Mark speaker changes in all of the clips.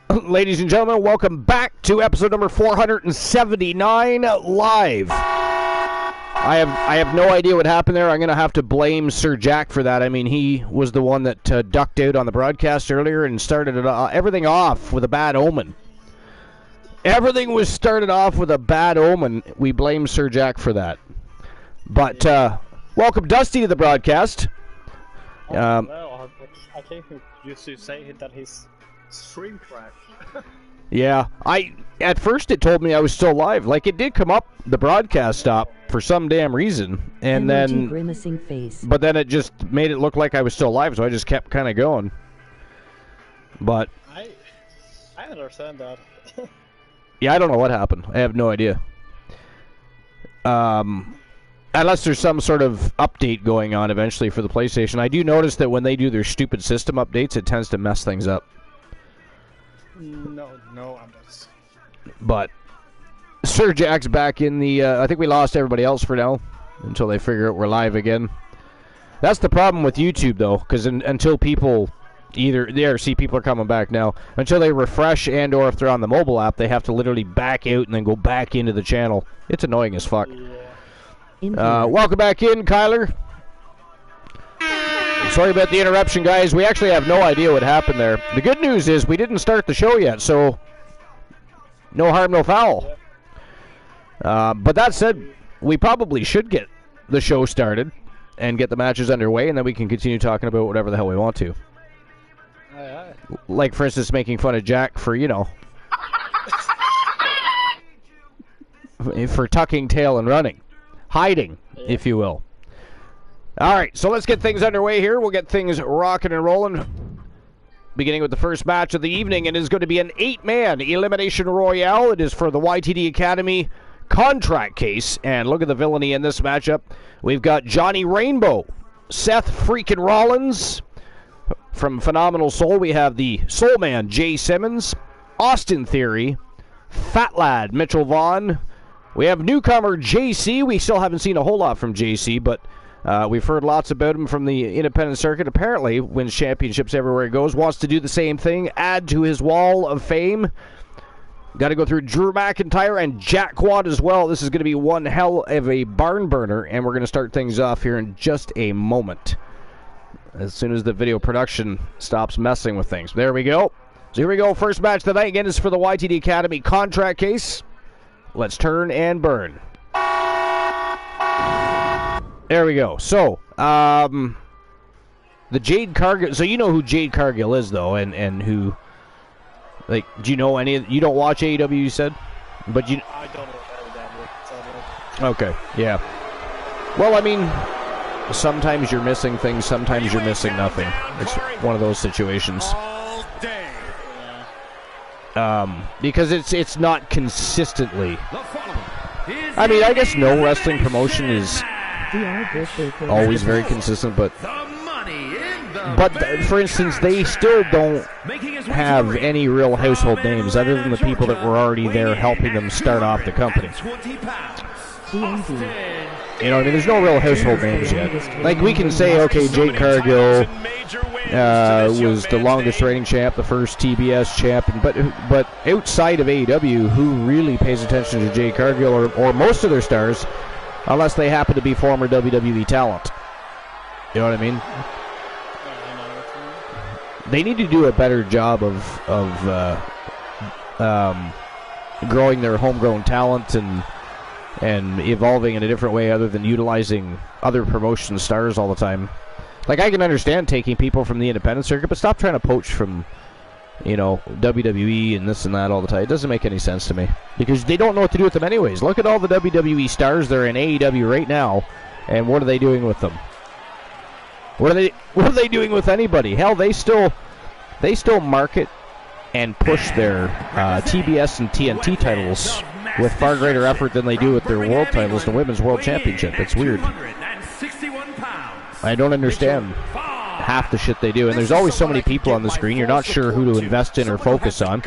Speaker 1: Ladies and gentlemen, welcome back to episode number 479 live. I have no idea what happened there. I'm going to have to blame Sir Jack for that. I mean, he was the one that ducked out on the broadcast earlier and started everything off with a bad omen. Everything was started off with a bad omen. We blame Sir Jack for that. But welcome, Dusty, to the broadcast.
Speaker 2: No, I think he used to say that his stream crashed.
Speaker 1: Yeah, at first it told me I was still live. Like, it did come up, the broadcast stopped for some damn reason, and then
Speaker 3: grimacing face.
Speaker 1: But then it just made it look like I was still live, so I just kept kind of going. But
Speaker 2: I understand that.
Speaker 1: yeah, I don't know what happened. I have no idea. Unless there's some sort of update going on eventually for the PlayStation. I do notice that when they do their stupid system updates, it tends to mess things up.
Speaker 2: No, I'm just...
Speaker 1: But Sir Jack's back in the... I think we lost everybody else for now until they figure out we're live again. That's the problem with YouTube, though, because until people people are coming back now. Until they refresh and or if they're on the mobile app, they have to literally back out and then go back into the channel. It's annoying as fuck.
Speaker 2: Yeah.
Speaker 1: Welcome back in, Kyler. Sorry about the interruption, guys. We actually have no idea what happened there. The good news is we didn't start the show yet, so no harm, no foul. But that said, we probably should get the show started and get the matches underway, and then we can continue talking about whatever the hell we want to.
Speaker 2: Aye.
Speaker 1: Like, for instance, making fun of Jack for, for tucking tail and running. Hiding, if you will. All right, so let's get things underway here. We'll get things rocking and rolling. Beginning with the first match of the evening, it is going to be an 8-man elimination royale. It is for the YTD Academy contract case. And look at the villainy in this matchup. We've got Johnny Rainbow, Seth freaking Rollins. From Phenomenal Soul, we have the Soul Man, Jay Simmons, Austin Theory, Fat Lad, Mitchell Vaughn. We have newcomer JC. We still haven't seen a whole lot from JC, but we've heard lots about him from the independent circuit. Apparently wins championships everywhere he goes. Wants to do the same thing, add to his wall of fame. Got to go through Drew McIntyre and Jack Quad as well. This is going to be one hell of a barn burner, and we're going to start things off here in just a moment. As soon as the video production stops messing with things. There we go. So here we go. First match tonight, again, is for the YTD Academy contract case. Let's turn and burn. There we go. So, the Jade Cargill. So you know who Jade Cargill is, though, and who, like, do you know any of, you don't watch AEW, you said? But you...
Speaker 2: I don't know.
Speaker 1: Okay, yeah. Well, I mean, sometimes you're missing things, sometimes you're missing nothing. It's one of those situations. Because it's not consistently. I mean, I guess no wrestling promotion is always very consistent, but for instance, they still don't have any real household names other than the people that were already there helping them start off the company. You know, I mean, there's no real household names yet. Like, we can say, okay, Jade Cargill was the longest reigning champ, the first TBS champ, but outside of AEW, who really pays attention to Jade Cargill or most of their stars, unless they happen to be former WWE talent? You know what I mean? They need to do a better job of growing their homegrown talent and evolving in a different way other than utilizing other promotion stars all the time. Like, I can understand taking people from the independent circuit, but stop trying to poach from, WWE and this and that all the time. It doesn't make any sense to me. Because they don't know what to do with them anyways. Look at all the WWE stars that are in AEW right now, and what are they doing with them? What are they doing with anybody? Hell, they still market and push their TBS and TNT titles with far greater effort than they do with their world titles, the Women's World Championship. It's weird. I don't understand half the shit they do, and there's always so many people on the screen, you're not sure who to invest in or focus on.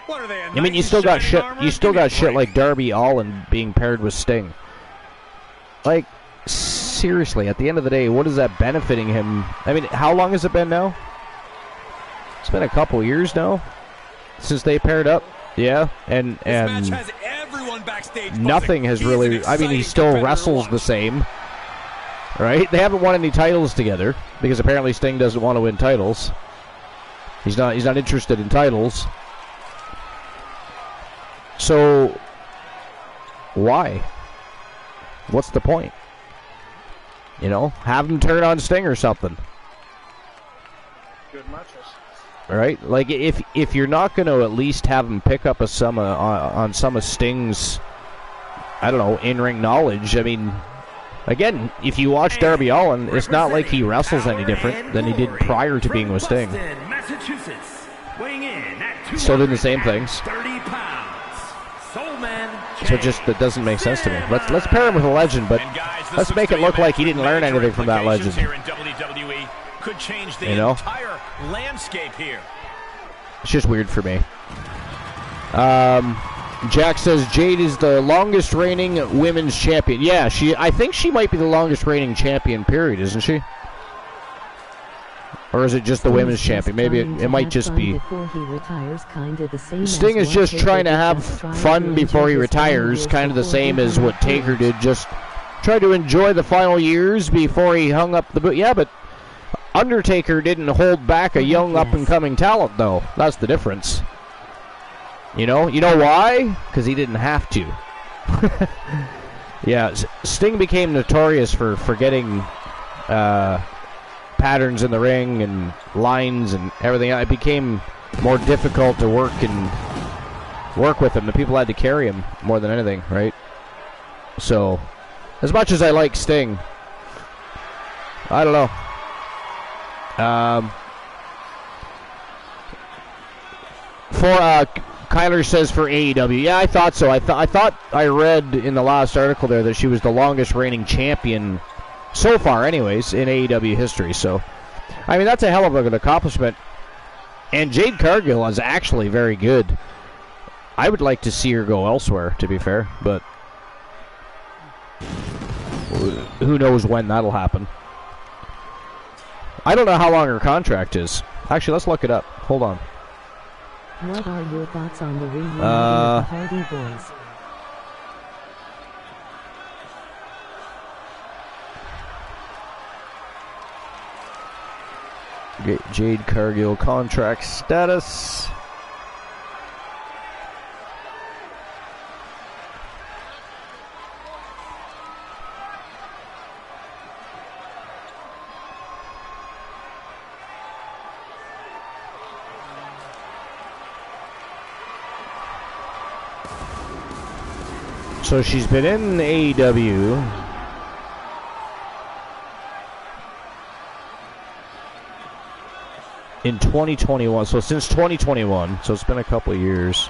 Speaker 1: I mean, you still got shit like Darby Allin being paired with Sting. Like, seriously, at the end of the day, what is that benefiting him? I mean, how long has it been now? It's been a couple years now since they paired up. Yeah, and nothing has really. I mean, he still wrestles the same, right? They haven't won any titles together because apparently Sting doesn't want to win titles. He's not interested in titles. So why? What's the point? You know, have him turn on Sting or something.
Speaker 2: Good matches.
Speaker 1: Right? Like, if you're not going to at least have him pick up on some of Sting's, I don't know, in-ring knowledge. I mean, again, if you watch Darby Allin, it's not like he wrestles any different than he did prior to being with Sting. Still doing the same things. So that doesn't make sense to me. Let's pair him with a legend, but let's make it look like he didn't learn anything from that legend.
Speaker 3: Could change the entire landscape here.
Speaker 1: It's just weird for me. Jack says Jade is the longest reigning women's champion. Yeah, I think she might be the longest reigning champion, period, isn't she? Or is it just the women's champion? Maybe it might just be. Sting is just trying to have fun before he retires, kind of the same as what Taker did. Just try to enjoy the final years before he hung up the boot. Yeah, but Undertaker didn't hold back a young up-and-coming talent, though. That's the difference. You know why? Because he didn't have to. Yeah, Sting became notorious for forgetting patterns in the ring and lines and everything. It became more difficult to work with him. The people had to carry him more than anything, right? So, as much as I like Sting, I don't know. Kyler says for AEW. Yeah, I thought so. I thought I read in the last article there that she was the longest reigning champion so far, anyways, in AEW history. So, I mean, that's a hell of an accomplishment. And Jade Cargill is actually very good. I would like to see her go elsewhere, to be fair, but who knows when that'll happen. I don't know how long her contract is. Actually, let's look it up. Hold on.
Speaker 4: What are your thoughts on the reunion of the Hardy Boys?
Speaker 1: Jade Cargill contract status. So she's been in AEW in 2021. So since 2021. So it's been a couple of years.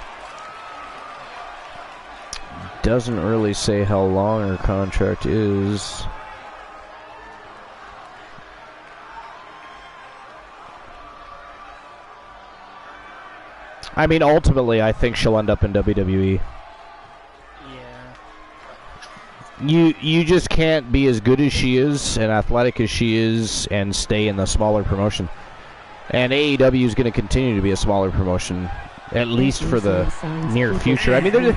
Speaker 1: Doesn't really say how long her contract is. I mean, ultimately, I think she'll end up in WWE. You just can't be as good as she is and athletic as she is and stay in the smaller promotion. And AEW is going to continue to be a smaller promotion, at least for the near future. I mean,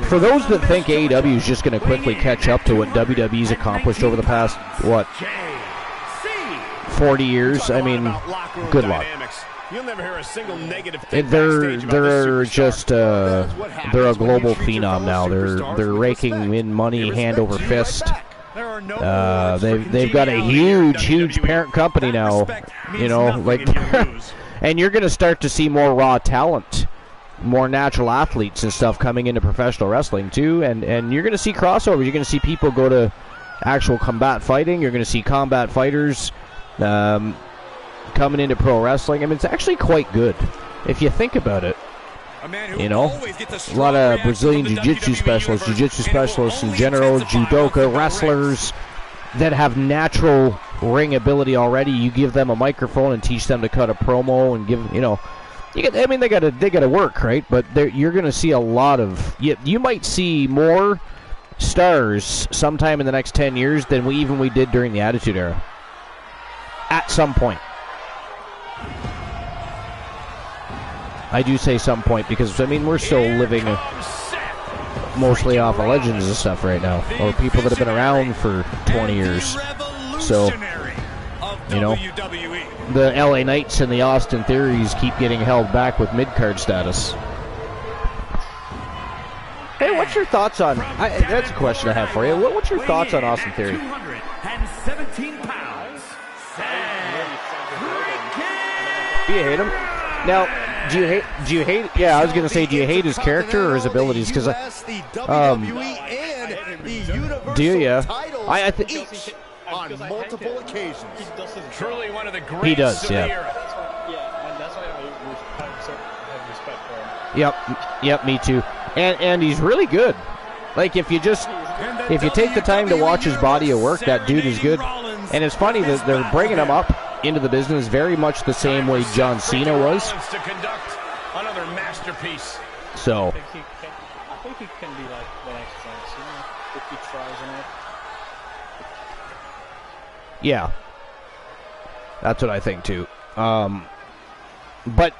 Speaker 1: for those that think AEW is just going to quickly catch up to what WWE's accomplished over the past, 40 years, I mean, good luck.
Speaker 3: You'll never hear a single negative
Speaker 1: thing. They're just they're a global phenom now. They're raking in money hand over fist. They've got a huge parent company now. You know, like, and you're going to start to see more raw talent, more natural athletes and stuff coming into professional wrestling too. And you're going to see crossovers. You're going to see people go to actual combat fighting. You're going to see combat fighters coming into pro wrestling. I mean, it's actually quite good if you think about it. You know, a lot of Brazilian jiu-jitsu specialists in general, judoka wrestlers that have natural ring ability already. You give them a microphone and teach them to cut a promo and give, you know, I mean, they gotta work, right? But you're gonna see a lot of, you might see more stars sometime in the next 10 years than we did during the Attitude Era. At some point. I do say some point because, I mean, we're still living mostly off of legends and stuff right now, or people that have been around for 20 years. So, you know, the LA Knights and the Austin Theories keep getting held back with mid-card status. Hey, what's your thoughts on... that's a question I have for you. What's your thoughts on Austin Theory?
Speaker 3: 217 pounds.
Speaker 1: Do you hate him? Now, do you hate... Yeah, I was going to say, do you hate his character or his abilities? Because, do you? I think...
Speaker 5: On multiple occasions.
Speaker 3: Truly one of the greats.
Speaker 1: He does, yeah.
Speaker 2: Yeah, and that's why I have respect for him.
Speaker 1: Yep, me too. And he's really good. Like, if you take the time to watch his body of work, that dude is good. And it's funny that they're bringing him up into the business very much the same way John Cena was.
Speaker 3: To conduct another masterpiece.
Speaker 1: So,
Speaker 2: I think he can be like the next John Cena if he tries on it.
Speaker 1: yeah. That's what I think too. But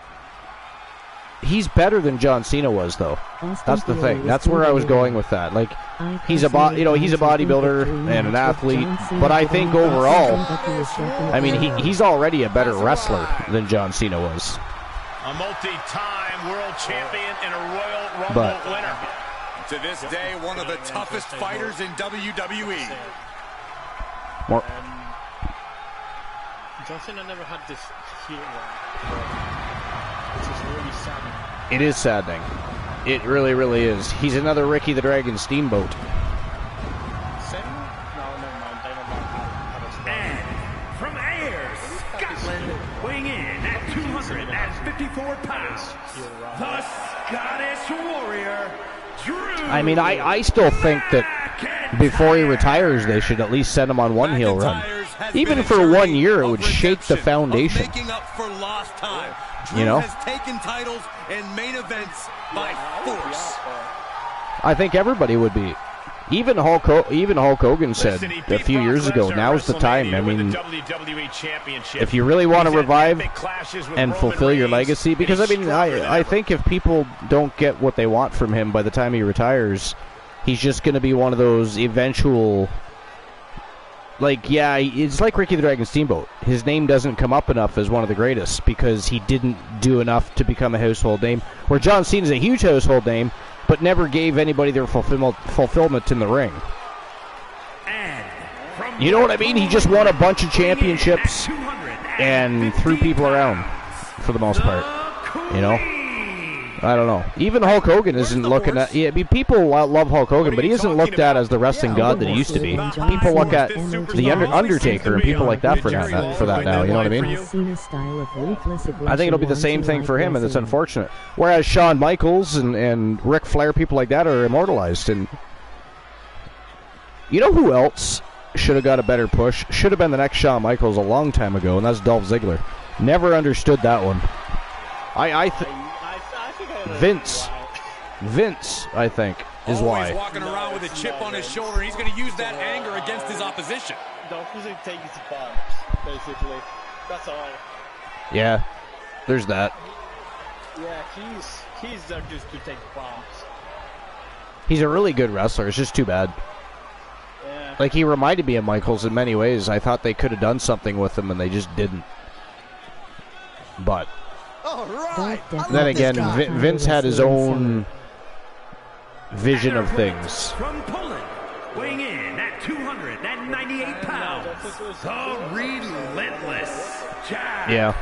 Speaker 1: he's better than John Cena was, though. That's the thing. That's where I was going with that. Like, he's a bodybuilder and an athlete, but I think overall, I mean, he's already a better wrestler than John Cena was.
Speaker 3: A multi-time world champion and a Royal Rumble winner.
Speaker 5: To this day, one of the toughest fighters in WWE.
Speaker 1: More.
Speaker 2: John Cena never had this heel run, which is really saddening.
Speaker 1: It is saddening. It really, really is. He's another Ricky the Dragon Steamboat.
Speaker 2: Same? No, never mind. They don't know how to spell.
Speaker 3: And from Ayers, Scotland, weighing in at 254 pounds, the Scottish Warrior, Drew.
Speaker 1: I mean, I still think that before he retires, they should at least send him on one heel run. Even for 1 year, it would shake the foundation.
Speaker 5: Making up for lost time.
Speaker 1: You know?
Speaker 5: Drew has taken titles and main events by force.
Speaker 1: I think everybody would be. Even Hulk Hogan said a few years ago, now's the time. I mean, if you really want to revive and fulfill your legacy, because I mean, I think if people don't get what they want from him by the time he retires, he's just going to be one of those eventual... Like, yeah, it's like Ricky the Dragon Steamboat. His name doesn't come up enough as one of the greatest because he didn't do enough to become a household name. Where John Cena's a huge household name, but never gave anybody their fulfillment in the ring. You know what I mean? He just won a bunch of championships and threw people around for the most part. You know? I don't know. Even Hulk Hogan isn't looking at... Yeah, I mean, people love Hulk Hogan, but he isn't looked at as the wrestling god that he used to be. People look at the Undertaker and people like that for that now. You know what I mean? I think it'll be the same thing for him, and it's unfortunate. Whereas Shawn Michaels and Ric Flair, people like that, are immortalized. And you know who else should have got a better push? Should have been the next Shawn Michaels a long time ago, and that's Dolph Ziggler. Never understood that one. Vince, I think, is why.
Speaker 5: Always walking around with a chip on his shoulder. He's going to use that anger against his opposition.
Speaker 2: Dolph doesn't take his bumps, basically. That's all.
Speaker 1: Yeah, there's that.
Speaker 2: Yeah, he's there just to take bumps.
Speaker 1: He's a really good wrestler. It's just too bad.
Speaker 2: Yeah.
Speaker 1: Like, he reminded me of Michaels in many ways. I thought they could have done something with him, and they just didn't. But...
Speaker 5: Right.
Speaker 1: Then again, Vince had his own vision of things.
Speaker 3: From Poland, weighing in at 298 pounds, the Relentless Jack.
Speaker 1: Yeah.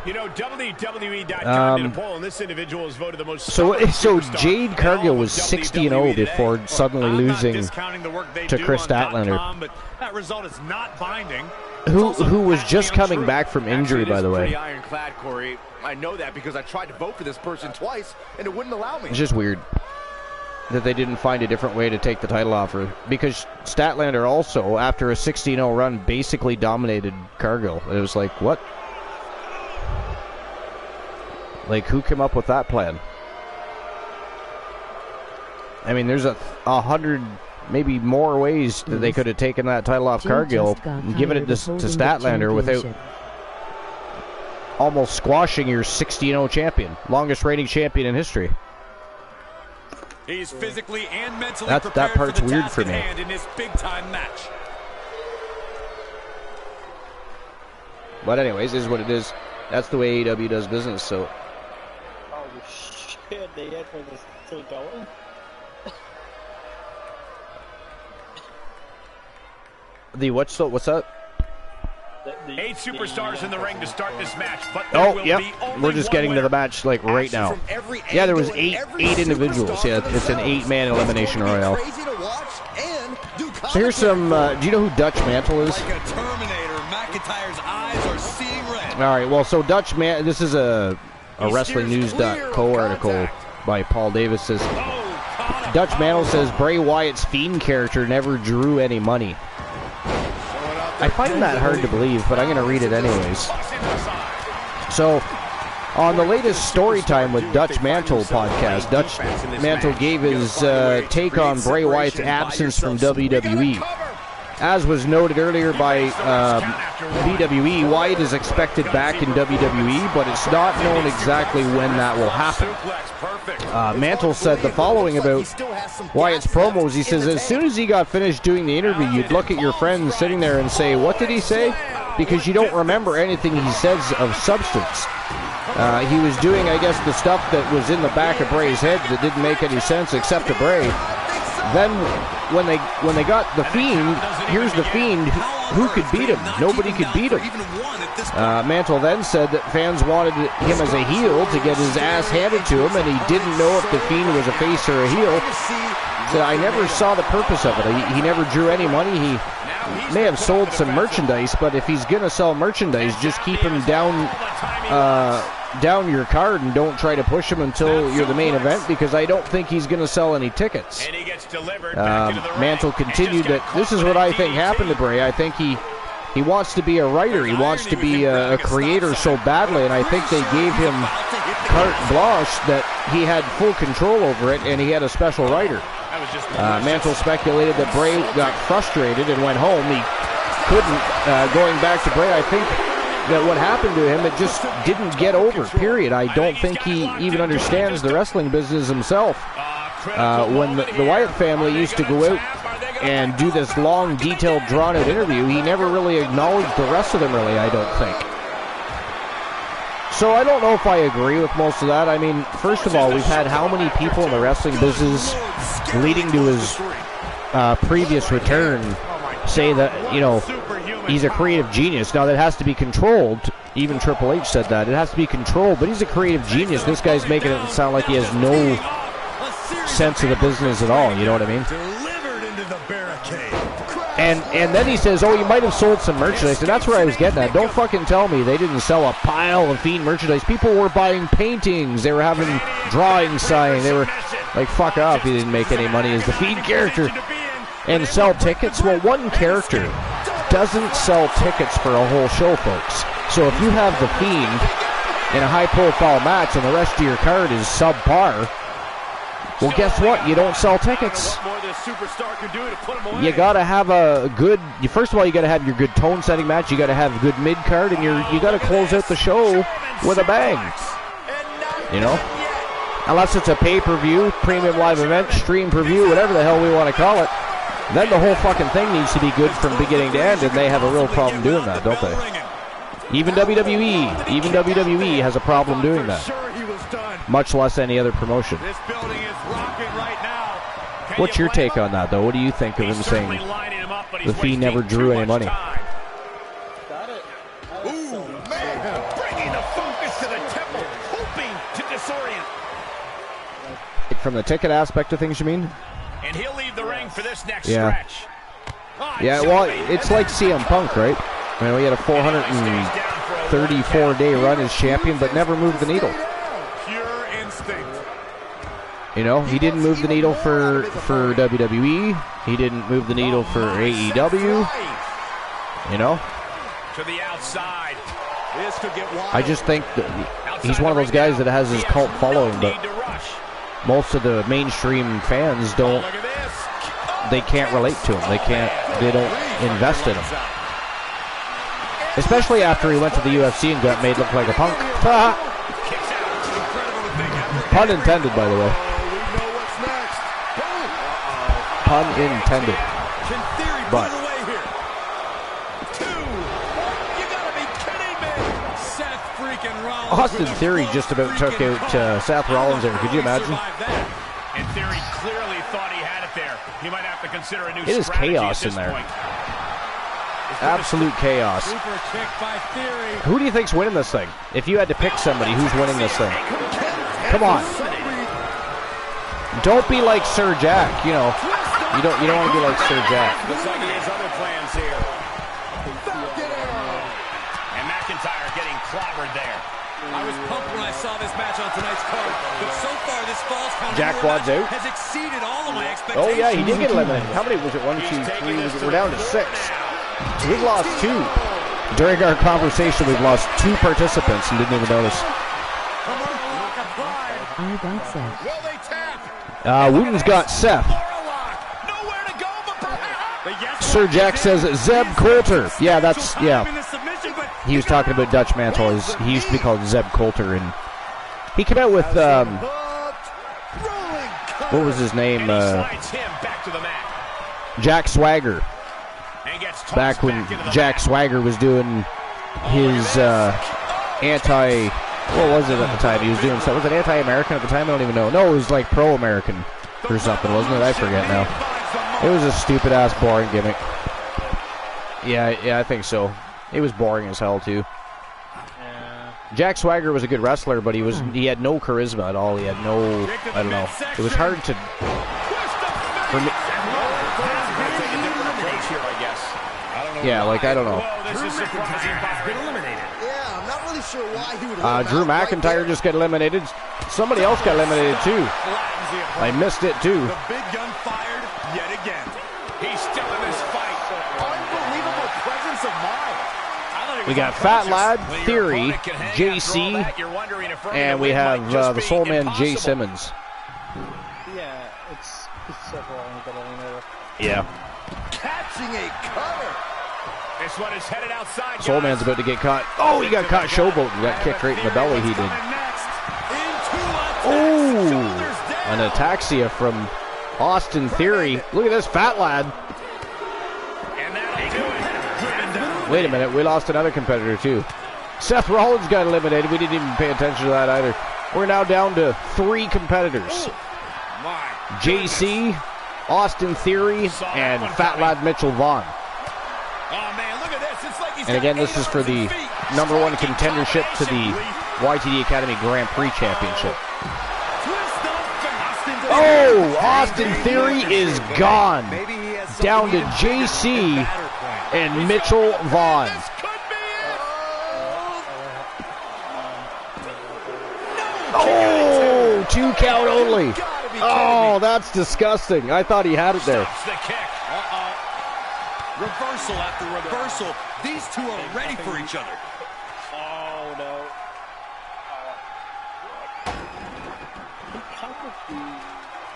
Speaker 3: You know, WWE.com did a poll, and this individual was voted the most...
Speaker 1: So Jade Cargill was 60-0 before suddenly losing to Chris Statlander.
Speaker 5: But that result is not binding.
Speaker 1: Who was just coming back from injury, by the way.
Speaker 5: Pretty ironclad, Corey. I know that because I tried to vote for this person twice, and it wouldn't allow me.
Speaker 1: It's just weird that they didn't find a different way to take the title off her. Because Statlander also, after a 16-0 run, basically dominated Cargill. It was like, what? Like, who came up with that plan? I mean, there's 100... maybe more ways that they could have taken that title off Cargill and given it to Statlander without... almost squashing your 60-0 champion, longest reigning champion in history.
Speaker 3: He's physically and mentally
Speaker 1: that
Speaker 3: prepared
Speaker 1: part's
Speaker 3: for the
Speaker 1: weird
Speaker 3: task
Speaker 1: for
Speaker 3: at
Speaker 1: me.
Speaker 3: hand in this big-time match.
Speaker 1: But anyways, is what it is. That's the way AEW does business. So.
Speaker 2: Holy shit! They hit for this still going.
Speaker 1: What's that?
Speaker 3: 8 superstars in the ring to start this match, but
Speaker 1: we're just getting to the match like right now. Yeah, there was eight individuals. Yeah, it's an 8-man elimination royale. So here's some. Do you know who Dutch Mantle is?
Speaker 3: Like a Terminator, McIntyre's eyes are seeing red.
Speaker 1: All right. Well, so this is a WrestlingNews.co article by Paul Davis. Says Dutch Mantle says Bray Wyatt's Fiend character never drew any money. I find that hard to believe, but I'm going to read it anyways. So, on the latest Storytime with Dutch Mantle podcast, Dutch Mantle gave his take on Bray Wyatt's absence from WWE. As was noted earlier by BWE, Wyatt is expected back in WWE, but it's not known exactly when that will happen. Mantle said the following about Wyatt's promos. He says, as soon as he got finished doing the interview, you'd look at your friend sitting there and say, what did he say? Because you don't remember anything he says of substance. He was doing, I guess, the stuff that was in the back of Bray's head that didn't make any sense except to Bray. Then, when they got the Fiend, here's the Fiend. Who could beat him? Nobody could beat him. Mantle then said that fans wanted him as a heel to get his ass handed to him, and he didn't know if the Fiend was a face or a heel. Said, I never saw the purpose of it. He never drew any money. He may have sold some merchandise, but if he's going to sell merchandise, just keep him down your card and don't try to push him until you're the main event, because I don't think he's going to sell any tickets. Mantle continued that this is what I think happened to Bray. I think he wants to be a writer. He wants to be a creator so badly, and I think they gave him carte blanche that he had full control over it, and he had a special writer. Mantle speculated that Bray got frustrated and went home. He couldn't. Going back to Bray, I think that what happened to him, it just didn't get over, period. I don't think he even understands the wrestling business himself. When the Wyatt family used to go out and do this long, detailed, drawn-out interview, he never really acknowledged the rest of them, really, I don't think. So I don't know if I agree with most of that. I mean, first of all, we've had how many people in the wrestling business leading to his previous return say that, you know, he's a creative genius. Now, that has to be controlled. Even Triple H said that. It has to be controlled, but he's a creative genius. This guy's making it sound like he has no sense of the business at all. You know what I mean? And then he says, oh, you might have sold some merchandise. And that's where I was getting at. Don't fucking tell me they didn't sell a pile of Fiend merchandise. People were buying paintings. They were having drawings signed. They were like, fuck off. He didn't make any money as the Fiend character. And sell tickets? Well, one character doesn't sell tickets for a whole show, folks. So if you have the Fiend in a high-profile match and the rest of your card is subpar, well, guess what? You don't sell tickets. You gotta have a good. First of all, you gotta have your good tone-setting match. You gotta have a good mid-card, and you gotta close out the show with a bang. You know, unless it's a pay-per-view, premium live event, stream per-view, whatever the hell we want to call it. Then the whole fucking thing needs to be good from beginning to end, and they have a real problem doing that, don't they? Even WWE has a problem doing that. Much less any other promotion. What's your take on that, though? What do you think of him saying the Fiend never drew any money?
Speaker 3: Ooh, man, bringing the focus to the temple, hoping to disorient.
Speaker 1: From the ticket aspect of things, you mean?
Speaker 3: And he'll leave the ring for this next stretch.
Speaker 1: Yeah, well, it's like CM Punk, right? I mean, we had a 434-day run as champion, but never moved the needle.
Speaker 3: Pure instinct.
Speaker 1: You know, he didn't move the needle for WWE. He didn't move the needle for AEW. You know?
Speaker 3: To the outside. This could get wild.
Speaker 1: I just think that he's one of those guys that has his cult following, but most of the mainstream fans don't. They can't relate to him. They don't invest in him. Especially after he went to the UFC and got made look like a punk. Pun intended, by the way. Pun intended. But Austin Theory just about took out Seth Rollins there. Could you imagine?
Speaker 3: And Theory clearly thought he had it there. He might have to consider a new
Speaker 1: strategy. It is chaos in there. Absolute chaos.
Speaker 3: Super kick by Theory.
Speaker 1: Who do you think's winning this thing? If you had to pick somebody, who's winning this thing? Come on. Don't be like Sir Jack, you know. You don't want to be like Sir Jack.
Speaker 3: Looks like he has other plans here. And McIntyre getting clobbered there.
Speaker 6: I was pumped when I saw this match on tonight's card, but so far this Falls Count
Speaker 1: Jack Quad's out.
Speaker 6: has exceeded all of my expectations.
Speaker 1: Oh yeah, he did get eliminated. How many was it? 1, 2, 3. We're down to 6. We've lost 2. During our conversation, we've lost 2 participants and didn't even notice.
Speaker 4: I got Seth.
Speaker 3: Will they tap?
Speaker 1: Wooten's got Seth.
Speaker 3: Nowhere to go but perhaps.
Speaker 1: Sir Jack says Zeb Coulter. Yeah, that's, yeah. He was talking about Dutch Mantle. He used to be called Zeb Coulter, and he came out with, what was his name? Jack Swagger. Back when Jack Swagger was doing his anti... What was it at the time? He was doing something. Was it anti-American at the time? I don't even know. No, it was like pro-American or something, wasn't it? I forget now. It was a stupid-ass, boring gimmick. Yeah, I think so. It was boring as hell, too. Jack Swagger was a good wrestler, but he had no charisma at all. He had no... I don't know. It was hard to... For me... Yeah, like, I don't know. Drew McIntyre just got eliminated. Somebody else got eliminated too. I missed it too.
Speaker 3: The big gun fired yet again. He's still in this fight. Unbelievable presence of mind.
Speaker 1: We got Fat Lad, Theory, JC, and we have the Soul Man Jay Simmons.
Speaker 2: Yeah, it's several and got eliminated.
Speaker 1: Yeah.
Speaker 5: Catching a cutter.
Speaker 3: This one is headed outside.
Speaker 1: Soul Man's about to get caught. Oh, he got caught showboating. Got kicked right in the belly. He did. Oh, an ataxia from Austin Theory. Look at this Fat Lad. Wait a minute. We lost another competitor too. Seth Rollins got eliminated. We didn't even pay attention to that either. We're now down to 3 competitors. JC, Austin Theory, and Fat Lad Mitchell Vaughn. And again, this is for the #1 contendership to the YTD Academy Grand Prix Championship. Oh, Austin Theory is gone. Down to JC and Mitchell Vaughn. Oh, 2 count only. Oh, that's disgusting. I thought he had it there.
Speaker 6: Reversal after reversal. These two are ready for each other.
Speaker 2: Oh, no.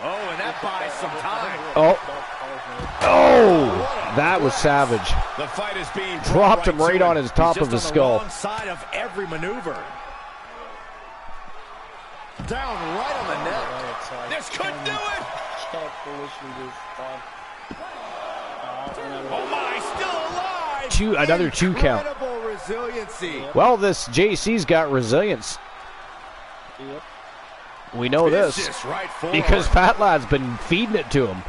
Speaker 3: Oh, and that buys some time.
Speaker 1: Oh, that was savage.
Speaker 3: The fight is being
Speaker 1: dropped him right on his top of his skull.
Speaker 5: Wrong side of every maneuver. Down right on the neck.
Speaker 3: This could do it. Oh my, still alive.
Speaker 1: Another 2 count. Well, this JC's got resilience.
Speaker 2: Yep.
Speaker 1: We know this because Fat Lad's been feeding it to him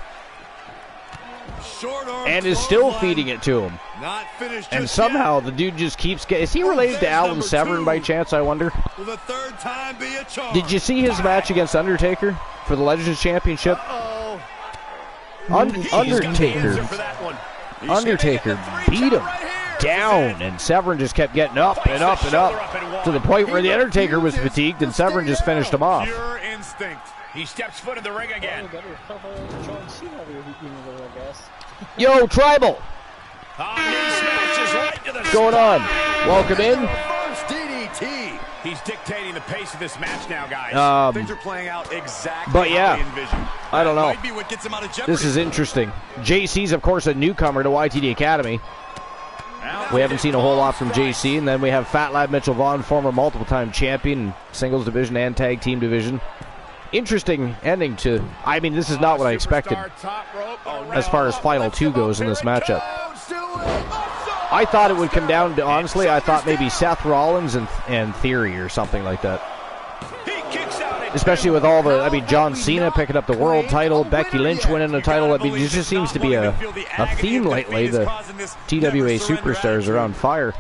Speaker 1: and is still feeding it to him. And somehow the dude just keeps getting... Is he related to Alan Severn by chance, I wonder? Did you see his match against Undertaker for the Legends Championship? Undertaker beat him down, and Severn just kept getting up and up and up to the point where the Undertaker was fatigued, and Severn just finished him off.
Speaker 3: Pure instinct. He steps foot in the ring again.
Speaker 1: Yo, Tribal! What's going on? Welcome in.
Speaker 3: He's dictating the pace of this match now, guys.
Speaker 5: Things are playing out exactly
Speaker 1: but yeah,
Speaker 5: how he envisioned.
Speaker 1: I don't know. This is interesting. JC's, of course, a newcomer to YTD Academy. We haven't seen a whole lot from JC. And then we have Fat Lad Mitchell Vaughn, former multiple-time champion, singles division and tag team division. Interesting ending to... I mean, this is not what I expected as far as Final 2 goes in this matchup. I thought it would come down to, honestly, I thought maybe Seth Rollins and Theory or something like that. Especially with all the, I mean, John Cena picking up the world title, Becky Lynch winning the title. I mean, it just seems to be a theme lately. The TWA superstars are on fire.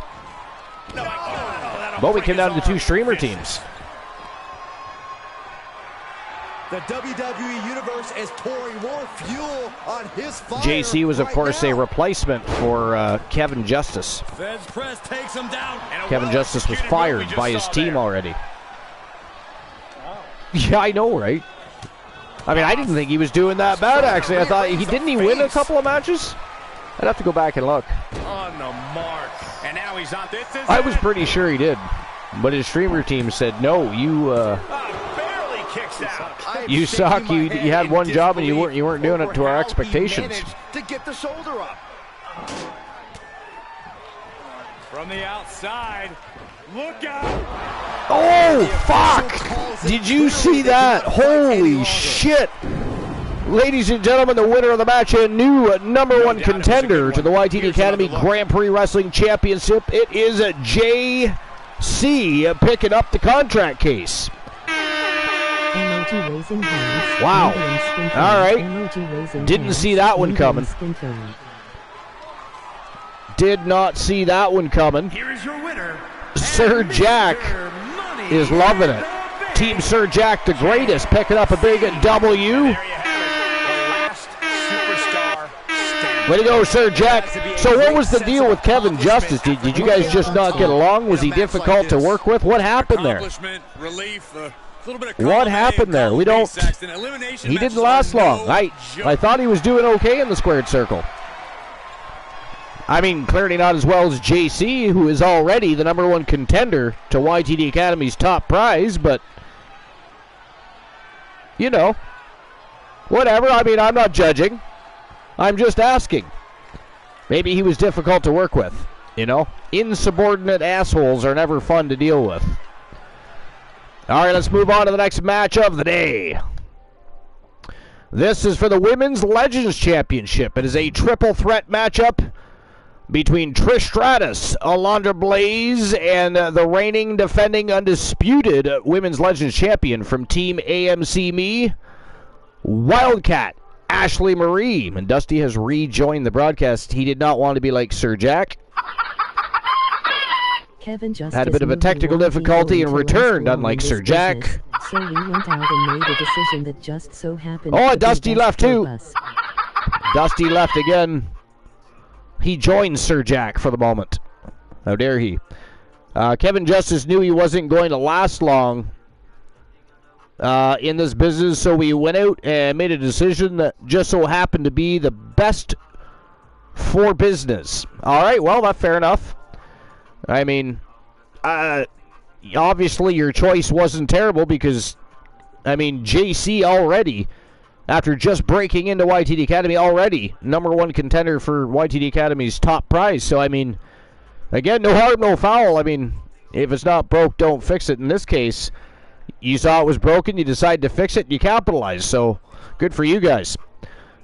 Speaker 1: But we came down to 2 streamer teams.
Speaker 5: The WWE Universe is pouring more fuel on his fire.
Speaker 1: JC was, of course, a replacement for Kevin Justice. Kevin Justice was fired by his team already. Yeah, I know, right? I mean, I didn't think he was doing that bad, actually. I thought, didn't he win a couple of matches? I'd have to go back and look.
Speaker 3: On the mark. And now he's on. This is
Speaker 1: I was pretty sure he did. But his streamer team said, no, you
Speaker 3: barely kicks out.
Speaker 1: you suck. You had one job and you weren't doing it to our expectations.
Speaker 5: To get the shoulder up.
Speaker 3: From the outside. Look out.
Speaker 1: Oh, fuck! Did you see that? Holy shit! Ladies and gentlemen, the winner of the match, a new #1 contender to the YTD Academy Grand Prix Wrestling Championship. It is JC picking up the contract case. Wow. All right. Didn't see that one coming. Did not see that one coming.
Speaker 3: Here is your winner.
Speaker 1: Sir Jack is loving it. Team Sir Jack the greatest, picking up a big W. Way to go, Sir Jack. So what was the deal with Kevin Justice? Did you guys just not get along? Was he difficult to work with? What happened there? What happened there? We don't... He didn't last long. I thought he was doing okay in the squared circle. I mean, clearly not as well as JC, who is already the #1 contender to YTD Academy's top prize, but, you know, whatever. I mean, I'm not judging. I'm just asking. Maybe he was difficult to work with, you know? Insubordinate assholes are never fun to deal with. All right, let's move on to the next match of the day. This is for the Women's Legends Championship. It is a triple threat matchup between Trish Stratus, Alondra Blaze, and the reigning, defending, undisputed Women's Legends Champion from Team AMC Me, Wildcat, Ashley Marie. And Dusty has rejoined the broadcast. He did not want to be like Sir Jack.
Speaker 4: Kevin Justice
Speaker 1: had a bit of a technical difficulty and returned, unlike Sir Jack.
Speaker 4: So we went out and made a decision that just so happened.
Speaker 1: Oh, Dusty left too. Dusty left again. He joins Sir Jack for the moment. How dare he? Kevin Justice knew he wasn't going to last long in this business, so we went out and made a decision that just so happened to be the best for business. All right, well, that's fair enough. I mean, obviously your choice wasn't terrible because, I mean, JC already, after just breaking into YTD Academy, already #1 contender for YTD Academy's top prize. So, I mean, again, no harm, no foul. I mean, if it's not broke, don't fix it. In this case, you saw it was broken, you decided to fix it, and you capitalized. So, good for you guys.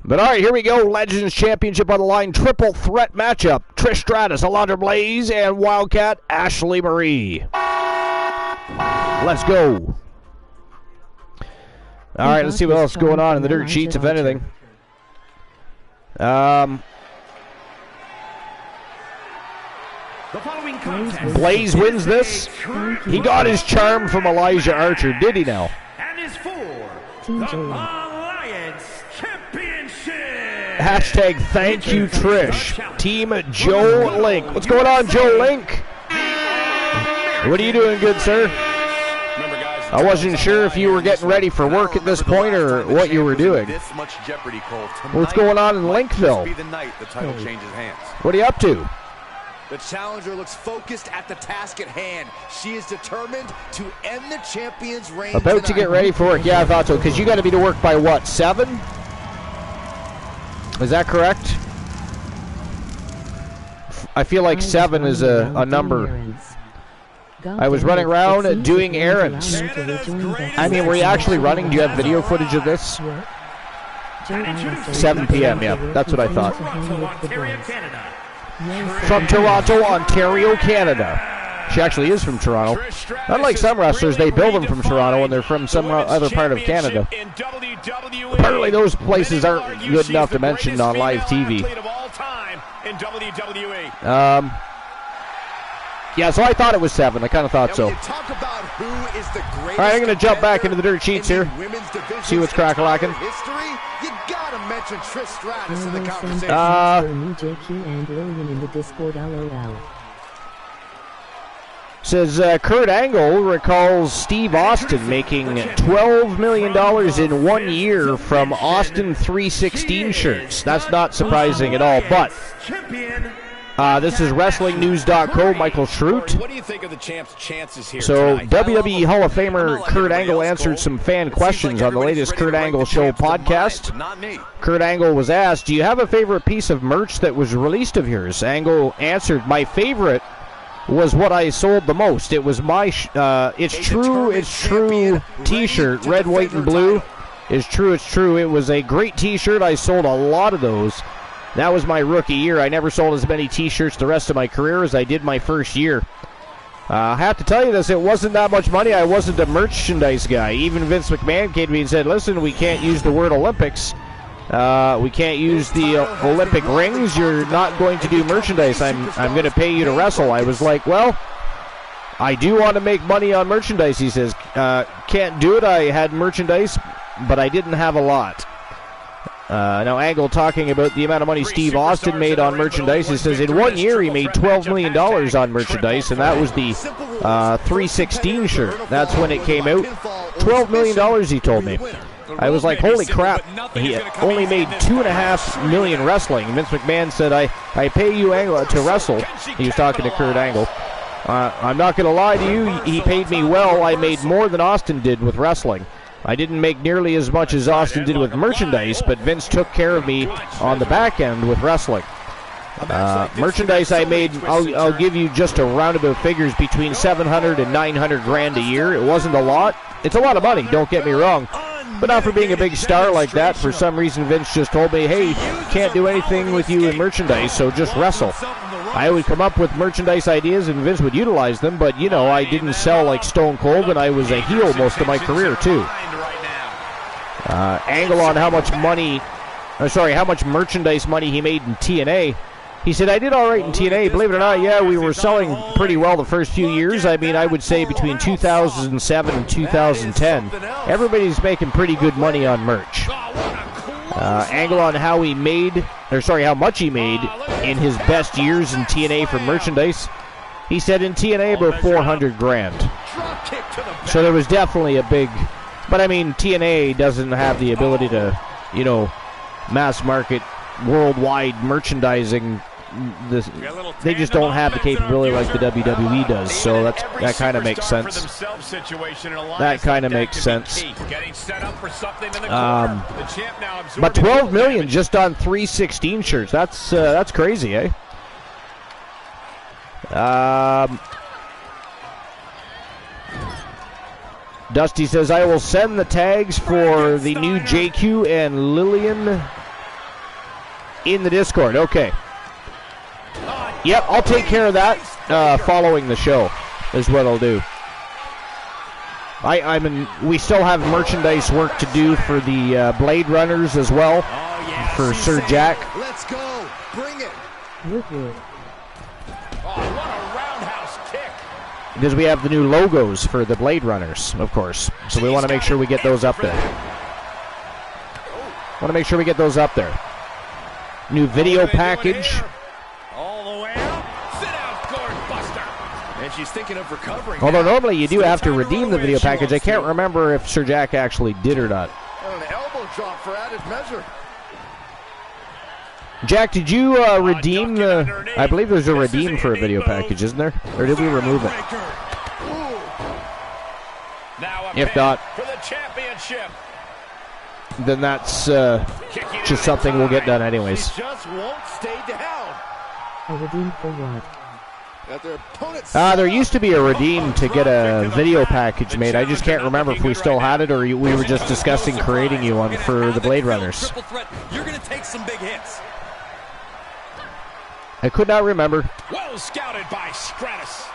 Speaker 1: But, all right, here we go. Legends Championship on the line. Triple threat matchup. Trish Stratus, Alondra Blaze, and Wildcat, Ashley Marie. Let's go. All right, let's see what else is going on in the dirt sheets, if anything. Blaze wins this. He got his charm from Elijah Archer, did he now?
Speaker 3: And is for
Speaker 4: Team
Speaker 3: the
Speaker 4: Joe.
Speaker 3: Alliance Championship.
Speaker 1: Hashtag thank you, Trish. Team Joe Link. What's going on, Joe Link? What are you doing, good sir? I wasn't sure if you were getting ready for work at this point or what you were doing. What's going on in Linkville? What are you up to?
Speaker 5: The challenger looks focused at the task at hand. She is determined to end the champion's reign.
Speaker 1: About to get ready for work. Yeah, I thought so, because you got to be to work by what, 7? Is that correct? I feel like 7 is a number. I was running around doing errands. I mean, were you actually running? Do you have video footage of this? 7 p.m., yeah, that's what I thought. From Toronto, Ontario, Canada. She actually is from Toronto. Unlike some wrestlers, they build them from Toronto and they're from some other part of Canada. Apparently those places aren't good enough to mention on live TV. Yeah, so I thought it was 7. I kind of thought so. All right, I'm going to jump back into the dirt sheets here. See what's crack-a-lacking.
Speaker 5: You gotta mention Trish Stratus in the conversation.
Speaker 4: JQ and Lillian in the Discord, LOL.
Speaker 1: Says Kurt Angle recalls Steve Austin making $12 million in 1 year from Austin 316 shirts. That's not surprising at all, but this is WrestlingNews.co, Michael Schrute.
Speaker 6: What do you think of the champ's chances here
Speaker 1: So
Speaker 6: tonight?
Speaker 1: WWE Hall of Famer Kurt Angle answered some fan questions on the latest Kurt Angle Show podcast. Kurt Angle was asked, do you have a favorite piece of merch that was released of yours? Angle answered, my favorite was what I sold the most. It was my It's True t-shirt, red, white, and blue. It's true. It was a great t-shirt. I sold a lot of those. That was my rookie year. I never sold as many t-shirts the rest of my career as I did my first year. I have to tell you this, it wasn't that much money. I wasn't a merchandise guy. Even Vince McMahon came to me and said, listen, we can't use the word Olympics. We can't use the Olympic rings. You're not going to do merchandise. I'm going to pay you to wrestle. I was like, well, I do want to make money on merchandise. He says, can't do it. I had merchandise, but I didn't have a lot. Now Angle talking about the amount of money Steve Austin made on merchandise. He says in 1 year he made $12 million on merchandise, and that was the 316 shirt. That's when it came out. $12 million, he told me. I was like, holy crap, he only made $2.5 million wrestling. Vince McMahon said, I pay you Angle to wrestle. He was talking to Kurt Angle. I'm not going to lie to you, he paid me well. I made more than Austin did with wrestling. I didn't make nearly as much as Austin did with merchandise, but Vince took care of me on the back end with wrestling. Merchandise I made, I'll give you just a roundabout figures, between 700 and 900 grand a year. It wasn't a lot. It's a lot of money, don't get me wrong. But not for being a big star like that. For some reason, Vince just told me, hey, can't do anything with you in merchandise, so just wrestle. I would come up with merchandise ideas, and Vince would utilize them, but, you know, I didn't sell like Stone Cold, and I was a heel most of my career, too. Angle on how much merchandise money he made in TNA. He said, I did all right in TNA. Believe it or not, yeah, we were selling pretty well the first few years. I mean, I would say between 2007 and 2010, everybody's making pretty good money on merch. Angle on how much he made in his best years in TNA for merchandise. He said in TNA about 400 grand. So there was definitely a big... But I mean, TNA doesn't have the ability to, you know, mass market worldwide merchandising. They just don't have the capability like the WWE does, so that kind of makes sense. That kind of makes sense. But 12 million just on 316 shirts. That's crazy, eh? Dusty says, I will send the tags for the new JQ and Lillian in the Discord. Okay. Yep, I'll take care of that following the show is what I'll do. We still have merchandise work to do for the Blade Runners as well, for Sir Jack.
Speaker 5: Let's go. Bring it.
Speaker 1: Because we have the new logos for the Blade Runners, of course. So we want to make sure we get those up there. New video package.
Speaker 6: All the way out. Sit out, gourd buster.
Speaker 5: And she's thinking of recovering.
Speaker 1: Although normally you do have to redeem the video package. I can't remember if Sir Jack actually did or not.
Speaker 5: An elbow drop for added measure.
Speaker 1: Jack, did you redeem the... I believe there's a redeem for a video package, isn't there? Or did we remove it? If not, then that's just something we'll get done anyways.
Speaker 5: Just won't stay down.
Speaker 4: A redeem for what?
Speaker 1: There used to be a redeem to get a video package made. I just can't remember if we still had it or we were just discussing creating you one for the Blade Runners.
Speaker 6: You're going to take some big hits.
Speaker 1: I could not remember.
Speaker 3: Well scouted by Stratus.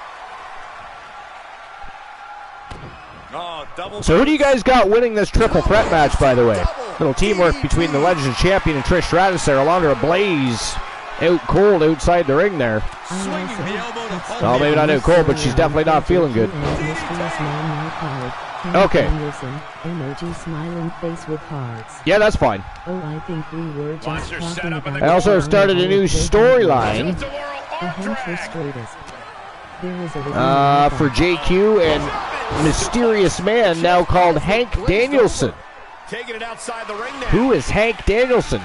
Speaker 6: Oh, double.
Speaker 1: So who do you guys got winning this triple threat match, by the way? Little teamwork between the Legends Champion and Trish Stratus there. Alondra Blaze out cold outside the ring there.
Speaker 6: Swinging the elbow to hold
Speaker 1: Well, maybe not out cold, but she's definitely not feeling good. Okay.
Speaker 4: Emoji smiling face with hearts.
Speaker 1: Yeah, that's fine.
Speaker 4: Oh, I think we were just talking about.
Speaker 1: I also started a new storyline for JQ and Mysterious Man, now called Hank Danielson.
Speaker 3: Taking it outside the ring now.
Speaker 1: Who is Hank Danielson?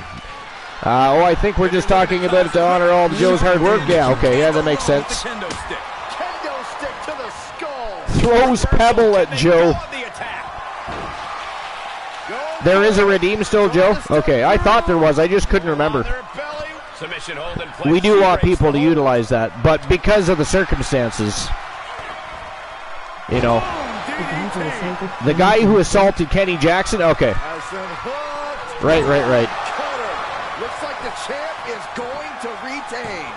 Speaker 1: I think we're just talking about it to honor all of Joe's hard work. Yeah, okay, yeah, that makes sense.
Speaker 3: Kendo stick. Kendo stick to the skull.
Speaker 1: Throws pebble at Joe. There is a redeem still, Joe? Okay, I thought there was. I just couldn't remember. We do want people to utilize that, but because of the circumstances, you know, the guy who assaulted Kenny Jackson, okay. Right.
Speaker 5: Looks like the champ is going to retain.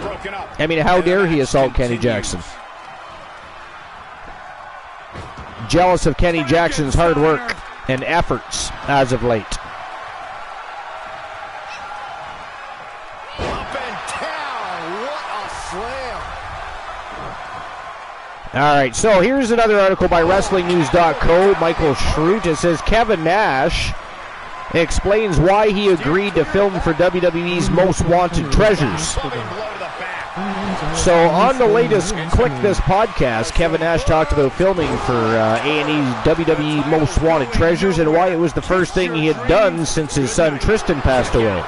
Speaker 3: Broken up.
Speaker 1: I mean, how dare he assault Kenny Jackson? Jealous of Kenny Jackson's hard work and efforts as of late.
Speaker 5: Up and down. What a slam.
Speaker 1: All right, so here's another article by WrestlingNews.co. Michael Schrute. It says Kevin Nash explains why he agreed to film for WWE's Most Wanted Treasures. So on the latest Click This podcast, Kevin Nash talked about filming for A&E's WWE Most Wanted Treasures and why it was the first thing he had done since his son Tristan passed away.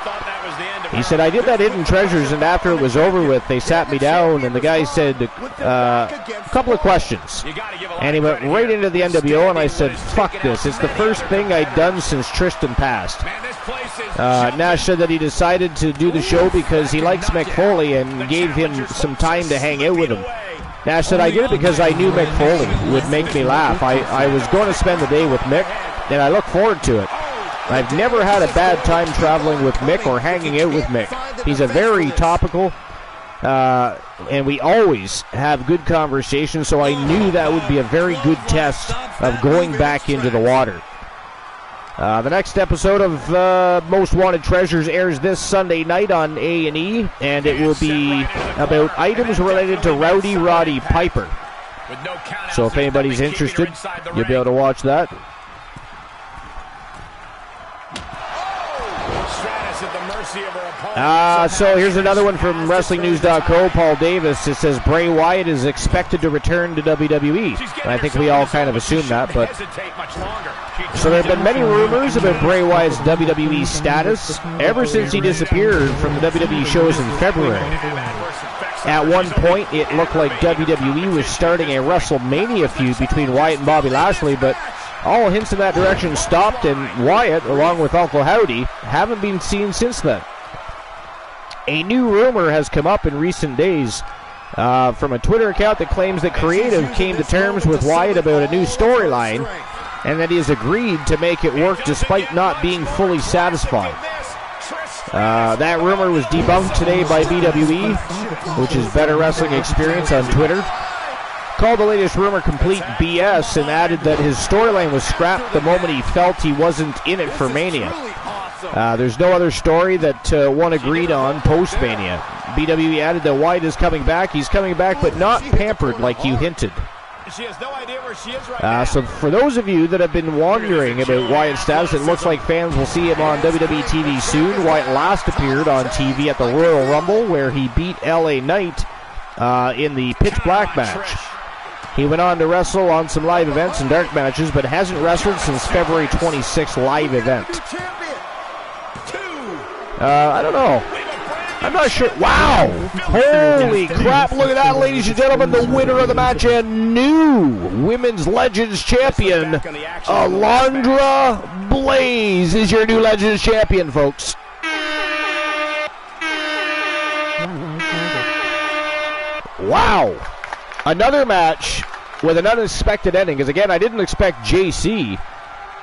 Speaker 1: He said, I did that Hidden Treasures, and after it was over with, they sat me down, and the guy said a couple of questions. And he went right into the NWO, and I said, fuck this. It's the first thing I'd done since Tristan passed. Nash said that he decided to do the show because he likes Mick Foley and gave him some time to hang out with him. Nash said, I did it because I knew Mick Foley would make me laugh. I was going to spend the day with Mick, and I look forward to it. I've never had a bad time traveling with Mick or hanging out with Mick. He's a very topical, and we always have good conversations, so I knew that would be a very good test of going back into the water. The next episode of Most Wanted Treasures airs this Sunday night on A&E, and it will be about items related to Rowdy Roddy Piper. So if anybody's interested, you'll be able to watch that. So here's another one from WrestlingNews.co, Paul Davis. It says Bray Wyatt is expected to return to WWE. I think we all kind of assume that, but so there have been many rumors about Bray Wyatt's WWE status ever since he disappeared from the WWE shows in February. At one point, it looked like WWE was starting a WrestleMania feud between Wyatt and Bobby Lashley, but all hints in that direction stopped, and Wyatt, along with Uncle Howdy, haven't been seen since then. A new rumor has come up in recent days from a Twitter account that claims that Creative came to terms with Wyatt about a new storyline and that he has agreed to make it work despite not being fully satisfied. That rumor was debunked today by BWE, which is Better Wrestling Experience on Twitter. Called the latest rumor complete BS and added that his storyline was scrapped the moment he felt he wasn't in it for Mania. There's no other story that one agreed on post-Mania. BWE added that Wyatt is coming back. He's coming back, but not pampered like you hinted.
Speaker 3: She has no idea where she is right now.
Speaker 1: So for those of you that have been wondering about Wyatt's status, it looks like fans will see him on WWE TV soon. Wyatt last appeared on TV at the Royal Rumble, where he beat LA Knight in the Pitch Black match. He went on to wrestle on some live events and dark matches, but hasn't wrestled since February 26th live event. I don't know. I'm not sure. Wow! Holy crap, look at that, ladies and gentlemen. The winner of the match and new Women's Legends Champion, Alondra Blaze, is your new Legends Champion, folks. Wow. Another match with an unexpected ending. Because, again, I didn't expect JC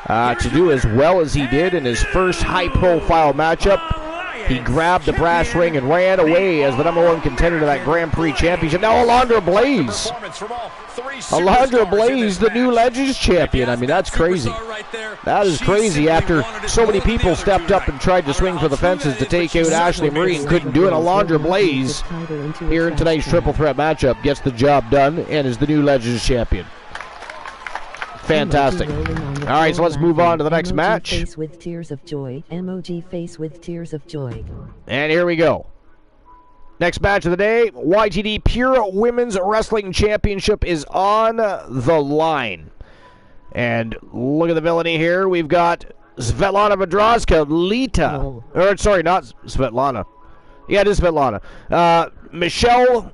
Speaker 1: to do as well as he did in his first high-profile matchup. He grabbed the brass ring and ran away as the #1 contender to that Grand Prix championship. Now Alundra Blaze. Alundra Blaze, the new Legends champion. I mean, that's crazy. That is crazy after so many people stepped up and tried to swing for the fences to take out Ashley Marie and couldn't do it. Alundra Blaze, here in tonight's triple threat matchup, gets the job done and is the new Legends champion. Fantastic. All right, so let's move on to the next match.
Speaker 4: Face with tears of joy. Emoji face with tears of joy.
Speaker 1: And here we go. Next match of the day, YTD Pure Women's Wrestling Championship is on the line. And look at the villainy here. We've got Svetlana Vedrozka, Lita.
Speaker 4: Oh.
Speaker 1: Or, sorry, not Svetlana. Yeah, it is Svetlana. Michelle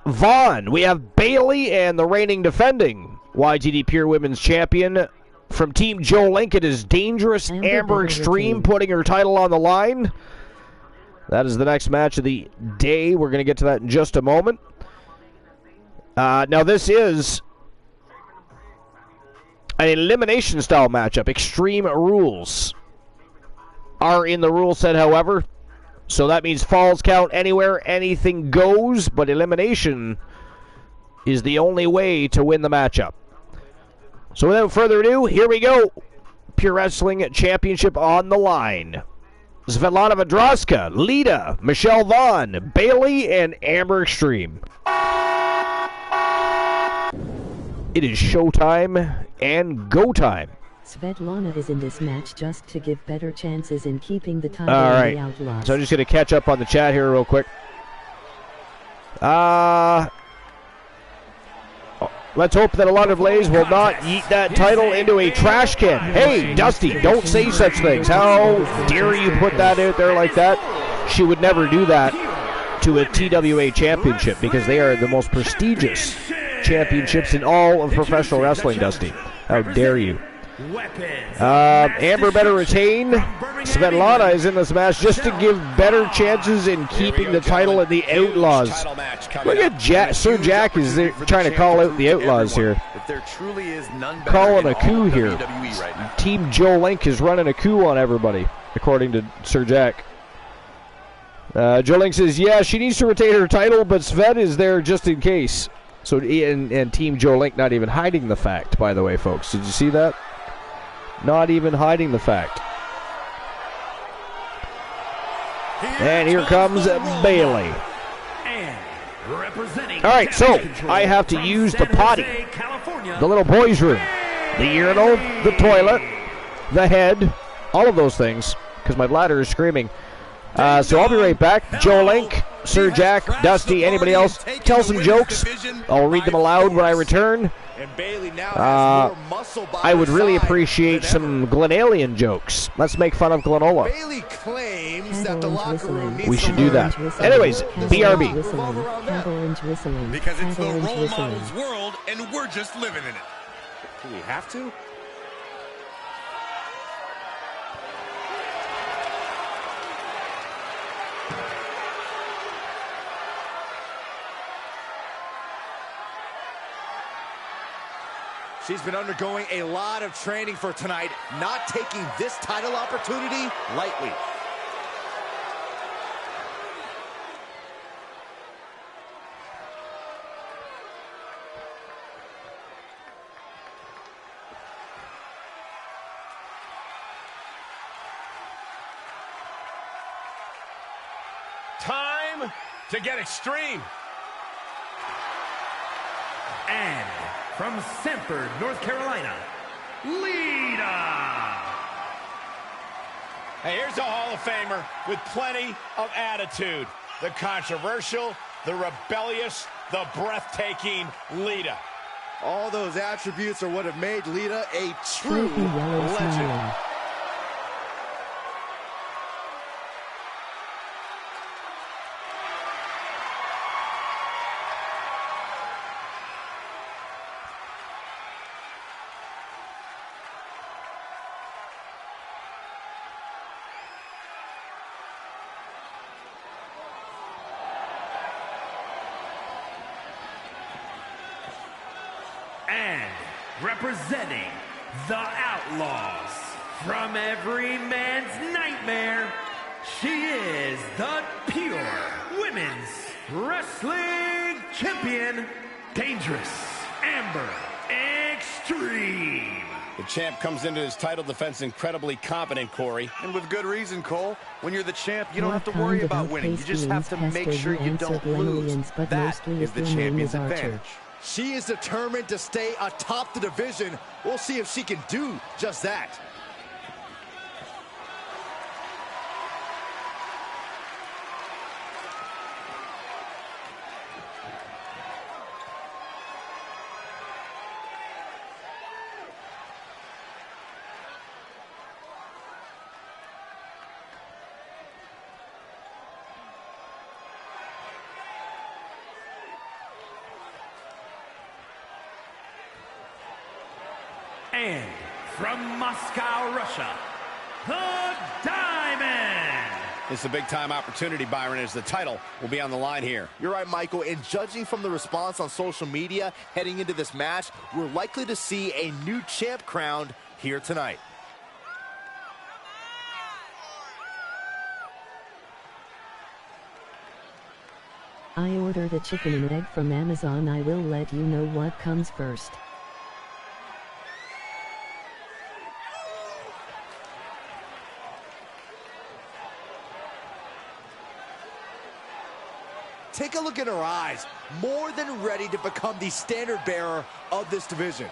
Speaker 1: Vaughn. We have Bailey and the reigning defending YTD Pure Women's Champion from Team Joe Link. It is Dangerous Amber Extreme putting her title on the line. That is the next match of the day. We're going to get to that in just a moment. Now this is an elimination style matchup. Extreme rules are in the rule set, however. So that means falls count anywhere, anything goes, but elimination is the only way to win the matchup. So without further ado, here we go. Pure Wrestling Championship on the line. Svetlana Vedrozka, Lita, Michelle Vaughn, Bailey, and Amber Extreme. It is showtime and go time.
Speaker 4: Svetlana is in this match just to give better chances in keeping the title
Speaker 1: All
Speaker 4: in
Speaker 1: right.
Speaker 4: the Outlaws.
Speaker 1: So I'm just going to catch up on the chat here real quick. Let's hope that Alundra Blaze will not yeet that title into a trash can. Hey, Dusty, don't say such things. How dare you put that out there like that? She would never do that to a TWA championship because they are the most prestigious championships in all of professional wrestling, Dusty. How dare you? Amber better retain. Svetlana is in this match just to give better chances in keeping the title in the Outlaws. Look at Sir Jack is there trying to call out the Outlaws here. Calling a coup here. Team Joe Link is running a coup on everybody, according to Sir Jack. Joe Link says, yeah, she needs to retain her title, but Svet is there just in case. So, and Team Joe Link not even hiding the fact, by the way, folks. Did you see that? Not even hiding the fact. And here comes Bailey. All right, so I have to use the potty, the little boys' room, the urinal, the toilet, the head, all of those things, because my bladder is screaming. So I'll be right back. Joe Link, Sir Jack, Dusty, anybody else, tell some jokes. I'll read them aloud when I return. I would really appreciate some Glenalian jokes. Let's make fun of Glenola.
Speaker 5: Bailey claims that the locker room needs
Speaker 1: We should do that. Anyways, BRB.
Speaker 3: Because it's the role models world, and we're just living in it.
Speaker 5: Do we have to? She's been undergoing a lot of training for tonight, not taking this title opportunity lightly.
Speaker 3: Time to get extreme.
Speaker 7: And from Sanford, North Carolina, Lita.
Speaker 3: Hey, here's a Hall of Famer with plenty of attitude. The controversial, the rebellious, the breathtaking Lita.
Speaker 5: All those attributes are what have made Lita a true legend.
Speaker 4: Smiling.
Speaker 7: representing the Outlaws. From every man's nightmare, she is the pure women's wrestling champion, Dangerous Amber Extreme.
Speaker 3: The champ comes into his title defense incredibly confident, Corey.
Speaker 5: And with good reason, Cole. When you're the champ, you don't have to worry about winning. You just have to make sure you don't lose. That is the champion's advantage. She is determined to stay atop the division. We'll see if she can do just that.
Speaker 7: And from Moscow, Russia, the Diamond.
Speaker 3: It's a big-time opportunity, Byron, as the title will be on the line here.
Speaker 5: You're right, Michael, and judging from the response on social media heading into this match, we're likely to see a new champ crowned here tonight.
Speaker 4: I ordered a chicken and egg from Amazon. I will let you know what comes first.
Speaker 5: Take a look in her eyes, more than ready to become the standard bearer of this division.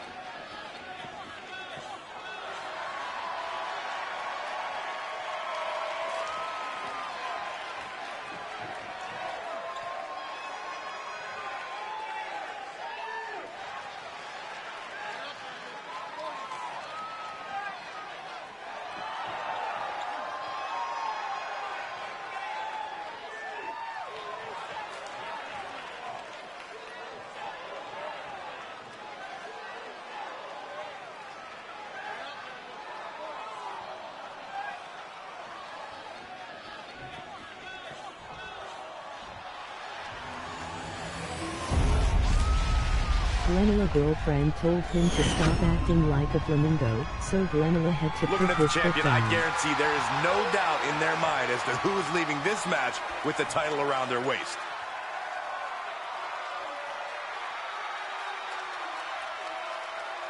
Speaker 4: Glenela's girlfriend told him to stop acting like a flamingo, so Glenela had to
Speaker 8: Looking
Speaker 4: put
Speaker 8: at the
Speaker 4: his foot
Speaker 8: champion, I
Speaker 4: down.
Speaker 8: guarantee there is no doubt in their mind as to who is leaving this match with the title around their waist.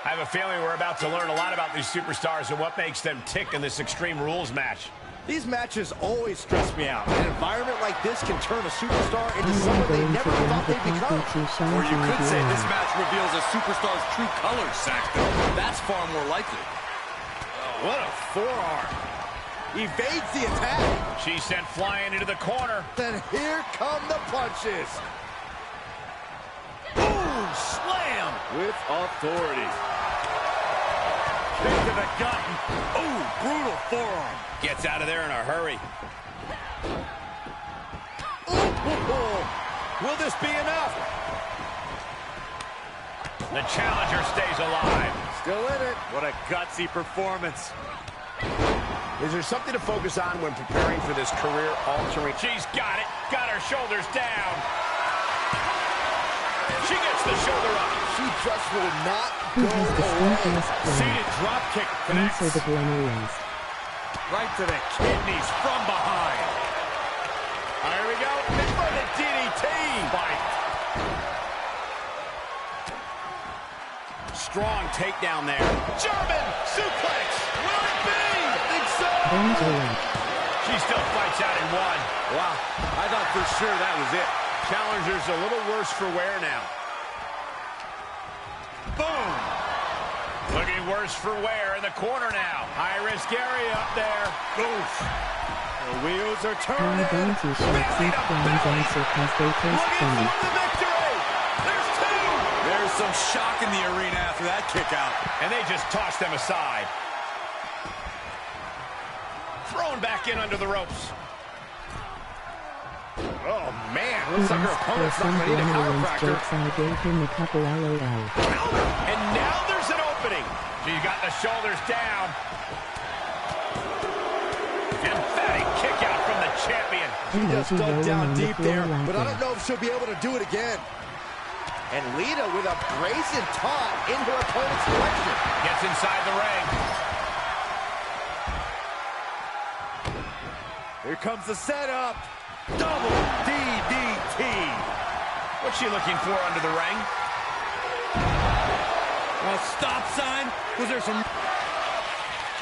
Speaker 3: I have a feeling we're about to learn a lot about these superstars and what makes them tick in this Extreme Rules match.
Speaker 5: These matches always stress me out. An environment like this can turn a superstar into someone they never thought they'd become.
Speaker 8: Or you could say this match reveals a superstar's true colors, Saxton. That's far more likely.
Speaker 3: Oh, what a forearm.
Speaker 5: Evades the attack.
Speaker 3: She's sent flying into the corner.
Speaker 5: Then here come the punches.
Speaker 3: Boom! Slam!
Speaker 8: With authority. Kick to the gut. Oh, brutal forearm.
Speaker 3: Gets out of there in a hurry.
Speaker 5: Will this be enough?
Speaker 3: The challenger stays alive.
Speaker 5: Still in it.
Speaker 8: What a gutsy performance.
Speaker 3: Is there something to focus on when preparing for this career-altering? She's got it. Got her shoulders down. She gets the shoulder up.
Speaker 5: She just will not
Speaker 4: Who
Speaker 5: go
Speaker 4: has the
Speaker 5: away.
Speaker 4: strongest plan?
Speaker 3: Seated drop kick connects.
Speaker 4: Answer the Glenelians.
Speaker 8: Right to the kidneys from behind.
Speaker 3: Here we go. For the DDT. Fight. Strong takedown there. German suplex. Will it be? I think so. She still fights out in one.
Speaker 8: Wow, I thought for sure that was it.
Speaker 3: Challenger's a little worse for wear now. Boom. Looking worse for wear in the corner now. High-risk area up there.
Speaker 8: Oof. The wheels are
Speaker 4: I'm
Speaker 8: turning.
Speaker 4: going to show Keith Brown's answer because they taste funny.
Speaker 3: The victory. There's two.
Speaker 8: There's some shock in the arena after that kick out.
Speaker 3: And they just toss them aside. Thrown back in under the ropes.
Speaker 5: Oh, man.
Speaker 4: He
Speaker 5: Looks like her
Speaker 4: asked for
Speaker 5: opponent's
Speaker 4: some
Speaker 5: not ready to
Speaker 4: Glenelians
Speaker 5: chiropractor.
Speaker 4: jokes. I gave him a couple LOL.
Speaker 3: And now there's an opening. She's got the shoulders down. Emphatic kick out from the champion.
Speaker 5: She just dug down deep there, but I don't
Speaker 4: know.
Speaker 5: know if she'll be able to do it again. And Lita with a brazen taunt in her opponent's direction.
Speaker 3: Gets inside the ring.
Speaker 5: Here comes the setup. Double DDT.
Speaker 3: What's she looking for under the ring?
Speaker 8: A stop sign? Was there some...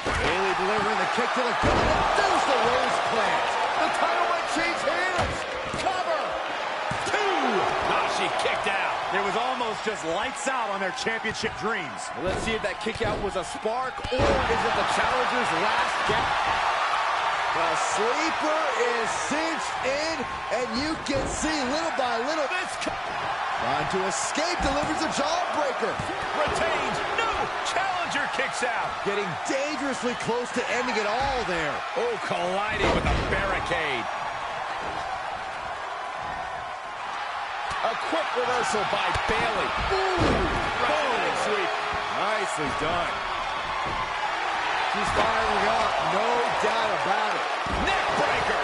Speaker 5: Bayley delivering the kick to the gut. And there's the rose plant. The title might change hands. Cover. 2.
Speaker 3: Oh, she kicked out.
Speaker 5: There was almost just lights out on their championship dreams. Well, let's see if that kick out was a spark or is it the challenger's last gap. The sleeper is cinched in, and you can see little by little this trying to escape, delivers a jawbreaker.
Speaker 3: Retains. No. Challenger kicks out.
Speaker 5: Getting dangerously close to ending it all there.
Speaker 3: Oh, colliding with a barricade. A quick reversal by Bayley. Ooh, right sweep.
Speaker 5: Nicely done. She's firing up, no doubt about it.
Speaker 3: Neck breaker.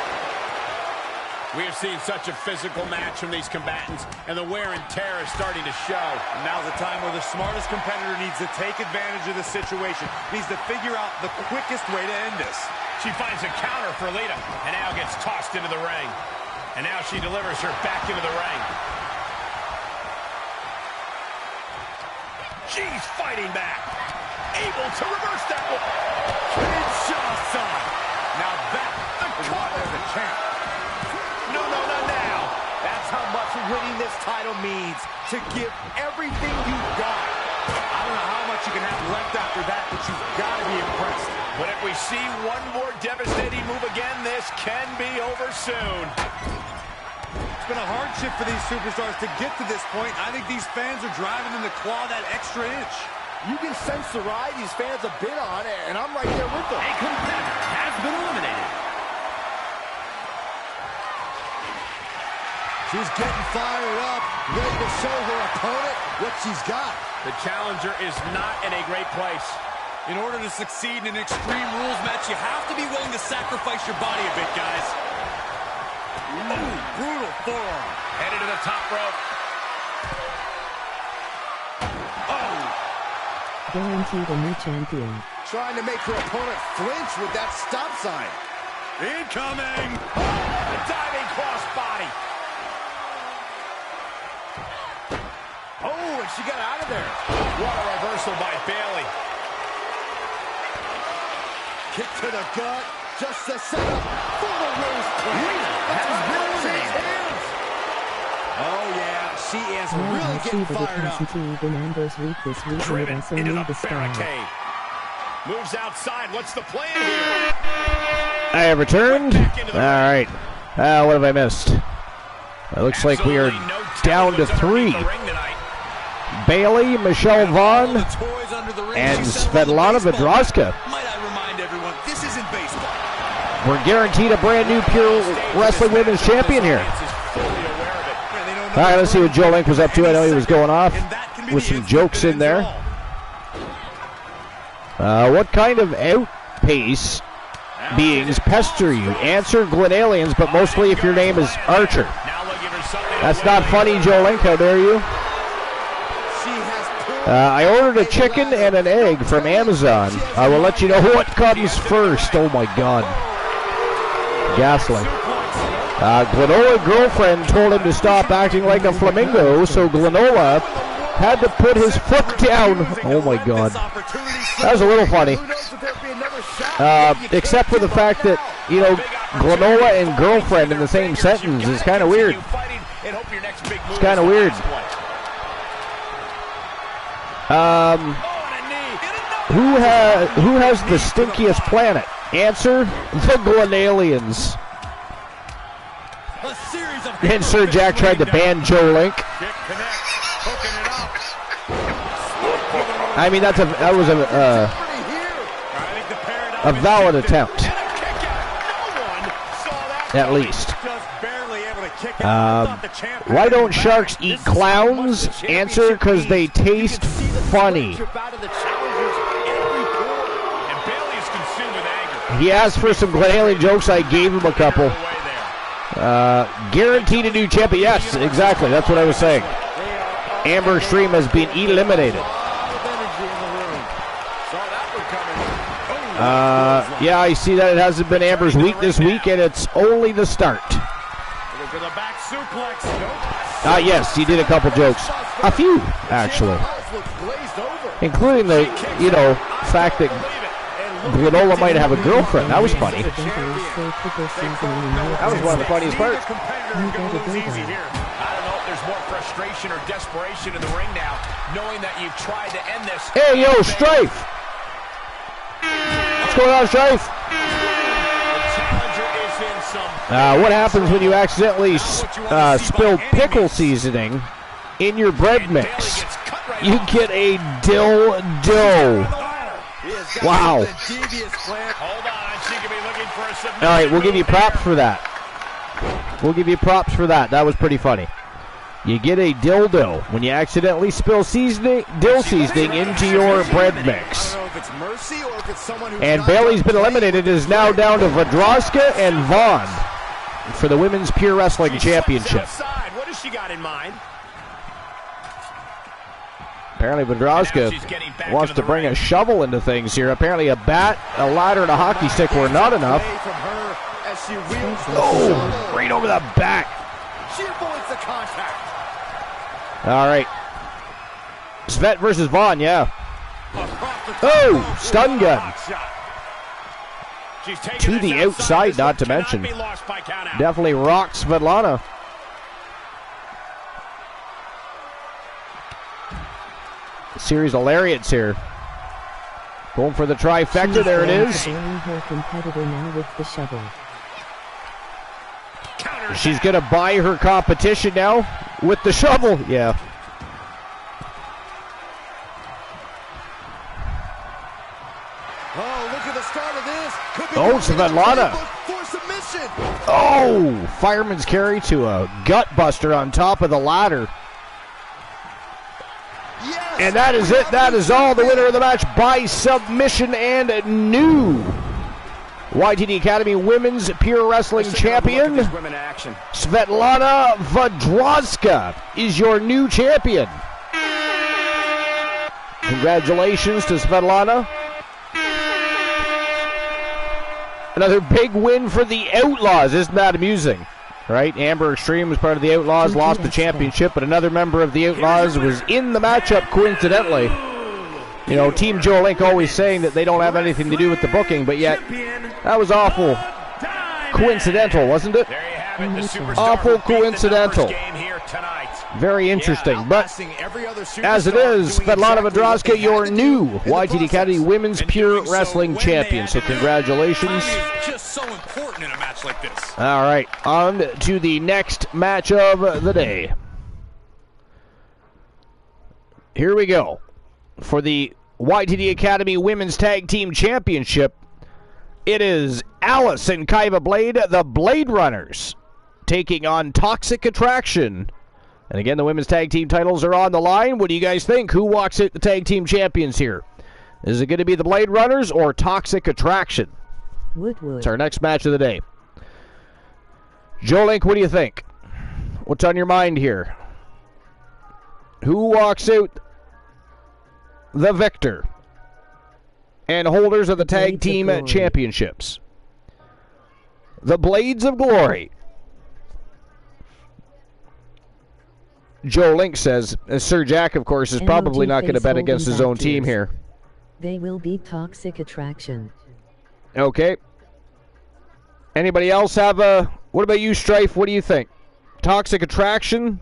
Speaker 3: We have seen such a physical match from these combatants, and the wear and tear is starting to show.
Speaker 5: Now's the time where the smartest competitor needs to take advantage of the situation. Needs to figure out the quickest way to end this.
Speaker 3: She finds a counter for Lita, and now gets tossed into the ring. And now she delivers her back into the ring. She's fighting back. Able to reverse that one.
Speaker 5: Kinshasa. Now that is why there's a champ.
Speaker 3: No, not now.
Speaker 5: That's how much winning this title means. To give everything you've got. I don't know how much you can have left after that, but you've got to be impressed.
Speaker 3: But if we see one more devastating move again, this can be over soon.
Speaker 5: It's been a hardship for these superstars to get to this point. I think these fans are driving them to claw that extra inch. You can sense the ride these fans have been on, and I'm right there with them.
Speaker 7: A competitor has been eliminated.
Speaker 5: She's getting fired up, ready to show her opponent what she's got.
Speaker 3: The challenger is not in a great place.
Speaker 8: In order to succeed in an Extreme Rules match, you have to be willing to sacrifice your body a bit, guys.
Speaker 5: Ooh, brutal forearm.
Speaker 3: Headed to the top rope.
Speaker 4: Guaranteed a new champion.
Speaker 5: Trying to make her opponent flinch with that stop sign.
Speaker 8: Incoming!
Speaker 3: A diving cross body.
Speaker 5: Oh, and she got out of there.
Speaker 3: What a reversal by Bayley.
Speaker 5: Kick to the gut. Just the setup for the rose plant. Oh, yeah. She is really getting fired up.
Speaker 4: In Amber's week this week
Speaker 3: Driven into the barricade. Moves outside. What's the plan here?
Speaker 1: I have returned. All right. What have I missed? It looks like we are down to 3. Bayley, Michelle Vaughn, and Svetlana Vedrozka.
Speaker 8: Might I remind everyone, this isn't baseball.
Speaker 1: We're guaranteed a brand new Pure Wrestling Women's Champion here. All right, let's see what Joe Link was up to. I know he was going off with some jokes in there. What kind of outpace beings pester you? Answer Glenalians, but mostly if your name is Archer. That's not funny, Joe Link. How dare you? I ordered a chicken and an egg from Amazon. I will let you know what comes first. Oh, my God. Gaslight. Glenola girlfriend told him to stop acting like a flamingo, so Glenola had to put his foot down. Oh, my God. That was a little funny. Except for the fact that, you know, Glenola and girlfriend in the same sentence is kind of weird. It's kind of weird. Who has the stinkiest planet? Answer, the Glenalians. And Sir Jack tried to ban Joe Link. I mean, that was a valid attempt, at least. Why don't sharks eat clowns? Answer, because they taste funny. He asked for some Glenalian jokes. I gave him a couple. Guaranteed a new champion. Yes, exactly. That's what I was saying. Amber Extreme has been eliminated. Yeah, I see that it hasn't been Amber's week this week, and it's only the start. Yes, he did a couple jokes. A few, actually. Including the, fact that Glenola might have a girlfriend. That was funny. That was one of the funniest parts.
Speaker 3: I don't know if there's more frustration or desperation in the ring now, knowing that you've tried to end this.
Speaker 1: Hey, yo, Strife! What's going on, Strife? What happens when you accidentally spill pickle seasoning in your bread mix? You get a dildo. Wow. All right, we'll give you props for that. That was pretty funny. You get a dildo when you accidentally spill dill seasoning into your bread mix. And Bailey's been eliminated. It is now down to Vadroska and Vaughn for the Women's Pure Wrestling Championship.
Speaker 3: What has she got in mind?
Speaker 1: Apparently Vadroska wants to bring a shovel into things here. Apparently a bat, a ladder, and a hockey stick were not enough. Oh, right over the back. All right. Svet versus Vaughn, yeah. Oh, stun gun. To the outside, not to mention. Definitely rocks Svetlana. Series of lariats here. Going for the trifecta. There it is.
Speaker 4: Her competitor now with the shovel.
Speaker 1: She's going to buy her competition now with the shovel. Yeah.
Speaker 5: Oh, look at the start of this.
Speaker 1: Oh, Svetlana. Oh, fireman's carry to a gut buster on top of the ladder. And that is it. That is all. The winner of the match by submission and new YTD Academy Women's Pure Wrestling Champion, Svetlana Vadroska, is your new champion. Congratulations to Svetlana. Another big win for the Outlaws. Isn't that amusing? Right? Amber Extreme was part of the Outlaws, lost the championship, but another member of the Outlaws was in the matchup coincidentally. You know, Team Joe Link always saying that they don't have anything to do with the booking, but yet that was awful coincidental, wasn't it? Awful coincidental. Very interesting, but as it is, Svetlana Vadroska, your new YTD Academy Women's Pure Wrestling Champion. So congratulations.
Speaker 8: Just so important in a match like this.
Speaker 1: All right, on to the next match of the day. Here we go. For the YTD Academy Women's Tag Team Championship, it is Alice and Kaiba Blade, the Blade Runners, taking on Toxic Attraction. And again, the women's tag team titles are on the line. What do you guys think? Who walks out the tag team champions here? Is it going to be the Blade Runners or Toxic Attraction? It's our next match of the day. Joe Link, what do you think? What's on your mind here? Who walks out the victor and holders of the tag team championships? The Blades of Glory. Joe Link says, Sir Jack, of course, is probably not going to bet against his own team here.
Speaker 4: They will be Toxic Attraction.
Speaker 1: Okay. Anybody else have a... What about you, Strife? What do you think? Toxic Attraction,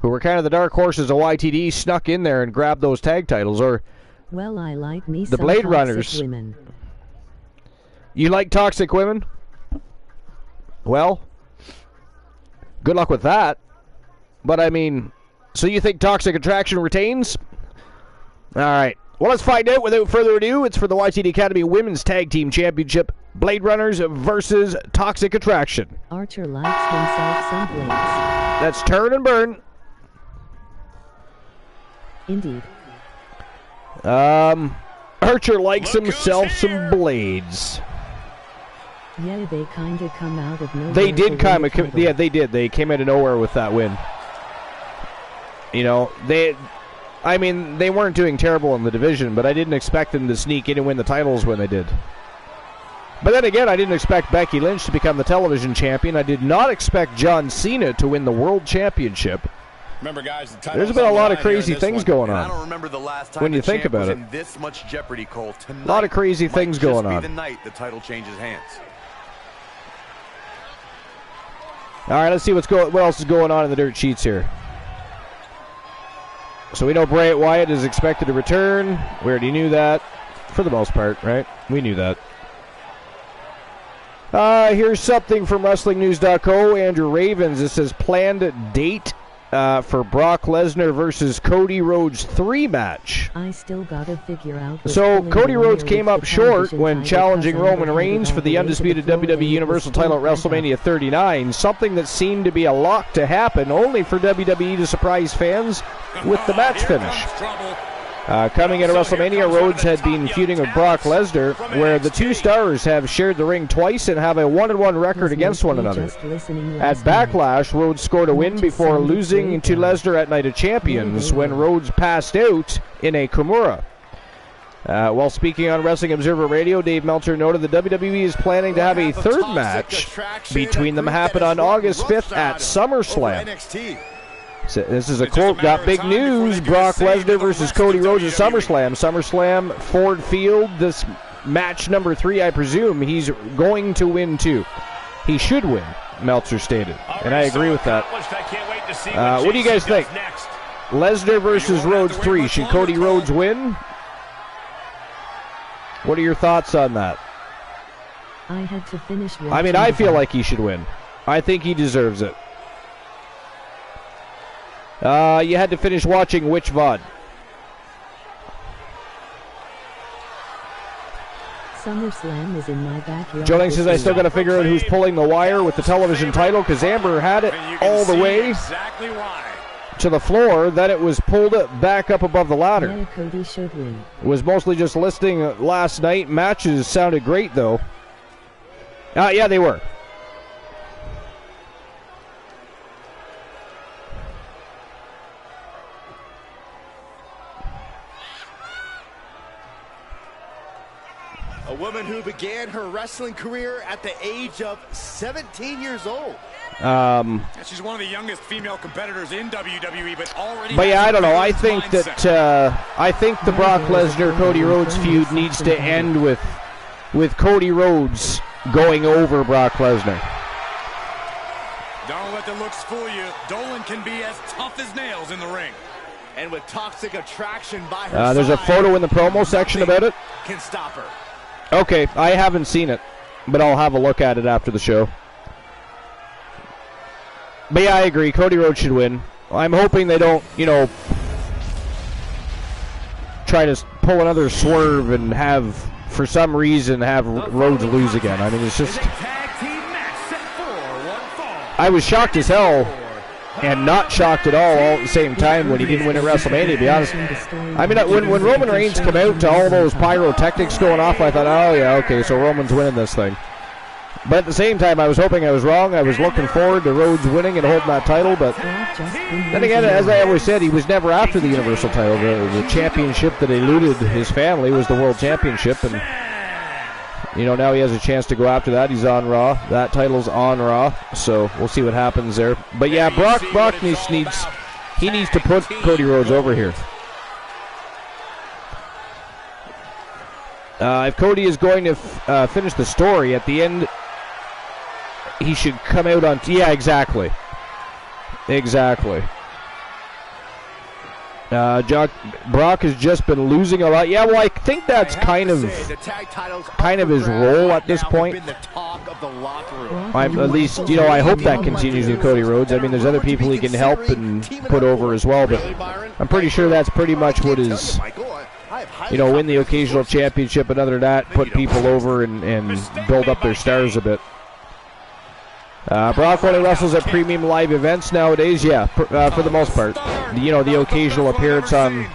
Speaker 1: who were kind of the dark horses of YTD, snuck in there and grabbed those tag titles, or...
Speaker 4: Well, I like me
Speaker 1: the
Speaker 4: some
Speaker 1: Blade
Speaker 4: toxic
Speaker 1: Runners.
Speaker 4: Women.
Speaker 1: You like toxic women? Well, good luck with that. But, I mean, so you think Toxic Attraction retains? All right. Well, let's find out without further ado. It's for the YTD Academy Women's Tag Team Championship. Blade Runners versus Toxic Attraction.
Speaker 4: Archer likes himself some blades.
Speaker 1: That's turn and burn.
Speaker 4: Indeed.
Speaker 1: Archer likes himself some blades.
Speaker 4: Yeah, they kind of come out of nowhere.
Speaker 1: They did kind of, yeah, they did. They came out of nowhere with that win. You know, they weren't doing terrible in the division, but I didn't expect them to sneak in and win the titles when they did. But then again, I didn't expect Becky Lynch to become the television champion. I did not expect John Cena to win the world championship.
Speaker 3: Remember, guys,
Speaker 1: there's been a lot of crazy things going on.
Speaker 5: I don't remember the last time
Speaker 1: when you think about it.
Speaker 5: in this much jeopardy, Cole. Tonight
Speaker 1: a lot of crazy things going on.
Speaker 5: Be the night the title changes hands.
Speaker 1: All right, let's see what else is going on in the dirt sheets here. So we know Bray Wyatt is expected to return. We already knew that, for the most part, right? We knew that. Here's something from WrestlingNews.co. Andrew Ravens. It says planned date for Brock Lesnar versus Cody Rhodes 3 match.
Speaker 4: I still gotta figure out.
Speaker 1: So Cody Rhodes came up short when challenging Roman Reigns for the undisputed WWE Universal title at WrestleMania 39. Something that seemed to be a lock to happen, only for WWE to surprise fans with the match finish. Coming into WrestleMania, Rhodes had been feuding with Brock Lesnar, where the two stars have shared the ring twice and have a 1-1 record against one another. At Backlash, Rhodes scored a win before losing to Lesnar at Night of Champions when Rhodes passed out in a Kimura. While speaking on Wrestling Observer Radio, Dave Meltzer noted the WWE is planning to have a third match between them happen on August 5th at SummerSlam. So this is a quote, got big news, Brock Lesnar versus Cody Rhodes at SummerSlam. SummerSlam, Ford Field, this match number 3, I presume. He's going to win, too. He should win, Meltzer stated. And I agree with that. What do you guys think? Lesnar versus Rhodes 3. Should Cody Rhodes win? What are your thoughts on that?
Speaker 4: I had to finish.
Speaker 1: I mean, I feel like he should win. I think he deserves it. You had to finish watching which VOD?
Speaker 4: SummerSlam is in my backyard.
Speaker 1: Joe says I still got to figure out who's pulling the wire with the television title, because Amber had it all the way to the floor. Then it was pulled back up above the ladder.
Speaker 4: Yeah, Cody should win.
Speaker 1: It was mostly just listing last night. Matches sounded great, though. Yeah, they were.
Speaker 5: A woman who began her wrestling career at the age of 17 years old.
Speaker 8: She's one of the youngest female competitors in WWE, but already.
Speaker 1: But yeah, I don't know. I think that I think the Brock Lesnar Cody Rhodes feud needs to end with Cody Rhodes going over Brock Lesnar.
Speaker 8: Don't let the looks fool you. Dolan can be as tough as nails in the ring.
Speaker 5: And with toxic attraction by her
Speaker 1: there's a photo in the promo section about it.
Speaker 5: Can stop her.
Speaker 1: Okay, I haven't seen it, but I'll have a look at it after the show. But yeah, I agree. Cody Rhodes should win. I'm hoping they don't, try to pull another swerve and for some reason, have Rhodes lose again. I mean, it's just... I was shocked as hell and not shocked at all at the same time when he didn't win at WrestleMania, to be honest. I mean, when Roman Reigns came out to all those pyrotechnics going off, I thought, oh yeah, okay, so Roman's winning this thing. But at the same time, I was hoping I was wrong. I was looking forward to Rhodes winning and holding that title, but then again, as I always said, he was never after the Universal title. The championship that eluded his family was the World Championship, and now he has a chance to go after that. He's on Raw. That title's on Raw, so we'll see what happens there. But yeah, Brock needs to put Cody Rhodes over here. If Cody is going to finish the story at the end, he should come out on... Yeah, exactly. Brock has just been losing a lot. Yeah, well, I think that's kind of his role at this point. At least, I hope that continues with Cody Rhodes. I mean, there's other people he can help and put over as well, but I'm pretty sure that's pretty much what is... win the occasional championship, and other than that, put people over and build up their stars a bit. Brock only wrestles at premium live events nowadays, yeah, for the most part. The occasional appearance on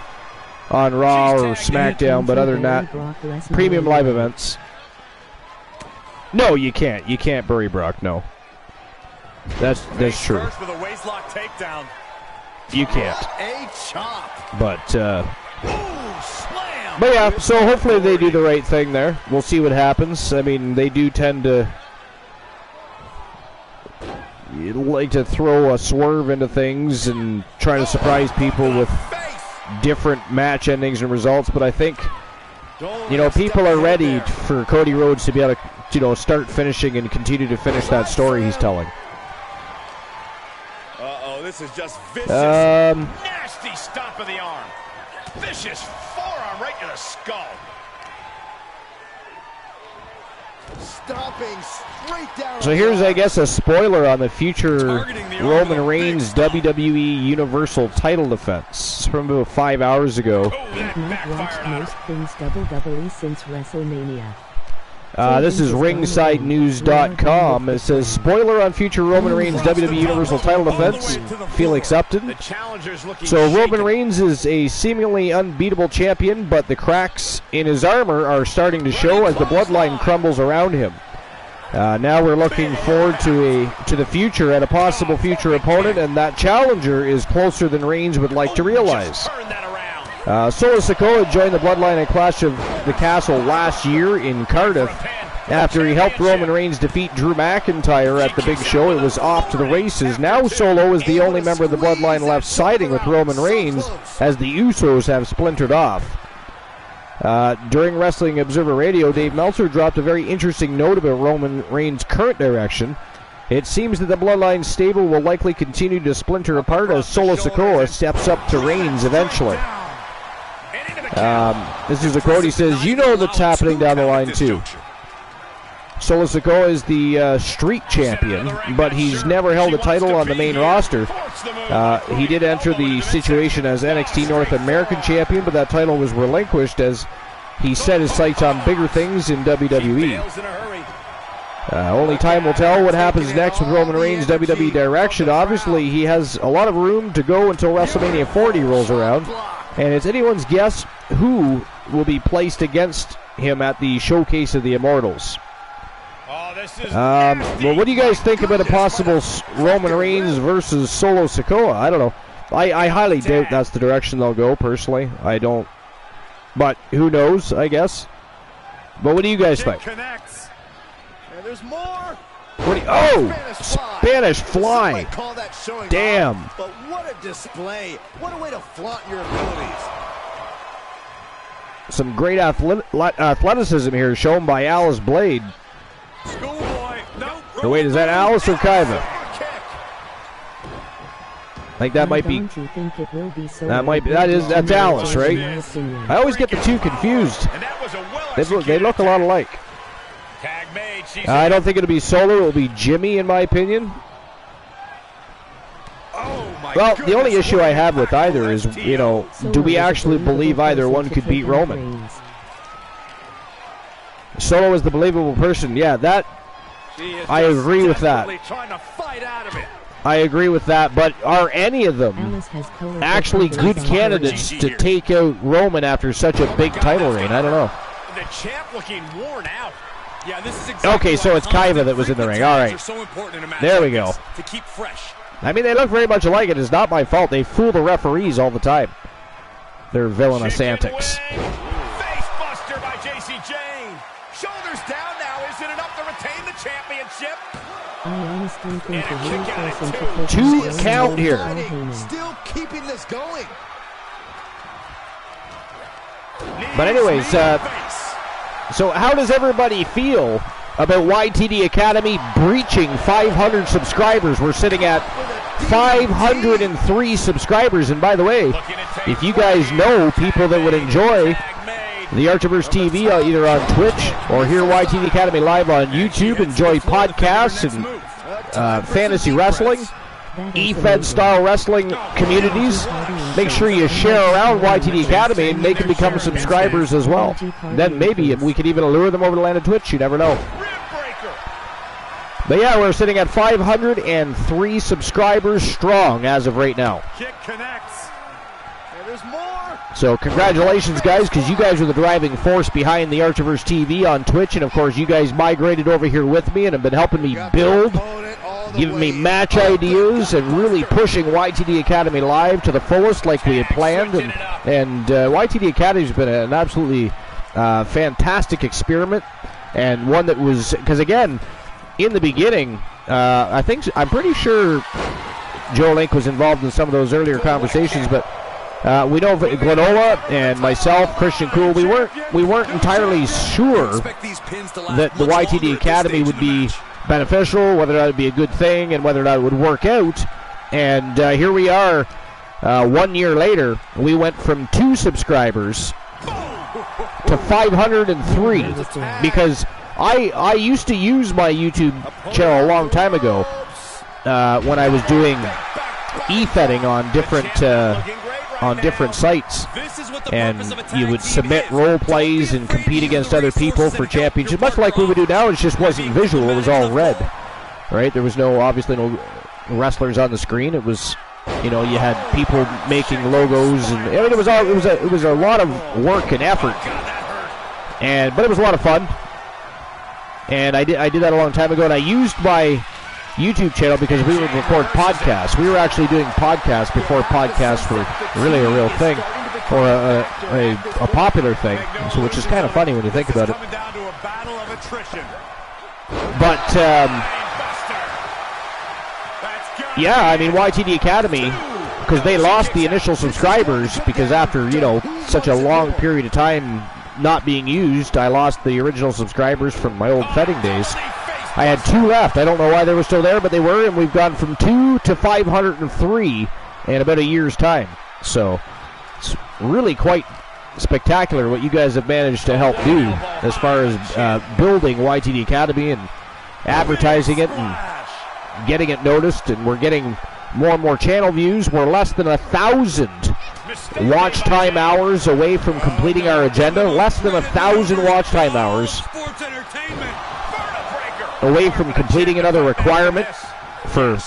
Speaker 1: Raw or SmackDown, but other than that, premium live events. No, you can't. You can't bury Brock, no. That's true. You can't.
Speaker 5: A chop.
Speaker 1: But yeah, so hopefully they do the right thing there. We'll see what happens. I mean, they do tend to like to throw a swerve into things and try to surprise people with different match endings and results. But I think, people are ready for Cody Rhodes to be able to, start finishing and continue to finish that story he's telling.
Speaker 3: Uh-oh, this is just vicious. Nasty stomp of the arm. Vicious forearm right to the skull.
Speaker 5: Stomping straight down.
Speaker 1: So here's, I guess, a spoiler on the future Roman Reigns WWE Universal title defense from about 5 hours ago.
Speaker 4: I've not watched most things WWE since WrestleMania.
Speaker 1: This is ringsidenews.com. It says, spoiler on future Roman Reigns WWE Universal title defense. Felix Upton. So Roman Reigns is a seemingly unbeatable champion, but the cracks in his armor are starting to show as the bloodline crumbles around him. Now we're looking forward to the future and a possible future opponent, and that challenger is closer than Reigns would like to realize. Solo Sikoa joined the bloodline at Clash of the Castle last year in Cardiff. After he helped Roman Reigns defeat Drew McIntyre at the big show, it was off to the races. Now Solo is the only member of the bloodline left siding with Roman Reigns, as the Usos have splintered off. During Wrestling Observer Radio, Dave Meltzer dropped a very interesting note about Roman Reigns' current direction. It seems that the bloodline stable will likely continue to splinter apart as Solo Sikoa steps up to Reigns eventually. This is a quote. He says, "You know that's happening down the line too. Solo Sikoa is the street champion, but he's never held a title on the main roster. He did enter the situation as NXT North American champion, but that title was relinquished as he set his sights on bigger things in WWE. Only time will tell what happens next with Roman Reigns' WWE direction. Obviously, he has a lot of room to go until WrestleMania 40 rolls around, and it's anyone's guess who will be placed against him at the Showcase of the Immortals." Well, what do you guys think about a possible Roman Reigns versus Solo Sikoa? I don't know. I highly doubt that's the direction they'll go, personally. I don't. But who knows, I guess. But what do you guys think?
Speaker 5: There's more.
Speaker 1: Spanish fly. Damn.
Speaker 5: But what a display. What a way to flaunt your abilities.
Speaker 1: Some great athleticism here shown by Alice Blade. Wait, is that Alice or Kaiva? I think that might be. That's Alice, right? I always get the two confused. They look a lot alike. I don't think it'll be Solo. It'll be Jimmy, in my opinion. Well, the only issue I have with either is, do we actually believe either one could beat Roman? Solo is the believable person. Yeah, that. I agree with that. I agree with that, but are any of them actually good candidates to take out Roman after such a big title reign? I don't know.
Speaker 3: The champ looking worn out.
Speaker 6: Yeah, this is exactly
Speaker 1: okay, so it's Kaiva that was in the ring. All right. There we go.
Speaker 6: To keep fresh.
Speaker 1: I mean, they look very much alike. It is not my fault. They fool the referees all the time. They're villainous antics.
Speaker 3: Facebuster by JC Jane. Shoulders down now. Is it enough to retain the championship?
Speaker 4: I honestly think the real person to put
Speaker 1: 2 count here.
Speaker 5: Still keeping this going.
Speaker 1: But anyways, so how does everybody feel about YTD Academy breaching 500 subscribers? We're sitting at 503 subscribers. And by the way, if you guys know people that would enjoy the Archiverse TV, either on Twitch or hear YTD Academy live on YouTube, enjoy podcasts and fantasy wrestling, E-Fed style wrestling communities, make sure you share around YTD Academy and make them become subscribers as well. Then maybe we could even lure them over to land of Twitch. You never know. But yeah, we're sitting at 503 subscribers strong as of right now.
Speaker 3: Kick connects. And there's more.
Speaker 1: So congratulations, guys, because you guys are the driving force behind the Archiverse TV on Twitch, and of course you guys migrated over here with me and have been helping me build giving me match ideas and really pushing YTD Academy Live to the fullest like we had planned. And YTD Academy has been an absolutely fantastic experiment, and one that was, because again, in the beginning, I'm pretty sure Joe Link was involved in some of those earlier conversations, but we know Glenola and myself, Christian Cool, we weren't entirely sure that the YTD Academy would be beneficial, whether that would be a good thing, and whether that would work out. And here we are, 1 year later. We went from 2 subscribers to 503, because I used to use my YouTube channel a long time ago when I was doing e-fetting on different sites, and you would submit role plays and compete against other people for championships, much like we would do now. It just wasn't visual; it was all red, right? There was obviously no wrestlers on the screen. It was, you had people making logos, and I mean, it was a lot of work and effort, but it was a lot of fun. And I did that a long time ago, and I used my YouTube channel because we would record podcasts. We were actually doing podcasts before podcasts were really a real thing, or a popular thing, so which is kind of funny when you think about it. But yeah, I mean, YTD Academy, because they lost the initial subscribers, because after such a long period of time not being used, I lost the original subscribers from my old fetting days. I had 2 left. I don't know why they were still there, but they were, and we've gone from 2 to 503 in about a year's time. So it's really quite spectacular what you guys have managed to help do as far as building YTD Academy and advertising it and getting it noticed, and we're getting more and more channel views. We're less than 1,000 watch time hours away from completing our agenda. Less than 1,000 watch time hours away from completing another requirement for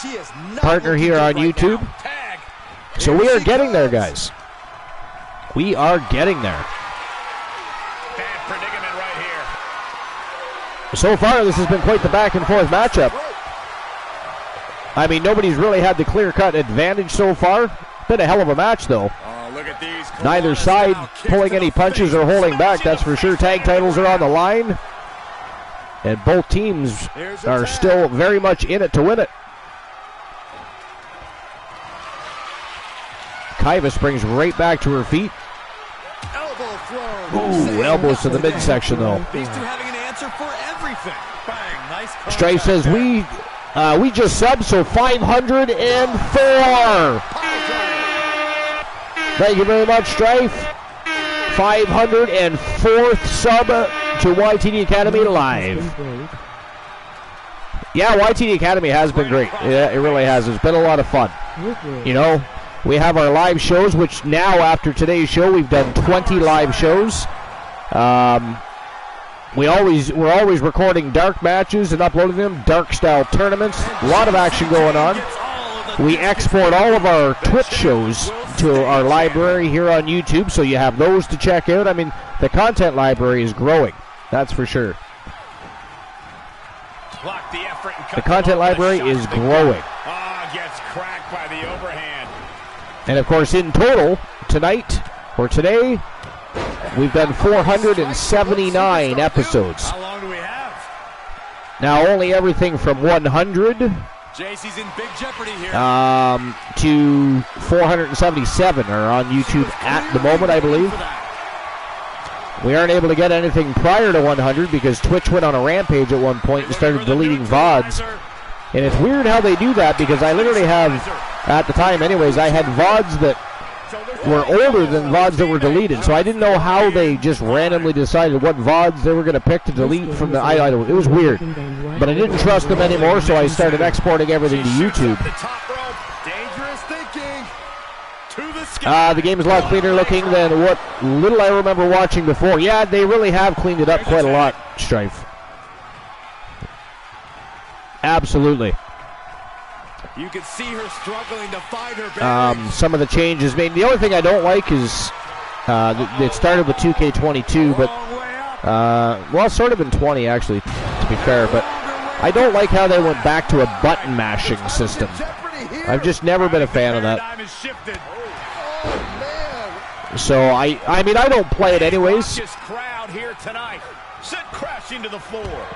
Speaker 1: partner here on YouTube. So we are getting there, guys. We are getting there.
Speaker 3: Bad predicament right here.
Speaker 1: So far, this has been quite the back and forth matchup. I mean, nobody's really had the clear-cut advantage so far. Been a hell of a match, though.
Speaker 3: Look at these.
Speaker 1: Neither side pulling any punches or holding back, that's for sure. Tag titles are on the line, and both teams are still very much in it to win it. Kaiva springs right back to her feet. Ooh, elbows to the midsection, though.
Speaker 8: These two having an answer for everything. Bang, nice.
Speaker 1: Strife says we just subbed, so 504. Thank you very much, Strife. 504th sub to YTD Academy Live. Yeah, YTD Academy has been great. Yeah, it really has. It's been a lot of fun. We have our live shows, which now after today's show, we've done 20 live shows. We're always recording dark matches and uploading them, dark style tournaments. A lot of action going on. We export all of our Twitch shows to our library here on YouTube, so you have those to check out. I mean, the content library is growing, that's for sure. The content library is growing.
Speaker 3: Gets cracked by the overhand.
Speaker 1: And of course, in total, tonight, or today, we've done 479 episodes.
Speaker 3: How long do we have?
Speaker 1: Now, only everything from 100
Speaker 8: JC's in big jeopardy here.
Speaker 1: to 477 are on YouTube at the moment, I believe. We aren't able to get anything prior to 100 because Twitch went on a rampage at one point and started deleting VODs. And it's weird how they do that, because I literally have, at the time anyways, I had VODs that were older than VODs that were deleted. So I didn't know how they just randomly decided what VODs they were going to pick to delete from the... it was weird. But I didn't trust them anymore, so I started exporting everything to YouTube. The game is a lot cleaner looking than what little I remember watching before. Yeah, they really have cleaned it up quite a lot, Strife. Absolutely.
Speaker 5: You can see her struggling to find her bearings.
Speaker 1: Some of the changes made. The only thing I don't like is it started with 2K22, but well, sort of in 20 actually, to be fair. But I don't like how they went back to a button mashing system. I've just never been a fan of that. So I mean, I don't play it anyways.
Speaker 3: Crowd here tonight, sent crashing to the floor.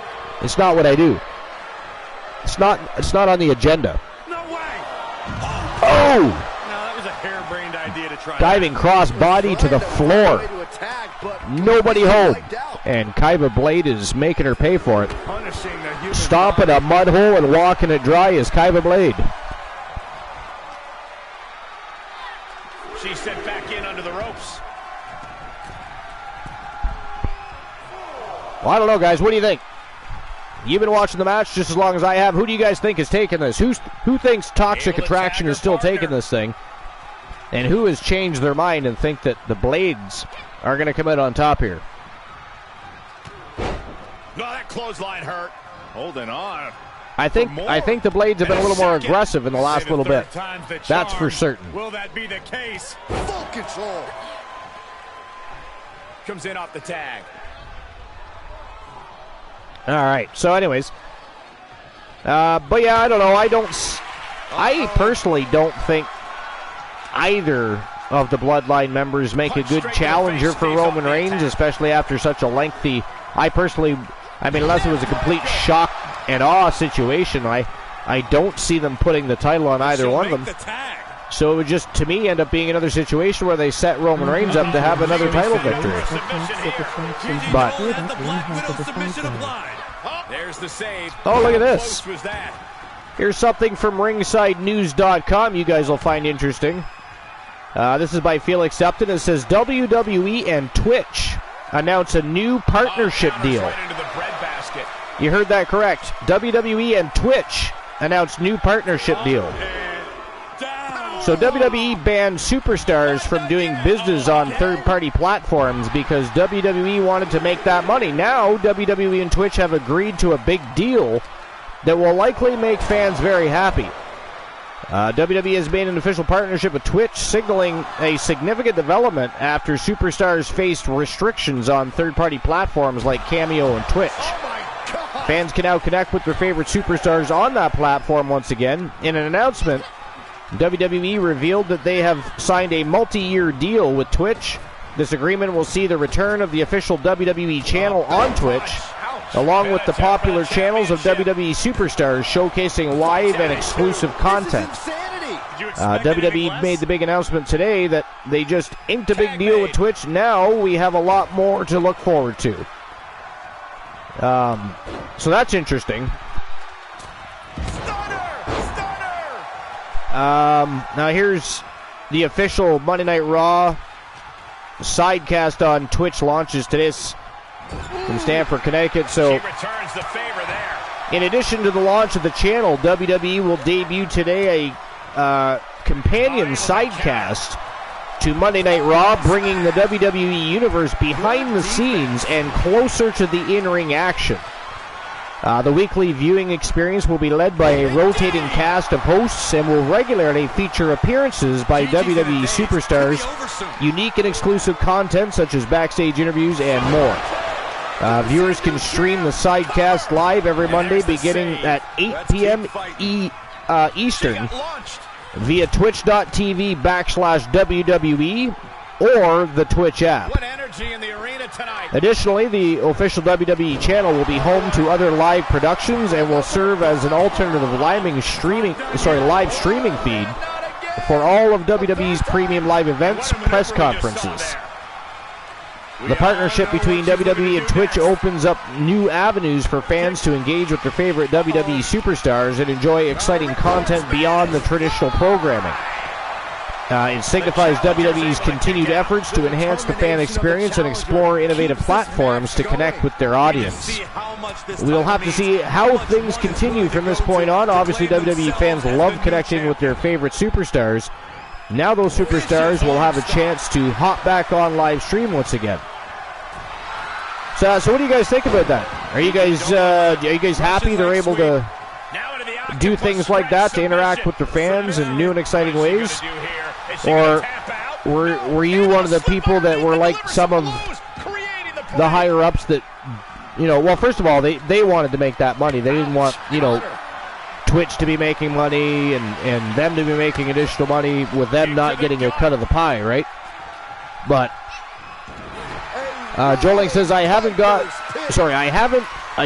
Speaker 1: It's not what I do. It's not on the agenda.
Speaker 3: No way.
Speaker 1: Oh!
Speaker 8: No, that was a harebrained idea to try.
Speaker 1: Diving cross body to the floor. Nobody home. And Kaiba Blade is making her pay for it. Stomping a mud hole and walking it dry is Kaiba Blade.
Speaker 3: She's sent back in under the ropes.
Speaker 1: Well, I don't know, guys. What do you think? You've been watching the match just as long as I have. Who do you guys think is taking this? Who thinks Toxic Attraction is still taking this thing? And who has changed their mind and think that the Blades are going to come out on top here?
Speaker 3: No, that clothesline hurt. Holding on.
Speaker 1: I think the Blades have been a little more aggressive in the last little bit. That's for certain.
Speaker 3: Will that be the case? Full control. Comes in off the tag.
Speaker 1: All right. So, anyways, but yeah, I don't know. I personally don't think either of the Bloodline members make a good challenger for Roman Reigns, especially after such a lengthy. I mean, unless it was a complete shock and awe situation, I don't see them putting the title on either one of them. So it would just, to me, end up being another situation where they set Roman Reigns up to have another title victory. But
Speaker 3: there's the save.
Speaker 1: Oh, look at this. Here's something from RingsideNews.com you guys will find interesting. This is by Felix Upton. It says WWE and Twitch announce a new partnership deal. You heard that correct. WWE and Twitch announced new partnership deal. So WWE banned superstars from doing business on third-party platforms because WWE wanted to make that money. Now WWE and Twitch have agreed to a big deal that will likely make fans very happy. WWE has made an official partnership with Twitch, signaling a significant development after superstars faced restrictions on third-party platforms like Cameo and Twitch. Fans can now connect with their favorite superstars on that platform once again. In an announcement, WWE revealed that they have signed a multi-year deal with Twitch. This agreement will see the return of the official WWE channel on Twitch, along with the popular channels of WWE superstars showcasing live and exclusive content. WWE made the big announcement today that they just inked a big deal with Twitch. Now we have a lot more to look forward to. So that's interesting. Now here's the official Monday Night Raw sidecast on Twitch launches today from Stamford, Connecticut. So in addition to the launch of the channel, WWE will debut today a companion sidecast to Monday Night Raw, bringing the WWE Universe behind the scenes and closer to the in-ring action. The weekly viewing experience will be led by a rotating cast of hosts and will regularly feature appearances by WWE superstars, unique and exclusive content such as backstage interviews and more. Viewers can stream the sidecast live every Monday beginning at 8 p.m. Eastern via twitch.tv/WWE or the Twitch app. Additionally, the official WWE channel will be home to other live productions and will serve as an alternative live streaming feed for all of WWE's premium live events, press conferences. The partnership between WWE and Twitch opens up new avenues for fans to engage with their favorite WWE superstars and enjoy exciting content beyond the traditional programming. It signifies WWE's continued efforts to enhance the fan experience and explore innovative platforms to connect with their audience. We'll have to see how things continue from this point on. Obviously, WWE fans love connecting with their favorite superstars. Now those superstars will have a chance to hop back on live stream once again. So what do you guys think about that? Are you guys happy they're able to do things like that to interact with their fans in new and exciting ways? Or were you one of the people that were like some of the higher-ups that you know, well, first of all, they wanted to make that money. They didn't want, you know, Twitch to be making money and them to be making additional money with them not getting a cut of the pie, right? But Joling says, I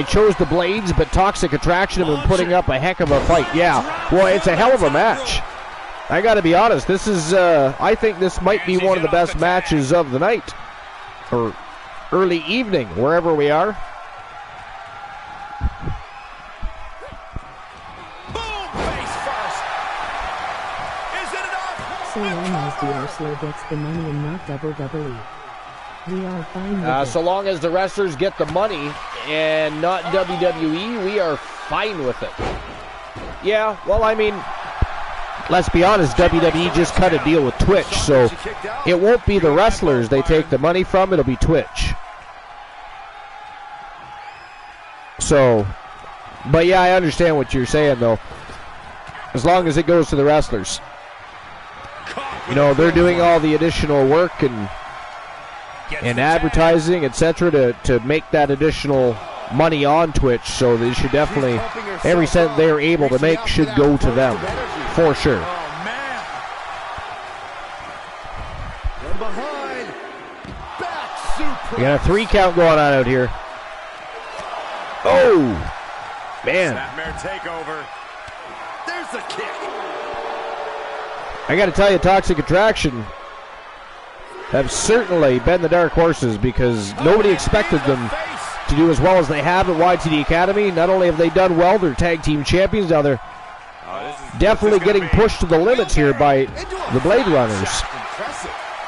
Speaker 1: chose the Blades, but Toxic Attraction have been putting up a heck of a fight. Yeah, well, it's a hell of a match. I got to be honest, this is, I think this might be one of the best matches of the night. Or early evening, wherever we are.
Speaker 3: Boom! Face first. Is it enough?
Speaker 4: So long as the wrestler gets the money and not WWE. We are fine with it.
Speaker 1: So long as the wrestlers get the money and not WWE, we are fine with it. Yeah, well, I mean, let's be honest, WWE just cut a deal with Twitch, so it won't be the wrestlers they take the money from, it'll be Twitch. So, but yeah, I understand what you're saying, though. As long as it goes to the wrestlers. You know, they're doing all the additional work and advertising, etc., to make that additional money on Twitch, so they should definitely, every cent they're able to make should go to them, for sure. We got a 3 count going on out here. Oh, man.
Speaker 5: Takeover. There's the kick.
Speaker 1: I got to tell you, Toxic Attraction have certainly been the dark horses, because nobody expected them to do as well as they have at YTD Academy. Not only have they done well, they're tag team champions. Now they're definitely getting pushed to the limits here by the Blade Runners.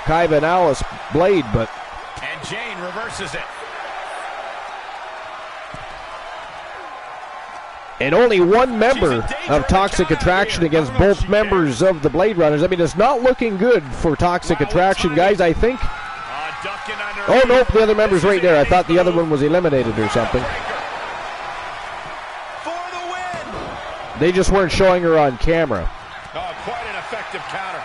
Speaker 1: Kaiba and Alice Blade, but...
Speaker 3: And Jane reverses it.
Speaker 1: And only one member of Toxic Attraction against both members of the Blade Runners. I mean, it's not looking good for Toxic Attraction, guys, I think. Oh, nope, the other member's right there. I thought the other one was eliminated or something. They just weren't showing her on camera.
Speaker 3: Oh, quite an effective counter.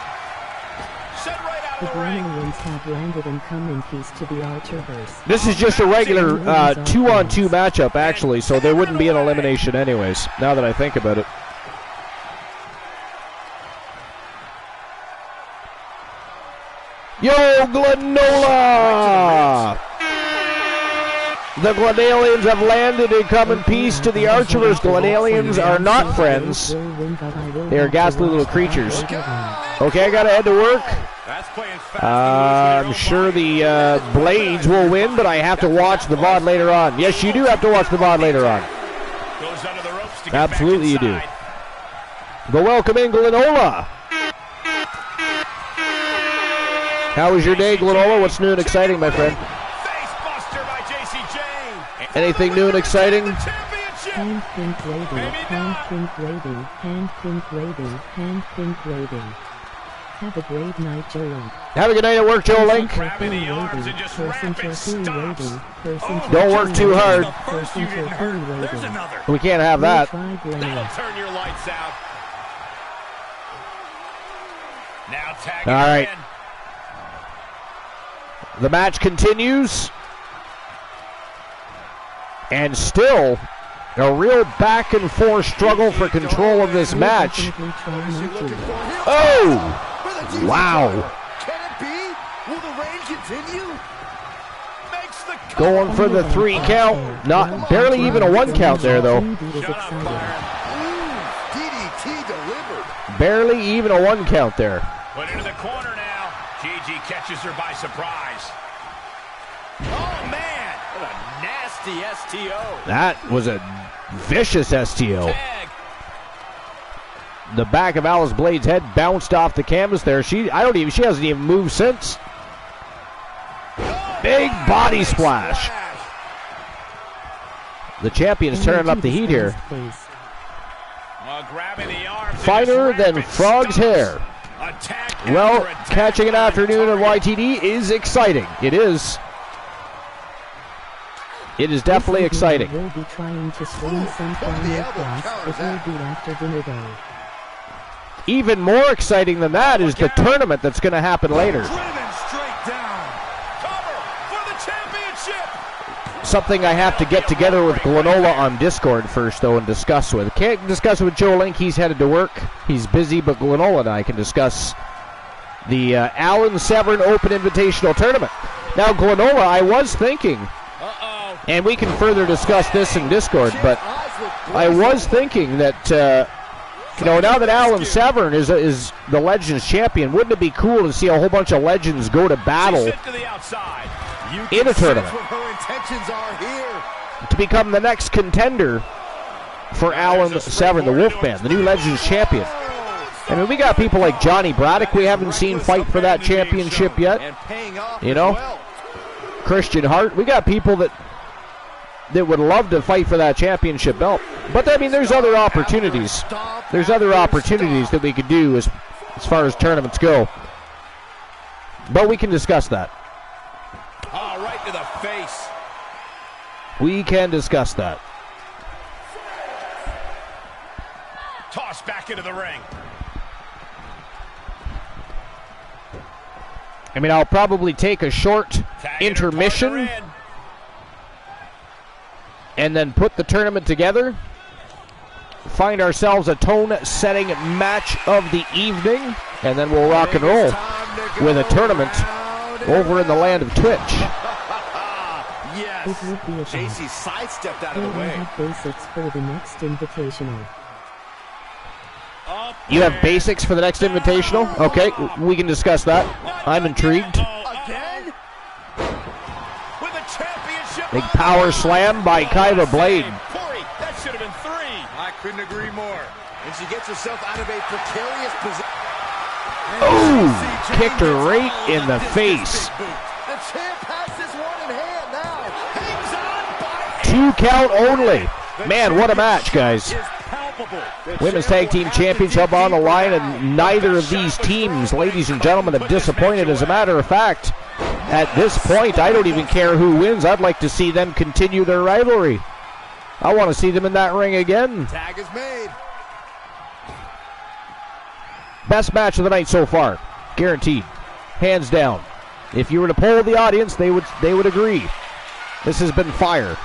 Speaker 3: Set right out
Speaker 4: The
Speaker 3: of the ring.
Speaker 4: Gremlins have landed and come in peace to the Ultraverse.
Speaker 1: This is just a regular 2-on-2 matchup, actually, so there wouldn't be an elimination anyways, now that I think about it. Yo, Glenola! The Glenalians have landed and come in peace to the Archivers. Glenalians are not friends. They are ghastly little creatures. Okay, I gotta head to work. I'm sure the Blades will win, but I have to watch the VOD later on. Yes, you do have to watch the VOD later on. Absolutely you do. But welcome in, Glenola. How was your day, Glenola? What's new and exciting, my friend? Anything new and exciting?
Speaker 4: Hand pink lady, hand pink lady, hand pink lady, hand pink lady. Have a great night, Joe Link.
Speaker 1: Have a good night at work, Joe Link. Don't work too hard. We can't have that.
Speaker 3: That'll turn your lights out. Now tag.
Speaker 1: All right. The match continues. And still a real back and forth struggle for control of this match. Oh! Wow.
Speaker 5: Can it be? Will the reign continue?
Speaker 3: Makes the
Speaker 1: Going for the 3 count. Not barely even a 1 count there, though.
Speaker 5: DDT delivered.
Speaker 1: Barely even a 1 count there.
Speaker 3: Put into the corner now. Gigi catches her by surprise. Oh, man.
Speaker 8: What a nasty STO.
Speaker 1: That was a vicious STO. The back of Alice Blade's head bounced off the canvas there. She hasn't even moved since. Big body splash. The champion's turning up the heat here. Finer than Frog's hair. Well, catching an afternoon on YTD is exciting. It is. It is definitely exciting.
Speaker 4: We'll be trying to swing some class. It will be after dinner though.
Speaker 1: Even more exciting than that is the tournament that's going to happen later. something I have to get together with Glenola on Discord first, though, and discuss with. Can't discuss with Joe Link. He's headed to work. He's busy, but Glenola and I can discuss the Alan Severn Open Invitational Tournament. Now, Glenola, I was thinking, and we can further discuss this in Discord, but I was thinking that, now that Alan Severn is the Legends champion, wouldn't it be cool to see a whole bunch of Legends go to battle in a tournament to become the next contender for Alan Severn, the Wolfman, the new Legends champion? I mean, we got people like Johnny Braddock we haven't seen fight for that championship yet. Christian Hart. We got people that would love to fight for that championship belt. But, I mean, there's other opportunities. There's other opportunities that we could do as far as tournaments go. But we can discuss that.
Speaker 3: Oh, right to the face.
Speaker 1: We can discuss that.
Speaker 3: Toss back into the ring.
Speaker 1: I mean, I'll probably take a short intermission and then put the tournament together. Find ourselves a tone-setting match of the evening, and then we'll rock and roll with a tournament over in the land of Twitch.
Speaker 4: It would be a
Speaker 5: JC sidestepped out of the
Speaker 4: I
Speaker 5: way.
Speaker 4: have basics for the next invitational.
Speaker 1: You have basics for the next invitational? Okay, we can discuss that. I'm intrigued.
Speaker 5: Again?
Speaker 3: With a championship.
Speaker 1: Big power slam by Kyva Blade.
Speaker 3: Corey, that should have been 3.
Speaker 8: I couldn't agree more.
Speaker 5: And she gets herself out of a precarious position.
Speaker 1: Ooh, kicked her right in the face.
Speaker 5: The champ has this one in hand now. Hangs on by
Speaker 1: 2 count only. Man, what a match, guys. Women's Tag Team Championship on the line, and neither of these teams, ladies and gentlemen, have disappointed. As a matter of fact, at this point, I don't even care who wins. I'd like to see them continue their rivalry. I want to see them in that ring again.
Speaker 5: Tag is made.
Speaker 1: Best match of the night so far, guaranteed, hands down. If you were to poll the audience, they would agree. This has been fire.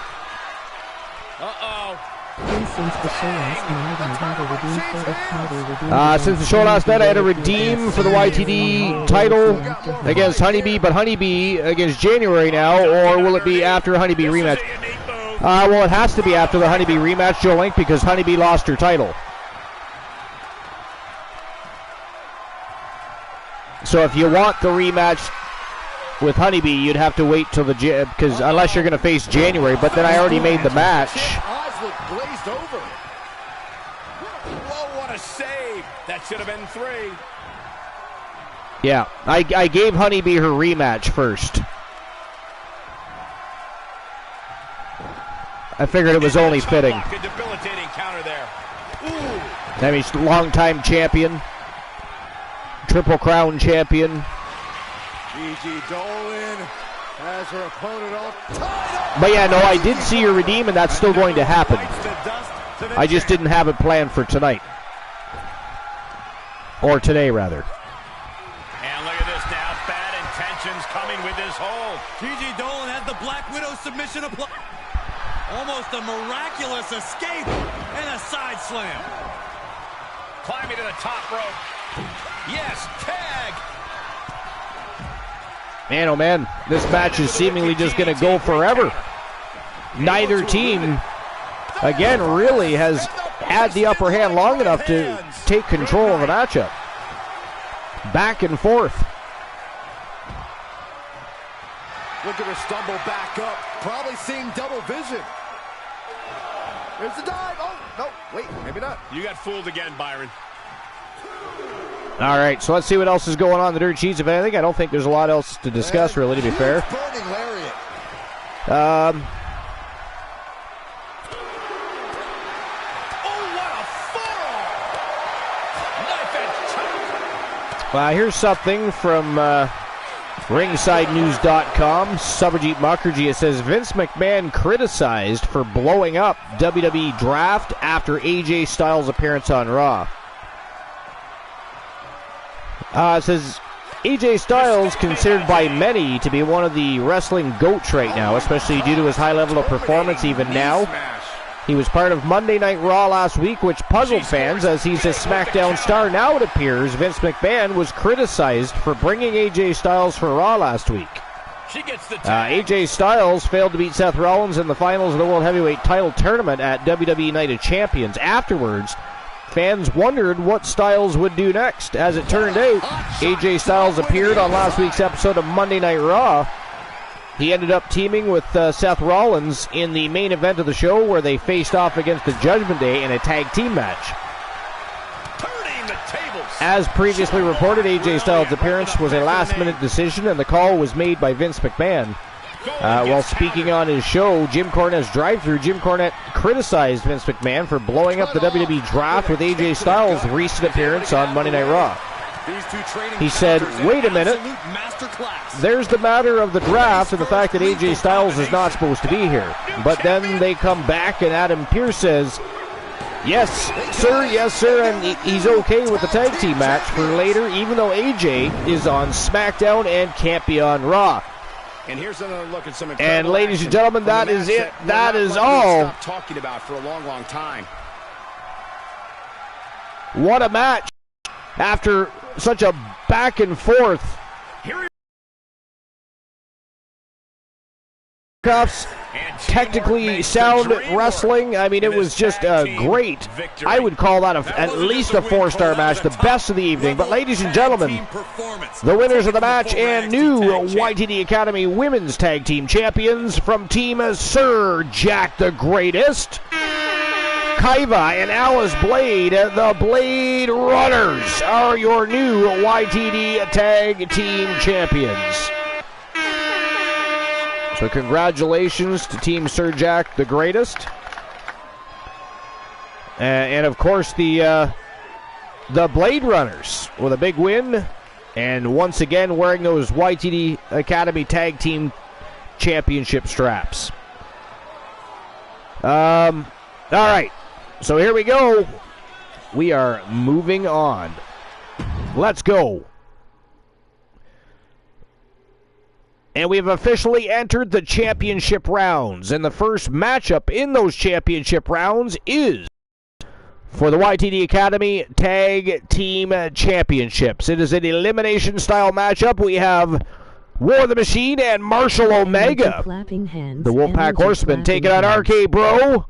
Speaker 4: Since the show last night, I had a redeem for the title.
Speaker 1: Since the show last night, I had to redeem for the YTD title against Honeybee, but Honeybee against January now, or will it be after Honeybee rematch? Well, it has to be after the Honeybee rematch, Joe Link, because Honeybee lost her title. So if you want the rematch with Honeybee, you'd have to wait till because unless you're going to face January, but then I already made the match.
Speaker 5: Eyes look glazed over.
Speaker 3: Whoa, what a save. That should have been 3.
Speaker 1: Yeah, I gave Honeybee her rematch first. I figured it was only fitting.
Speaker 3: A debilitating counter there. Ooh.
Speaker 1: I mean, she's a longtime champion. Triple Crown champion.
Speaker 5: Gigi Dolan has her opponent all tied up.
Speaker 1: But yeah, no, I did see her redeem, and that's still going to happen. I just didn't have it planned for tonight. Or today, rather.
Speaker 3: And look at this now. Bad intentions coming with this hold.
Speaker 6: Gigi Dolan had the Black Widow submission applied. Almost a miraculous escape and a side slam.
Speaker 3: Climbing to the top rope. Yes, tag.
Speaker 1: Man, oh man, this match is seemingly just going to go forever. Neither team, again, really has had the upper hand long enough to take control of the matchup. Back and forth.
Speaker 5: Look at her stumble back up. Probably seeing double vision. There's the dive. Oh, no, wait, maybe not.
Speaker 3: You got fooled again, Byron.
Speaker 1: All right, so let's see what else is going on in the Dirt Sheets. If anything, I don't think there's a lot else to discuss, really, to be fair.
Speaker 5: Burning lariat.
Speaker 3: Oh, what a forearm! Knife edge.
Speaker 1: Here's something from RingsideNews.com. Subajit Mukherjee, it says, Vince McMahon criticized for blowing up WWE Draft after AJ Styles' appearance on Raw. It says, AJ Styles, considered by many to be one of the wrestling GOATs right now, especially due to his high level of performance even now. He was part of Monday Night Raw last week, which puzzled fans as he's a SmackDown star. Now it appears Vince McMahon was criticized for bringing AJ Styles for Raw last week. AJ Styles failed to beat Seth Rollins in the finals of the World Heavyweight title tournament at WWE Night of Champions. Afterwards, fans wondered what Styles would do next. As it turned out, AJ Styles appeared on last week's episode of Monday Night Raw. He ended up teaming with Seth Rollins in the main event of the show, where they faced off against the Judgment Day in a tag team match. As previously reported, AJ Styles' appearance was a last-minute decision, and the call was made by Vince McMahon. While speaking on his show, Jim Cornette's Drive-Thru, Jim Cornette criticized Vince McMahon for blowing up the WWE draft with AJ Styles' recent appearance on Monday Night Raw. He said, "Wait a minute, there's the matter of the draft and the fact that AJ Styles is not supposed to be here." But then they come back and Adam Pearce says, yes, sir, and he's okay with the tag team match for later, even though AJ is on SmackDown and can't be on Raw.
Speaker 3: And here's another look at some
Speaker 1: and ladies and gentlemen, that is it. That is all.
Speaker 3: Talking about for a long time.
Speaker 1: What a match! After such a back and forth. Cuffs, technically sound wrestling. I mean, it was just great. I would call that at least a 4-star match, the best of the evening. But ladies and gentlemen, the winners of the match and new YTD Academy Women's Tag Team Champions from Team Sir Jack the Greatest, Kaiva and Alice Blade, the Blade Runners, are your new YTD Tag Team Champions. So congratulations to Team Sir Jack the Greatest. And of course the Blade Runners with a big win. And once again wearing those YTD Academy Tag Team Championship straps. All right. So here we go. We are moving on. Let's go. And we have officially entered the championship rounds. And the first matchup in those championship rounds is for the YTD Academy Tag Team Championships. It is an elimination-style matchup. We have War the Machine and Marshall Omega. The Wolfpack Horsemen taking on RK Bro,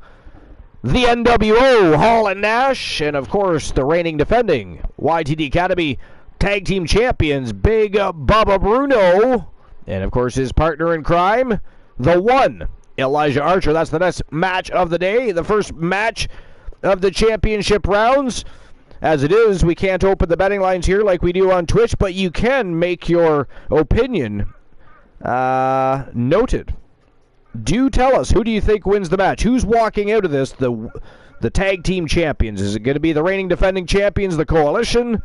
Speaker 1: the NWO, Hall and Nash, and of course the reigning defending YTD Academy Tag Team Champions, Big Bubba Bruno. And, of course, his partner in crime, the one, Elijah Archer. That's the next match of the day, the first match of the championship rounds. As it is, we can't open the betting lines here like we do on Twitch, but you can make your opinion noted. Do tell us, who do you think wins the match? Who's walking out of this, the tag team champions? Is it going to be the reigning defending champions, the Coalition,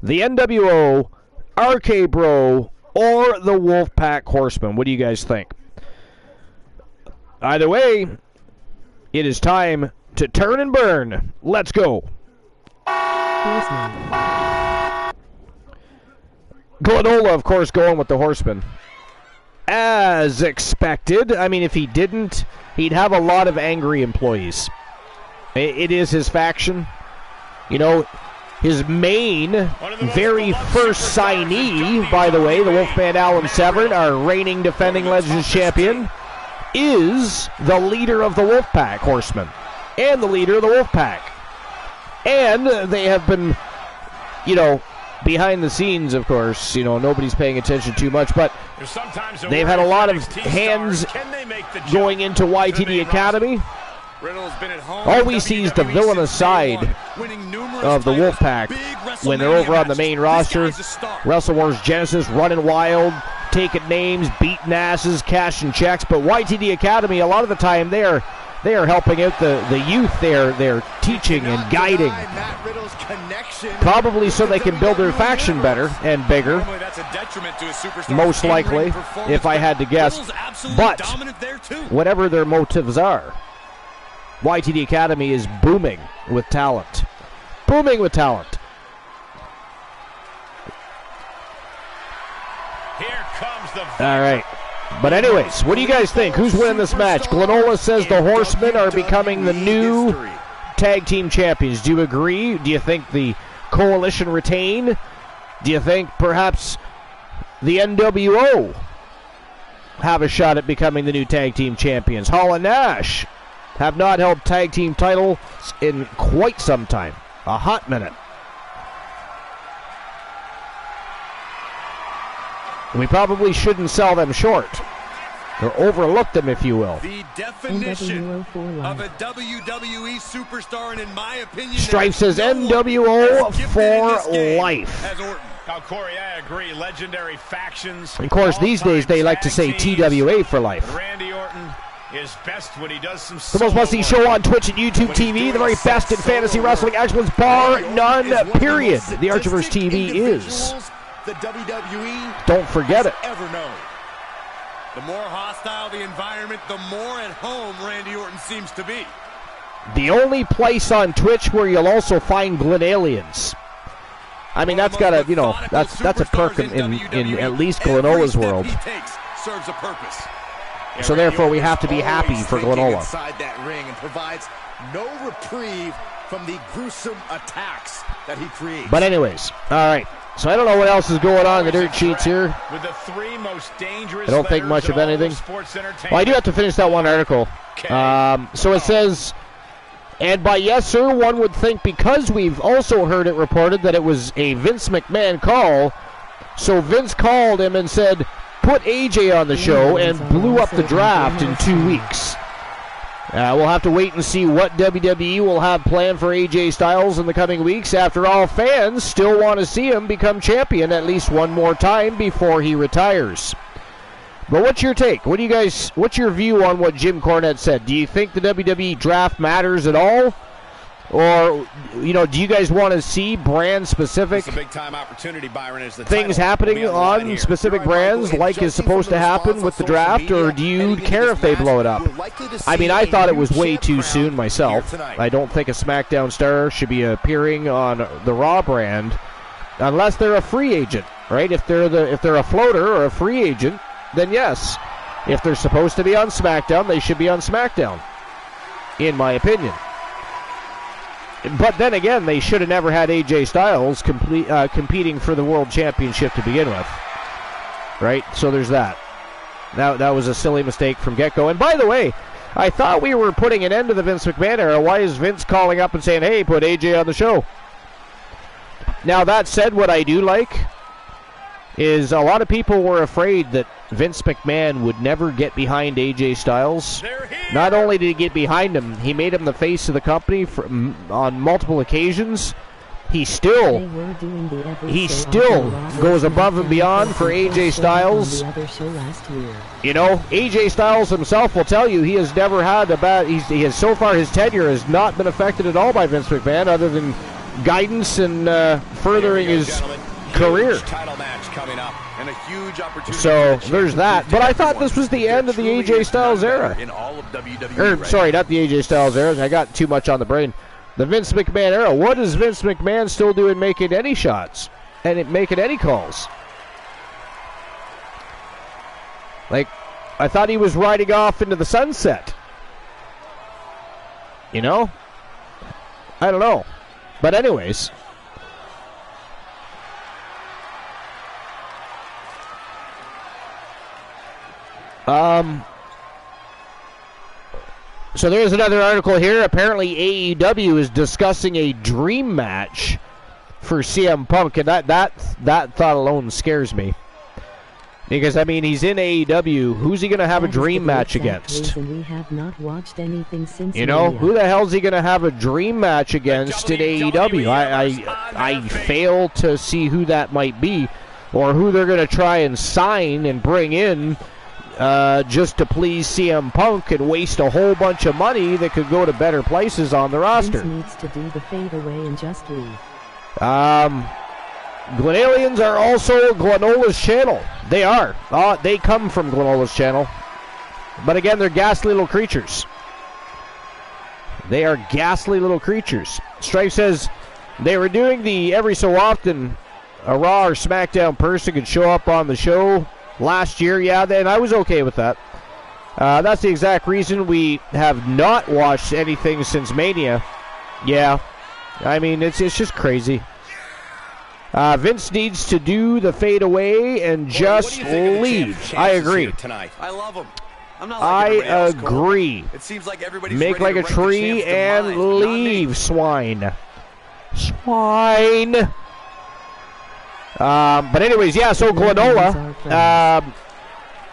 Speaker 1: the NWO, RK Bro, or the Wolfpack Horsemen? What do you guys think? Either way, it is time to turn and burn. Let's go. Glenola, of course, going with the Horsemen. As expected. I mean, if he didn't, he'd have a lot of angry employees. It is his faction. You know, his main, very first signee, by the way, the Wolfman Alan Severn, our reigning defending Legends champion, is the leader of the Wolfpack Horsemen and the leader of the Wolfpack. And they have been, you know, behind the scenes, of course, you know, nobody's paying attention too much, but they've had a lot of hands going into YTD Academy. All we see is the villainous side of the Wolfpack when they're over on the main roster. Wrestle Wars Genesis running wild, taking names, beating asses, cashing checks. But YTD Academy, a lot of the time, they are helping out the youth. They're teaching and guiding, probably so they can build their faction better and bigger. Most likely, if I had to guess. But whatever their motives are, YTD Academy is booming with talent. Booming with talent. All right. But anyways, what do you guys think? Who's winning this match? Glenola says the Horsemen are becoming the new tag team champions. Do you agree? Do you think the Coalition retain? Do you think perhaps the NWO have a shot at becoming the new tag team champions? Hall and Nash have not held tag team titles in quite some time. A hot minute. We probably shouldn't sell them short, or overlook them, if you will.
Speaker 8: The definition of a WWE superstar, and in my opinion,
Speaker 1: Strife says NWO for life.
Speaker 3: Now, Corey, I agree. Legendary factions.
Speaker 1: Of course, these days they like to say TWA for life.
Speaker 3: Randy Orton is best when he does some.
Speaker 1: The most must-see show on Twitch and YouTube TV. The very best in fantasy wrestling excellence, bar none. Period. The Archiverse TV is.
Speaker 5: The WWE
Speaker 1: Don't forget it.
Speaker 5: Ever known.
Speaker 8: The more hostile the environment, the more at home Randy Orton seems to be.
Speaker 1: The only place on Twitch where you'll also find Glen Aliens. I mean, that's got a, you know, that's a perk in at least Glenola's world.
Speaker 8: Serves a purpose.
Speaker 1: So therefore, we have to be happy for Glenola.
Speaker 5: Inside that ring and provides no reprieve from the gruesome attacks that he creates.
Speaker 1: But anyways, all right. So I don't know what else is going on in the dirt sheets here.
Speaker 3: With the three most dangerous
Speaker 1: I don't think much of anything. Well, I do have to finish that one article. So it says, and by yes, sir, one would think because we've also heard it reported that it was a Vince McMahon call. So Vince called him and said, put AJ on the show, and blew up the draft in 2 weeks. We'll have to wait and see what WWE will have planned for AJ Styles in the coming weeks. After all, fans still want to see him become champion at least one more time before he retires. But what's your take? What's your view on what Jim Cornette said? Do you think the WWE draft matters at all? Or, you know, do you guys want to see brand-specific things happening on specific brands like is supposed to happen with the draft, or do you care if they blow it up? I mean, I thought it was way too soon myself. I don't think a SmackDown star should be appearing on the Raw brand unless they're a free agent, right? If they're a floater or a free agent, then yes. If they're supposed to be on SmackDown, they should be on SmackDown, in my opinion. But then again, they should have never had AJ Styles competing for the World Championship to begin with. Right? So there's that. That was a silly mistake from get-go. And by the way, I thought we were putting an end to the Vince McMahon era. Why is Vince calling up and saying, hey, put AJ on the show? Now, that said, what I do like is a lot of people were afraid that Vince McMahon would never get behind AJ Styles. Not only did he get behind him, he made him the face of the company on multiple occasions. He still goes above and beyond for AJ Styles. You know, AJ Styles himself will tell you he has never had a bad. He has so far his tenure has not been affected at all by Vince McMahon, other than guidance and furthering his career. So there's that. But I thought this was the end of the AJ Styles era. Sorry, not the AJ Styles era. I got too much on the brain. The Vince McMahon era. What is Vince McMahon still doing making any shots? And making any calls? Like, I thought he was riding off into the sunset. You know? I don't know. But anyways. So there's another article here. Apparently AEW is discussing a dream match for CM Punk, and that thought alone scares me. Because, I mean, he's in AEW. Who's he going to have a dream match against?
Speaker 4: We have not watched anything since.
Speaker 1: You know, who the hell's he going to have a dream match against in AEW? I fail to see who that might be, or who they're going to try and sign and bring in just to please CM Punk and waste a whole bunch of money that could go to better places on the roster.
Speaker 4: Vince needs to do the fade away and just leave.
Speaker 1: Glenalians are also Glenola's channel. They are. They come from Glenola's channel. But again, they're ghastly little creatures. They are ghastly little creatures. Strife says they were doing the every so often a Raw or SmackDown person could show up on the show last year. Yeah, and I was okay with that. That's the exact reason we have not watched anything since Mania. Yeah, I mean, it's just crazy. Vince needs to do the fade away and just leave. I agree.
Speaker 8: I love him. I'm not
Speaker 1: like
Speaker 8: I
Speaker 1: agree.
Speaker 8: It seems like everybody's
Speaker 1: Make like a tree and leave, swine. Swine. But anyways, yeah, so Glenola,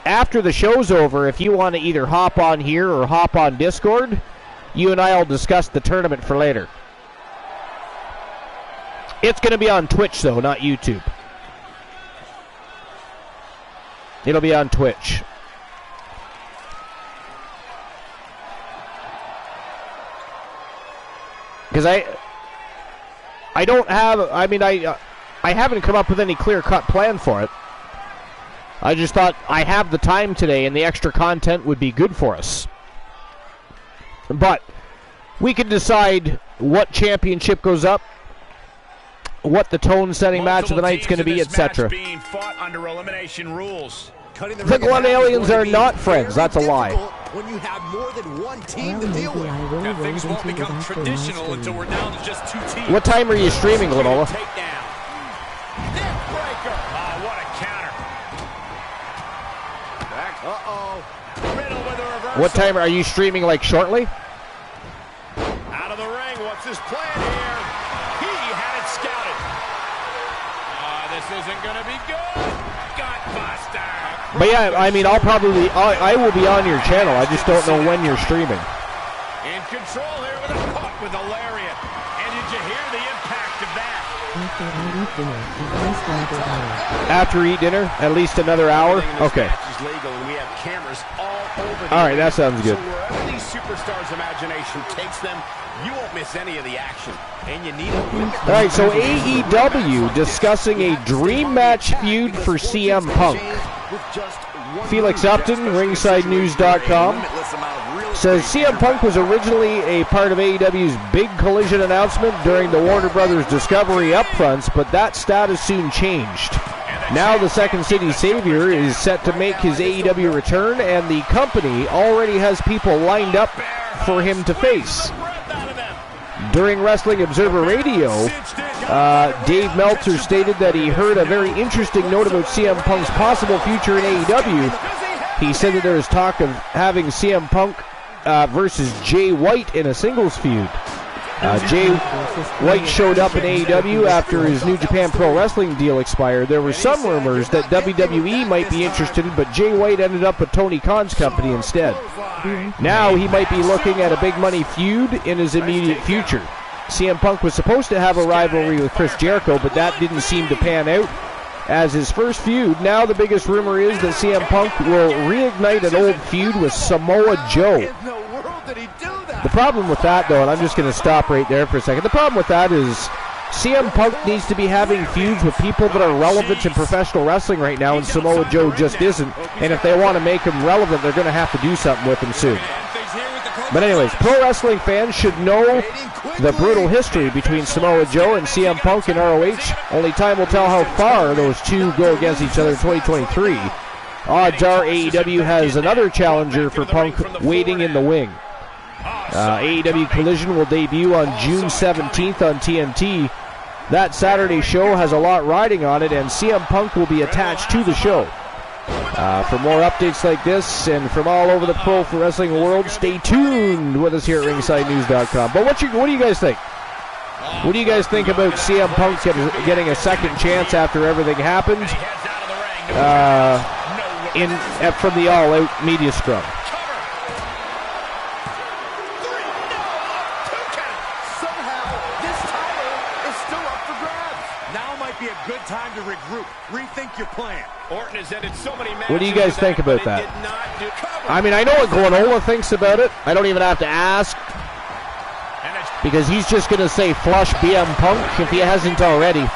Speaker 1: after the show's over, if you want to either hop on here or hop on Discord, you and I will discuss the tournament for later. It's going to be on Twitch, though, not YouTube. It'll be on Twitch. Because I don't have, I mean, I haven't come up with any clear-cut plan for it. I just thought I have the time today and the extra content would be good for us. But we can decide what championship goes up, what the tone-setting match of the night's going to be, etc. The Glen Aliens are not friends. That's a lie.
Speaker 5: When you have more than one team to deal with.
Speaker 6: Now, things won't become traditional until we're down to just 2 teams.
Speaker 1: What time are you streaming, Glenola?
Speaker 3: What a counter.
Speaker 1: What time are you streaming, like, shortly?
Speaker 3: Out of the ring, what's his plan here? He had it scouted. This isn't going to be good. Gutbuster.
Speaker 1: But yeah, I mean, I will be on your channel. I just don't know when you're streaming.
Speaker 3: In control here with a hook with a lariat. And did you hear the impact of that?
Speaker 1: After eat dinner, at least another hour? Okay. All right, that sounds good.
Speaker 3: So wherever these superstars' imagination takes them, you won't miss any of the action. And you need a
Speaker 1: All right, so AEW discussing a dream match feud for CM Punk. Felix Upton, RingsideNews.com, says CM Punk was originally a part of AEW's big collision announcement during the Warner Brothers Discovery upfronts, but that status soon changed. Now the Second City Savior is set to make his AEW return, and the company already has people lined up for him to face. During Wrestling Observer Radio, Dave Meltzer stated that he heard a very interesting note about CM Punk's possible future in AEW. He said that there is talk of having CM Punk versus Jay White in a singles feud. Jay White showed up in AEW after his New Japan Pro Wrestling deal expired. There were some rumors that WWE might be interested, but Jay White ended up with Tony Khan's company instead. Now he might be looking at a big money feud in his immediate future. CM Punk was supposed to have a rivalry with Chris Jericho, but that didn't seem to pan out as his first feud. Now the biggest rumor is that CM Punk will reignite an old feud with Samoa Joe. The problem with that, though, and I'm just going to stop right there for a second, the problem with that is CM Punk needs to be having feuds with people that are relevant in professional wrestling right now, and Samoa Joe just isn't. And if they want to make him relevant, they're going to have to do something with him soon. But anyways, pro wrestling fans should know the brutal history between Samoa Joe and CM Punk in ROH. Only time will tell how far those two go against each other in 2023. Odds are AEW has another challenger for Punk waiting in the wing. AEW Collision will debut on June 17th on TNT. That Saturday show has a lot riding on it, and CM Punk will be attached to the show. For more updates like this and from all over the pro wrestling world, stay tuned with us here at RingsideNews.com. But what do you guys think? What do you guys think about CM Punk getting a second chance after everything happened from the all-out media scrum?
Speaker 5: Time to regroup, rethink your plan.
Speaker 3: Orton has ended so many matches.
Speaker 1: What do you guys think about that? I mean, I know what Glenola thinks about it. I don't even have to ask, because he's just going to say flush BM Punk if he hasn't already.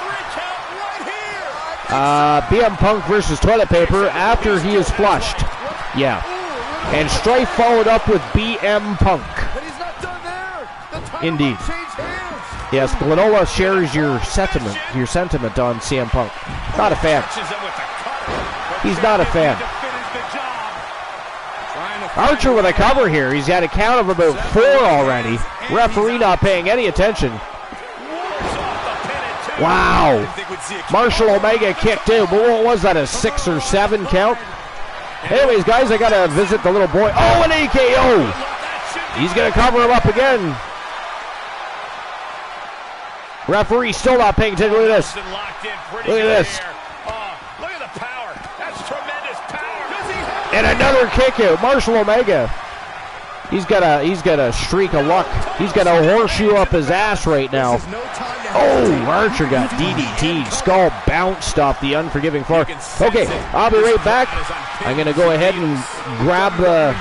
Speaker 1: BM Punk versus toilet paper after he is flushed. Yeah. And Strife followed up with BM Punk.
Speaker 5: But he's not done there. The title
Speaker 1: Indeed.
Speaker 5: changed hands.
Speaker 1: Yes, Glenola shares your sentiment on CM Punk. Not a fan. He's not a fan. Archer with a cover here. He's had a count of about 4 already. Referee not paying any attention. Wow. Marshall Omega kicked out, but what was that, a 6 or 7 count? Anyways, guys, I got to visit the little boy. Oh, an AKO. He's going to cover him up again. Referee still not paying attention. Look at this. Look at this.
Speaker 3: Look at the power. That's tremendous power.
Speaker 1: And another kick out. Marshall Omega. He's got a streak of luck. He's got a horseshoe up his ass right now. Oh, Archer got DDT. Skull bounced off the unforgiving floor. Okay, I'll be right back. I'm going to go ahead and grab a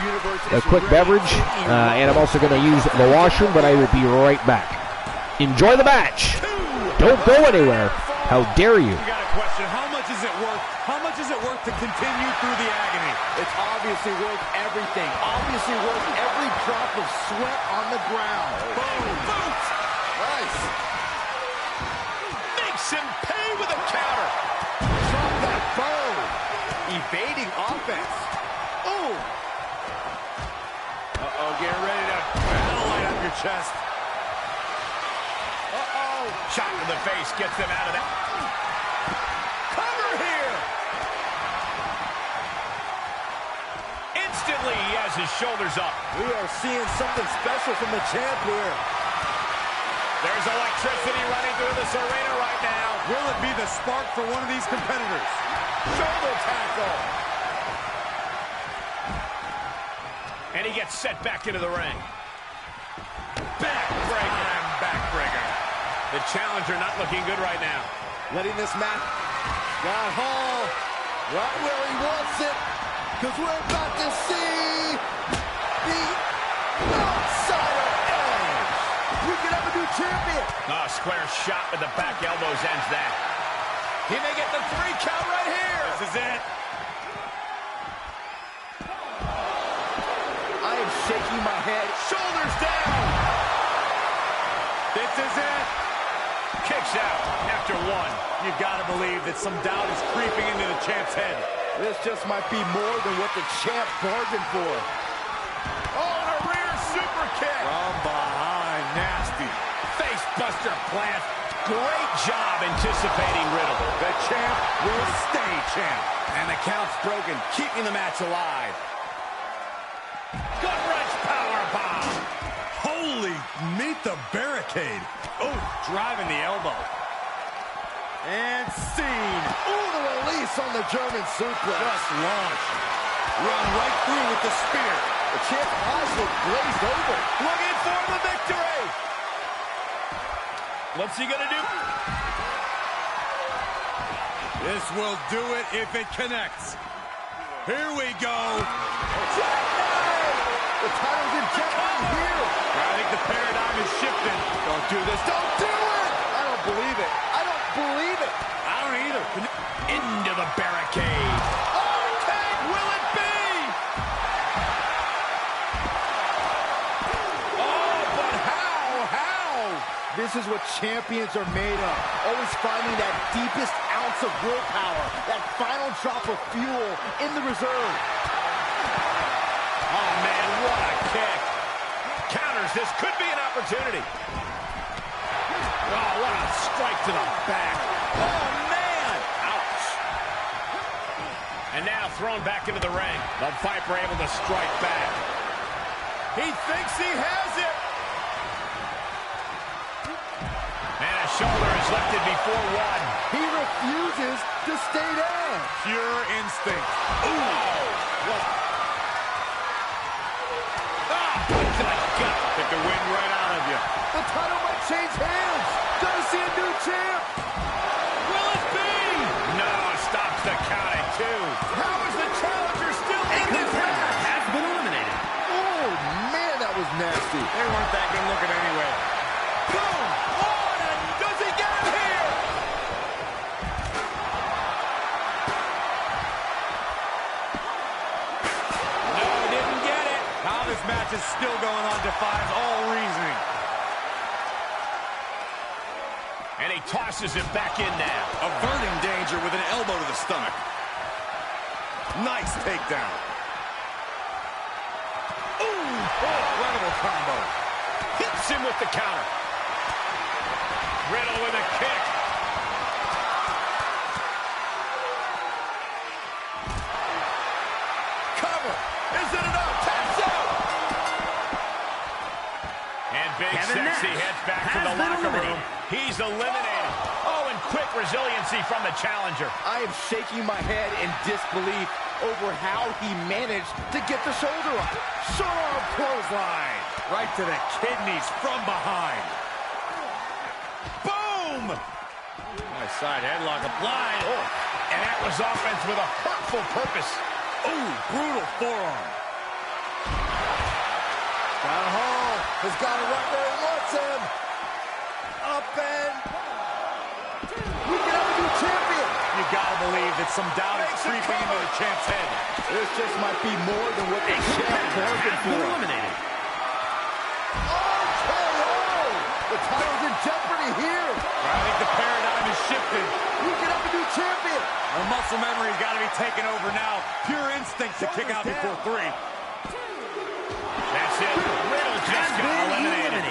Speaker 1: quick beverage, and I'm also going to use the washroom, but I will be right back. Enjoy the match. Don't go anywhere. How dare you?
Speaker 6: We got a question. How much is it worth? How much is it worth to continue through the agony?
Speaker 5: It's obviously worth everything. Obviously worth every drop of sweat on the ground.
Speaker 3: Boom. Boot.
Speaker 5: Nice.
Speaker 3: Makes him pay with a counter.
Speaker 5: Drop that bow. Evading offense. Oh.
Speaker 3: Uh-oh, get ready to light up your chest. Uh-oh. Shot to the face gets them out of that. Cover here. Instantly, he has his shoulders up.
Speaker 5: We are seeing something special from the champ here.
Speaker 3: There's electricity running through this arena right now.
Speaker 6: Will it be the spark for one of these competitors?
Speaker 3: Shoulder tackle. And he gets set back into the ring. Backbreaker and backbreaker. The challenger not looking good right now.
Speaker 5: Letting this match got Hall right where he wants it. Because we're about to see the outsider edge. We can have a new champion.
Speaker 3: Oh, square shot with the back elbows ends that. He may get the 3 count right here.
Speaker 6: This is it.
Speaker 5: I am shaking my head.
Speaker 3: Shoulders down.
Speaker 6: This is it.
Speaker 3: Kicks out after 1.
Speaker 6: You've got to believe that some doubt is creeping into the champ's head.
Speaker 5: This just might be more than what the champ bargained for.
Speaker 3: Oh, and a rear super kick.
Speaker 6: From behind, nasty.
Speaker 3: Face buster plant. Great job anticipating Riddle.
Speaker 6: The champ will stay champ.
Speaker 8: And the count's broken, keeping the match alive.
Speaker 3: Gut wrench powerbomb.
Speaker 6: Holy, meet the barricade. Oh, driving the elbow. And scene.
Speaker 5: Ooh, the release on the German suplex.
Speaker 6: Just launched. Run right through with the spear.
Speaker 5: The champ's eyes look glazed over.
Speaker 3: Looking for the victory. What's he gonna do?
Speaker 6: This will do it if it connects. Here we go.
Speaker 5: The title's in jeopardy here.
Speaker 6: I think the paradigm is shifting.
Speaker 5: Don't do this. Don't do it. I don't believe it. I don't believe it.
Speaker 6: I don't either.
Speaker 3: Into the barricade. Overtake, will it be? Oh, but how?
Speaker 5: This is what champions are made of. Always finding that deepest ounce of willpower, that final drop of fuel in the reserve.
Speaker 3: Oh, man, what a kick. Counters, this could be an opportunity. Oh, what a strike to the back. Oh, man. Ouch. And now thrown back into the ring. The Viper able to strike back. He thinks he has it. And a shoulder is lifted before 1.
Speaker 5: He refuses to stay down.
Speaker 6: Pure instinct.
Speaker 3: Ooh. What? Punch to the gut.
Speaker 6: Took the wind right out of you.
Speaker 5: The title might change hands. Gonna see a new champ.
Speaker 3: Will it be? No, stops the count at 2. How is the challenger still in this match?
Speaker 7: Has been eliminated.
Speaker 5: Oh, man, that was nasty.
Speaker 6: They weren't that good looking anyway.
Speaker 3: Boom! On, and does he get it here? No, didn't get it.
Speaker 6: How this match is still going on defies all reasoning.
Speaker 3: And he tosses him back in now.
Speaker 8: Averting danger with an elbow to the stomach. Nice takedown. Ooh, incredible combo.
Speaker 3: Hits him with the counter. Riddle with a kick.
Speaker 8: Cover. Is it enough? Taps out.
Speaker 3: And Big Sexy heads back to the locker room. He's eliminated. Oh, and quick resiliency from the challenger.
Speaker 5: I am shaking my head in disbelief over how he managed to get the shoulder up.
Speaker 8: Short arm clothesline. Right to the kidneys from behind. Boom!
Speaker 3: Nice side headlock applied. Oh. And that was offense with a hurtful purpose.
Speaker 8: Ooh, brutal forearm.
Speaker 5: Scott Hall has got it right where he wants him. Up and... We can have a new champion.
Speaker 8: You gotta believe that some doubt is creeping into the champ's head.
Speaker 5: This just might be more than what the champ bargained for.
Speaker 7: Eliminated.
Speaker 5: Oh, the title's in jeopardy here.
Speaker 8: I think the paradigm has shifted.
Speaker 5: We can have a new champion.
Speaker 8: The muscle memory's got to be taken over now. Pure instinct to kick out before 3.
Speaker 3: That's it. Riddle just got eliminated.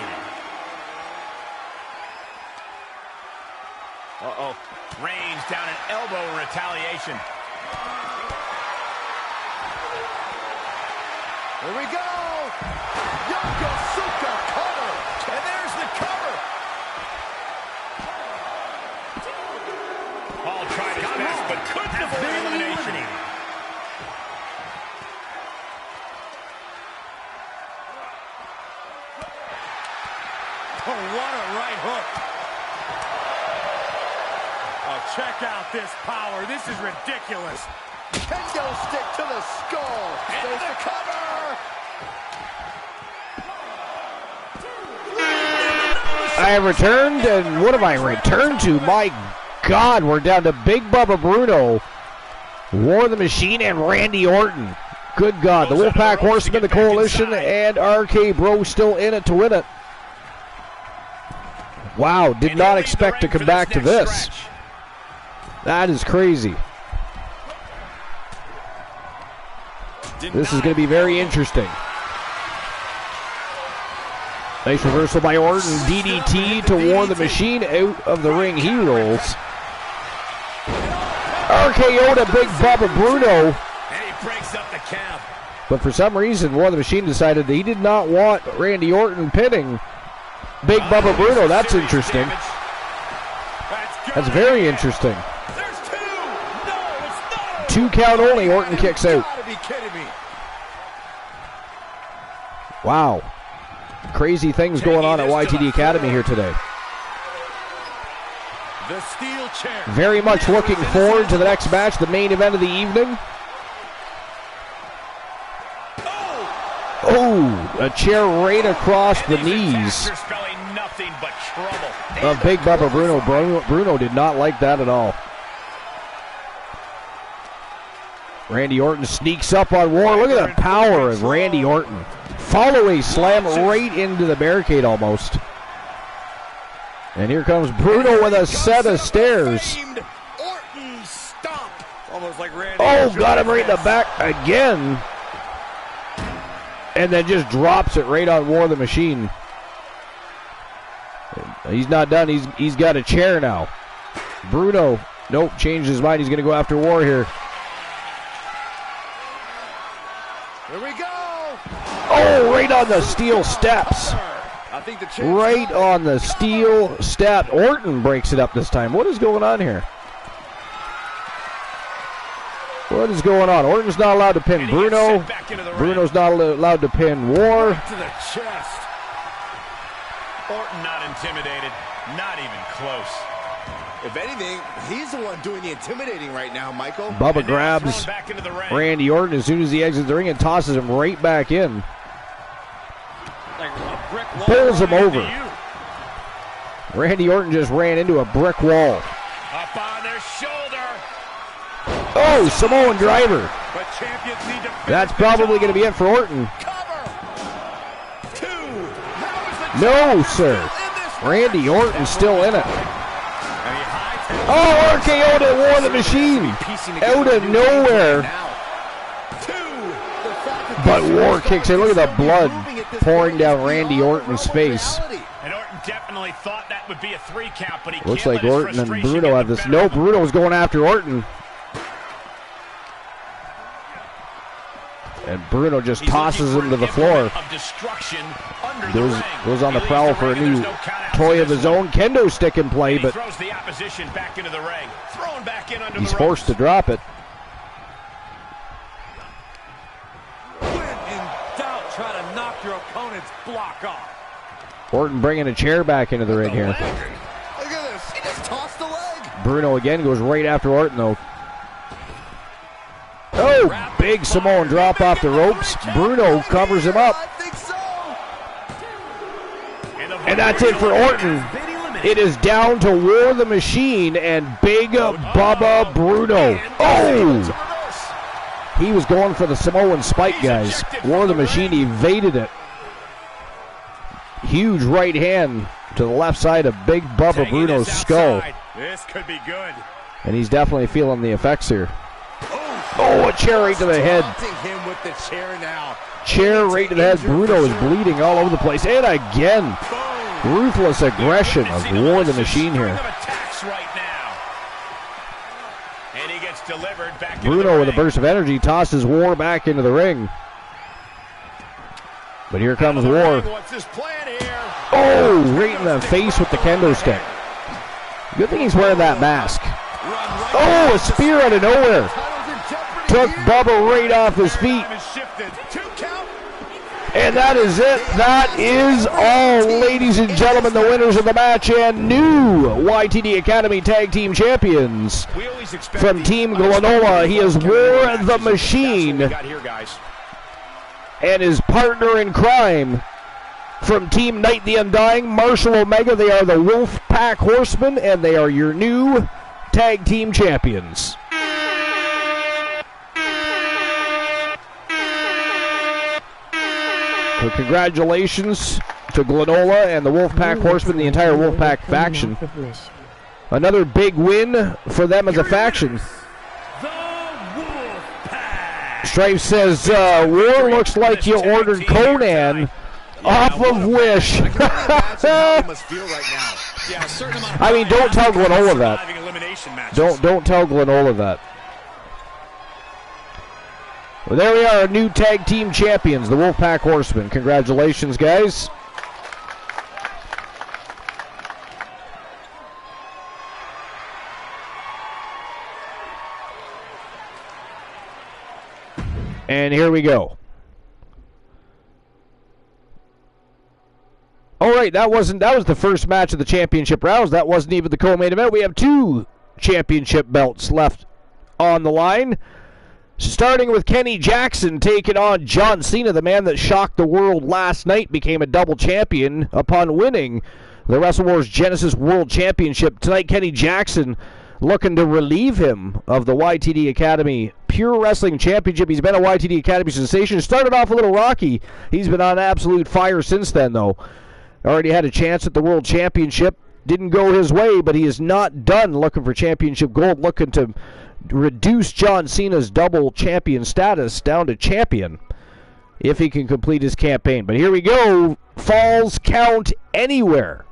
Speaker 3: Uh-oh. Reigns down an elbow in retaliation.
Speaker 5: Here we go. Yokosuka cover.
Speaker 3: And there's the cover. Paul tried his best, but couldn't avoid elimination.
Speaker 8: Oh, what a right hook. Oh, check out this power. This is ridiculous.
Speaker 5: Kendo stick to the skull. There's the cover.
Speaker 1: I have returned, and what have I returned to? My God, we're down to Big Bubba Bruno, War the Machine, and Randy Orton. Good God, the Wolfpack Horsemen, the Coalition, and RK Bro still in it to win it. Wow, did not expect to come back to this. That is crazy. This is going to be very interesting. Nice reversal by Orton. DDT to War the Machine. Out of the ring he rolls. RKO to Big Bubba Bruno.
Speaker 3: And he breaks up the count.
Speaker 1: But for some reason, War the Machine decided that he did not want Randy Orton pinning Big Bubba Bruno. That's interesting. That's very interesting.
Speaker 3: There's 2. No, it's not.
Speaker 1: 2 count only. Orton kicks out.
Speaker 8: You gotta be kidding me.
Speaker 1: Wow. Crazy things going on at YTD Academy here today.
Speaker 8: The steel chair.
Speaker 1: Very much looking forward to the next match, the main event of the evening. Oh, a chair right across the knees of Big Bubba Bruno. Bruno did not like that at all. Randy Orton sneaks up on War. Look at the power of Randy Orton. Follow-away slam right into the barricade almost. And here comes Bruno with a set of stairs.
Speaker 8: Almost like Randy.
Speaker 1: Oh, got him right in the back again. And then just drops it right on War the Machine. He's not done. He's got a chair now. Bruno, nope, changed his mind. He's going to go after War here.
Speaker 5: Here we go.
Speaker 1: Oh, right on the steel steps. Right on the steel step. Orton breaks it up this time. What is going on here? What is going on? Orton's not allowed to pin Bruno. Bruno's not allowed to pin War.
Speaker 3: To the chest. Orton not intimidated. Not even close.
Speaker 5: If anything, he's the one doing the intimidating right now, Michael.
Speaker 1: Bubba grabs Randy Orton as soon as he exits the ring and tosses him right back in. Pulls him over. Randy Orton just ran into a brick wall.
Speaker 3: Up on their shoulder.
Speaker 1: Oh, Samoan driver. That's probably going to be it for Orton. No, sir. Randy Orton's still in it. Oh, RKO to War the Machine. Out of nowhere. But War kicks in. Look at the blood pouring down Randy Orton's face.
Speaker 3: And Orton definitely thought that would be a 3 count, but he
Speaker 1: Looks like Orton and Bruno have this. No, Bruno's going after Orton. And Bruno just tosses him to the floor. Goes on the prowl for a new toy of his own. Kendo stick in play, but
Speaker 3: throws the opposition back into the ring. Thrown back in under
Speaker 1: he's forced to drop it.
Speaker 6: When in doubt, try to knock your opponent's block off.
Speaker 1: Orton bringing a chair back into the ring here.
Speaker 5: Look at this. He just tossed the leg.
Speaker 1: Bruno again goes right after Orton, though. Oh, big Samoan drop off the ropes. Bruno covers him up.
Speaker 5: I think so.
Speaker 1: And that's it for Orton. It is down to War the Machine and Big Bubba Bruno. Oh! He was going for the Samoan spike, guys. War the Machine evaded it. Huge right hand to the left side of Big Bubba Bruno's skull.
Speaker 3: This could be good.
Speaker 1: And he's definitely feeling the effects here. Oh, a chair right to the head.
Speaker 5: Him with the chair now.
Speaker 1: Chair right to the head. Bruno is bleeding all over the place. And again, ruthless aggression of War the Machine here.
Speaker 3: And he gets delivered back.
Speaker 1: Bruno with a burst of energy tosses War back into the ring. But here comes War.
Speaker 3: What's his plan here?
Speaker 1: Oh, right in the face with the kendo stick. Good thing he's wearing that mask. Oh, a spear out of nowhere. Took Bubba right off his feet. And that is it. That is all, ladies and gentlemen, the winners of the match and new YTD Academy Tag Team Champions. From Team Glenola, he is War the Machine. And his partner in crime from Team Night the Undying, Marshall Omega. They are the Wolfpack Horsemen, and they are your new Tag Team Champions. So congratulations to Glenola and the Wolfpack Horsemen, the entire Wolfpack faction. Another big win for them as a faction. Strife says, War looks like you ordered Conan off of Wish. I mean, don't tell Glenola that. Don't tell Glenola that. Well, there we are, new tag team champions, the Wolfpack Horsemen. Congratulations, guys. And here we go. All right, that was the first match of the championship rounds. That wasn't even the co-main event. We have 2 championship belts left on the line. Starting with Kenny Jackson taking on John Cena, the man that shocked the world last night, became a double champion upon winning the Wrestle Wars Genesis World Championship. Tonight, Kenny Jackson looking to relieve him of the YTD Academy Pure Wrestling Championship. He's been a YTD Academy sensation. Started off a little rocky. He's been on absolute fire since then, though. Already had a chance at the World Championship. Didn't go his way, but he is not done looking for championship gold, looking to reduce John Cena's double champion status down to champion if he can complete his campaign. But here we go. Falls count anywhere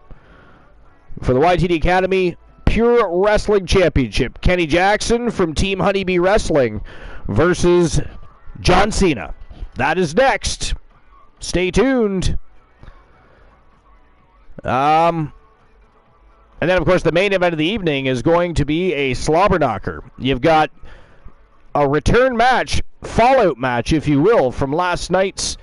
Speaker 1: for the YTD Academy Pure Wrestling Championship. Kenny Jackson from Team Honeybee Wrestling versus John Cena. That is next. Stay tuned. And then, of course, the main event of the evening is going to be a slobber knocker. You've got a return match, fallout match, if you will, from last night's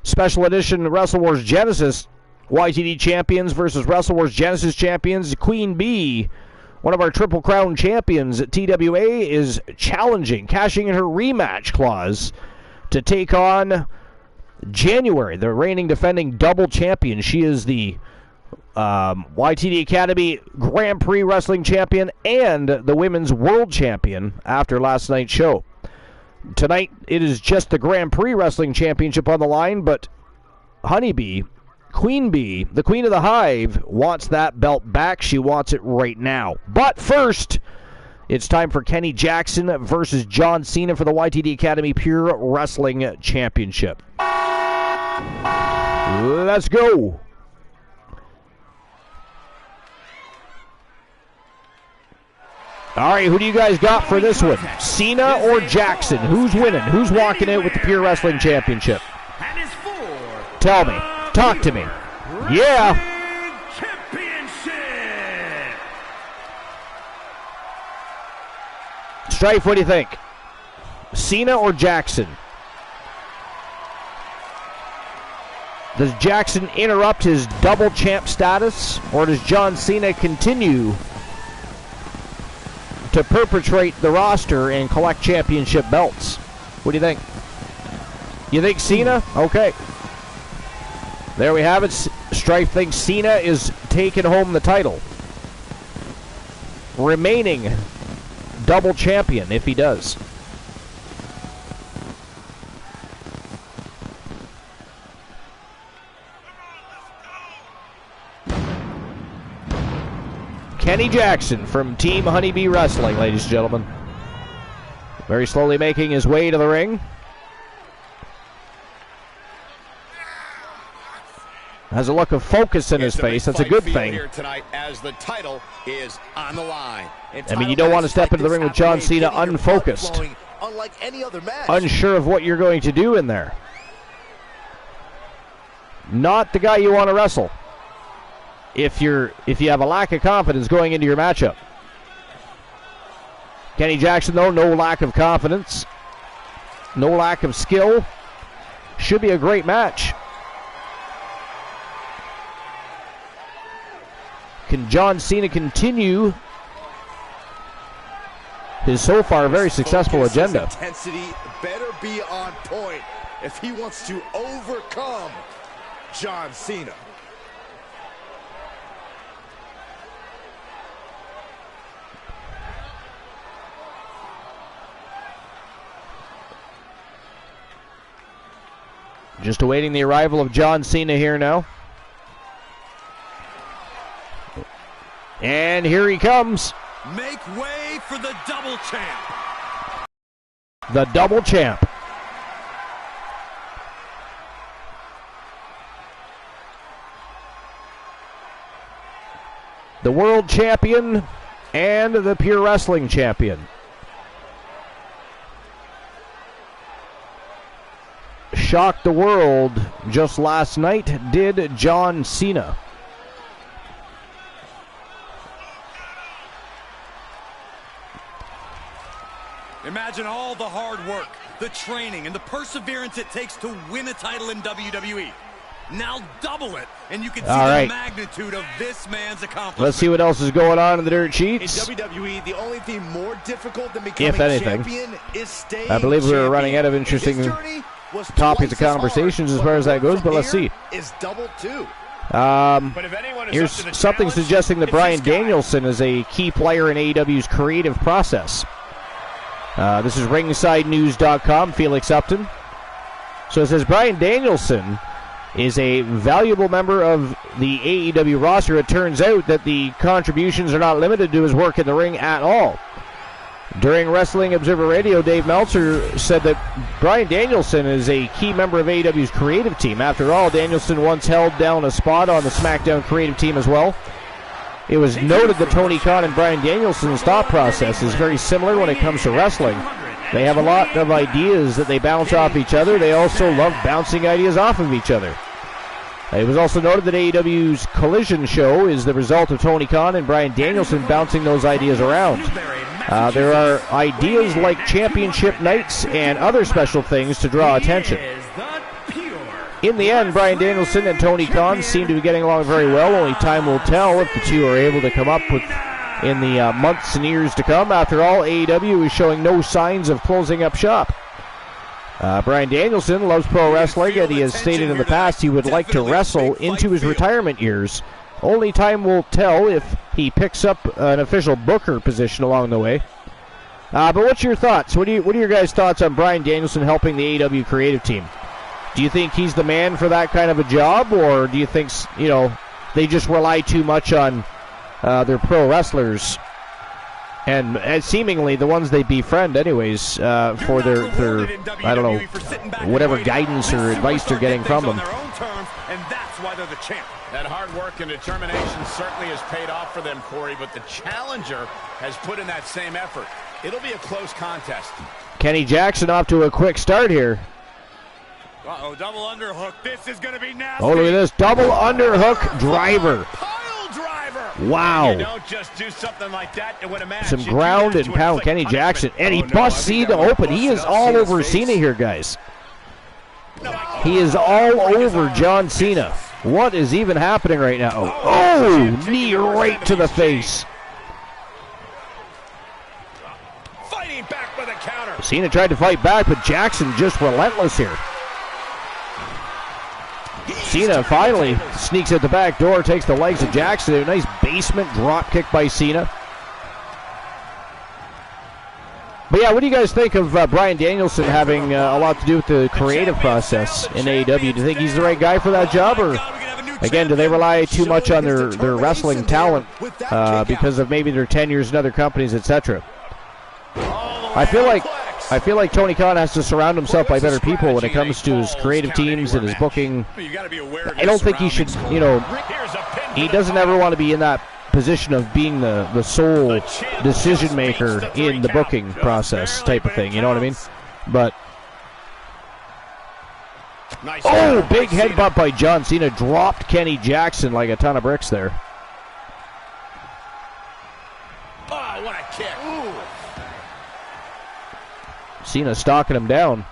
Speaker 1: special edition Wrestle Wars Genesis. YTD champions versus Wrestle Wars Genesis champions. Queen Bee, one of our Triple Crown champions at TWA, is challenging, cashing in her rematch clause to take on January, the reigning defending double champion. She is the YTD Academy Grand Prix Wrestling Champion and the Women's World Champion after last night's show. Tonight, it is just the Grand Prix Wrestling Championship on the line, but Honeybee, Queen Bee, the Queen of the Hive, wants that belt back. She wants it right now. But first, It's time for Kenny Jackson versus John Cena for the YTD Academy Pure Wrestling Championship. Let's go. All right, who do you guys got for this one? Cena or Jackson? Who's winning? Who's walking out with the Pure Wrestling Championship? Tell me. Talk to me. Yeah. Strife, what do you think? Cena or Jackson? Does Jackson interrupt his double champ status, or does John Cena continue to perpetrate the roster and collect championship belts? What do you think? You think Cena? Okay. There we have it. Strife thinks Cena is taking home the title. Remaining double champion if he does. Kenny Jackson from Team Honeybee Wrestling, ladies and gentlemen. Very slowly making his way to the ring. Has a look of focus in his face. That's a good thing.
Speaker 3: Here tonight as the title is on the line.
Speaker 1: I mean, you don't want to step into the ring with John Cena unfocused,
Speaker 5: unlike any other match.
Speaker 1: unsure of what you're going to do in there. Not the guy you want to wrestle if you have a lack of confidence going into your matchup. Kenny Jackson, though, no lack of confidence, no lack of skill. Should be a great match. Can John Cena continue his so far very successful agenda?
Speaker 5: Intensity better be on point if he wants to overcome John Cena.
Speaker 1: Just awaiting the arrival of John Cena here now. And here he comes.
Speaker 6: Make way for the double champ.
Speaker 1: The double champ. The world champion and the Pure Wrestling champion. Shocked the world just last night, did John Cena.
Speaker 6: Imagine all the hard work, the training, and the perseverance it takes to win a title in WWE. Now double it, and you can see the magnitude of this man's accomplishment.
Speaker 1: Let's see what else is going on in the dirt sheets.
Speaker 5: In WWE, the only thing more difficult than becoming
Speaker 1: if anything,
Speaker 5: champion is staying
Speaker 1: I believe we were running out of
Speaker 5: champion.
Speaker 1: interesting topics of conversations as far as that goes, but let's see.
Speaker 5: Is double two.
Speaker 1: Here's something suggesting that Bryan Danielson is a key player in AEW's creative process. This is ringsidenews.com, Felix Upton. So it says Bryan Danielson is a valuable member of the AEW roster. It turns out that the contributions are not limited to his work in the ring at all. During Wrestling Observer Radio, Dave Meltzer said that Bryan Danielson is a key member of AEW's creative team. After all, Danielson once held down a spot on the SmackDown creative team as well. It was noted that Tony Khan and Bryan Danielson's thought process is very similar when it comes to wrestling. They have a lot of ideas that they bounce off each other. They also love bouncing ideas off of each other. It was also noted that AEW's Collision show is the result of Tony Khan and Bryan Danielson bouncing those ideas around. There are ideas like championship nights and other special things to draw attention. In the end, Bryan Danielson and Tony Khan seem to be getting along very well. Only time will tell if the two are able to come up with in the months and years to come. After all, AEW is showing no signs of closing up shop. Bryan Danielson loves pro wrestling, and he has stated in the past he would like to wrestle into his retirement years. Only time will tell if he picks up an official booker position along the way. But what's your thoughts? What are your guys' thoughts on Bryan Danielson helping the AEW creative team? Do you think he's the man for that kind of a job, or do you think, they just rely too much on their pro wrestlers And seemingly the ones they befriend anyways for their I don't know, whatever guidance or advice they're getting from them.
Speaker 3: That hard work and determination certainly has paid off for them, Corey, but the challenger has put in that same effort. It'll be a close contest.
Speaker 1: Kenny Jackson off to a quick start here.
Speaker 6: Uh-oh, double underhook. This is going to be nasty.
Speaker 1: Oh, look at this. Double underhook driver.
Speaker 3: Pile driver.
Speaker 1: Wow.
Speaker 3: You don't just do something like that to win a match.
Speaker 1: Some ground and pound Kenny Jackson. And he busts Cena open. He is all over Cena here, guys. He is all over John Cena. What is even happening right now? Oh, knee right to the face.
Speaker 3: Fighting back with a counter.
Speaker 1: Cena tried to fight back, but Jackson just relentless here. Cena finally sneaks at the back door, takes the legs of Jackson. A nice basement drop kick by Cena. But yeah, what do you guys think of Bryan Danielson having a lot to do with the creative process in AEW? Do you think he's the right guy for that job? Or, again, do they rely too much on their wrestling talent because of maybe their tenures in other companies, etc.? I feel like Tony Khan has to surround himself by better people when it comes to his creative teams and his booking. I don't think he should, he doesn't ever want to be in that position of being the sole decision maker in the booking process type of thing, you know what I mean? But oh, big headbutt by John Cena, dropped Kenny Jackson like a ton of bricks there.
Speaker 3: Oh, what a kick. Ooh.
Speaker 1: Cena stalking him down,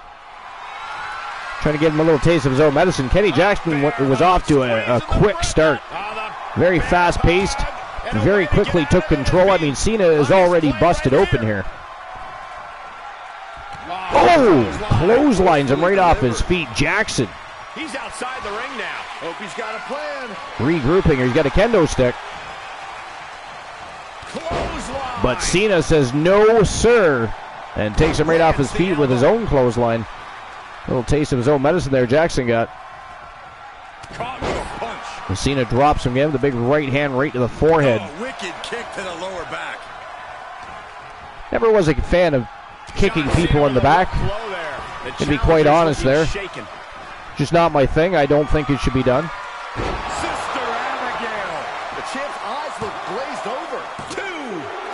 Speaker 1: trying to give him a little taste of his own medicine. Kenny Jackson was off to a quick start, very fast paced. Very quickly took control. I mean, Cena is already busted open here. Oh, clotheslines him right off his feet. Jackson.
Speaker 3: He's outside the ring now.
Speaker 5: Hope he's got a plan.
Speaker 1: Regrouping here. He's got a kendo stick. But Cena says no, sir, and takes him right off his feet with his own clothesline. A little taste of his own medicine there Jackson got. And Cena drops him again with a big right hand right to the forehead.
Speaker 6: Oh, wicked kick to the lower back.
Speaker 1: Never was a fan of kicking people in the back, to be quite honest there. Just not my thing. I don't think it should be done.
Speaker 5: Sister Abigail. The champ's eyes look glazed over. 2.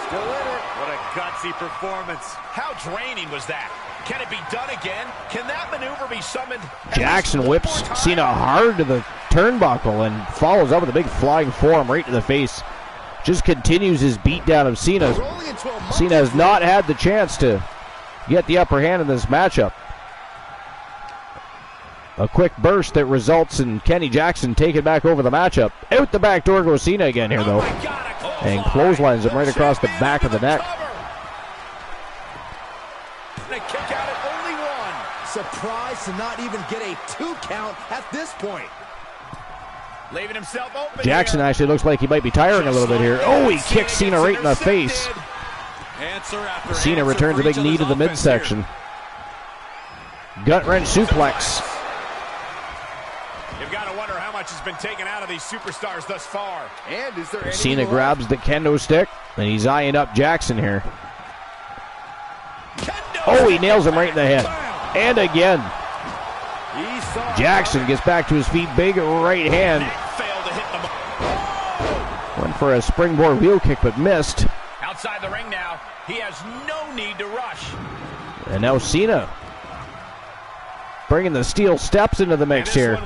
Speaker 5: Still in it.
Speaker 3: What a gutsy performance. How draining was that? Can it be done again? Can that maneuver be summoned?
Speaker 1: Jackson whips Cena hard to the turnbuckle and follows up with a big flying forearm right to the face. Just continues his beatdown of Cena. Cena has not had the chance to get the upper hand in this matchup. A quick burst that results in Kenny Jackson taking back over the matchup. Out the back door goes Cena again here, though. And clotheslines him right across the back of the neck.
Speaker 5: Surprised to not even get a 2 count at this point.
Speaker 3: Leaving himself open.
Speaker 1: Jackson actually looks like he might be tiring a little bit here. Oh, he kicks Cena right in the face. Cena returns a big knee to the midsection. Gut wrench suplex.
Speaker 3: You've got to wonder how much has been taken out of these superstars thus far.
Speaker 5: And is there
Speaker 1: Cena grabs the kendo stick, and he's eyeing up Jackson here. Oh, he nails him right in the head. And again. Jackson gets back to his feet. Big right hand. Went for a springboard wheel kick, but missed.
Speaker 3: Outside the ring now. He has no need to rush.
Speaker 1: And now Cena bringing the steel steps into the mix here.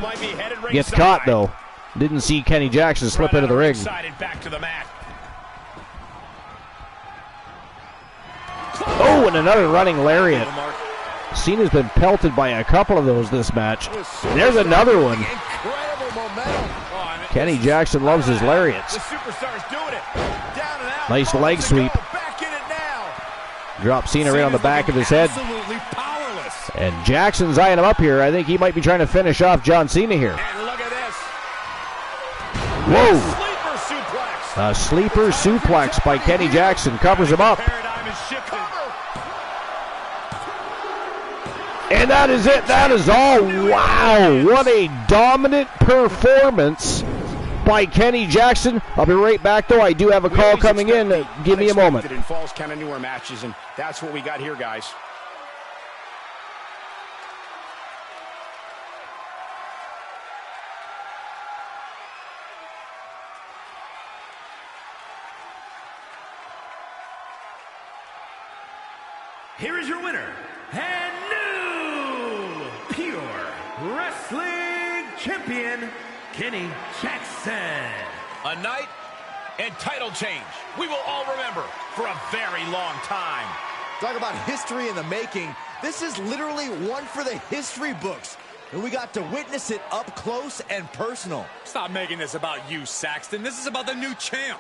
Speaker 1: Gets caught, though. Didn't see Kenny Jackson slip into the ring. Oh, and another running lariat. Cena's been pelted by a couple of those this match. There's another one. Kenny Jackson loves his lariats. Nice leg sweep. Drop Cena right on the back of his head. And Jackson's eyeing him up here. I think he might be trying to finish off John Cena here. Whoa! A sleeper suplex by Kenny Jackson covers him up. And that is it. That is all. Wow. What a dominant performance by Kenny Jackson. I'll be right back, though. I do have a call coming in. Give me a moment.
Speaker 3: In Falls Count Anywhere matches, and that's what we got here, guys.
Speaker 7: Here is your winner, and new Pure Wrestling Champion, Kenny Jackson.
Speaker 3: A night and title change we will all remember for a very long time.
Speaker 5: Talk about history in the making. This is literally one for the history books. And we got to witness it up close and personal.
Speaker 6: Stop making this about you, Saxton. This is about the new champ.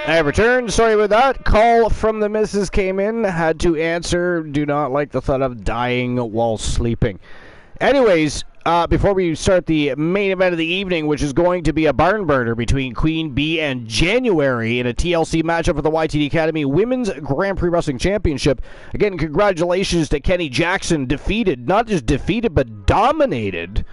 Speaker 1: I have returned. Sorry about that. Call from the missus came in. Had to answer. Do not like the thought of dying while sleeping. Anyways, before we start the main event of the evening, which is going to be a barn burner between Queen Bee and January in a TLC matchup for the YTD Academy Women's Grand Prix Wrestling Championship. Again, congratulations to Kenny Jackson. Not just defeated, but dominated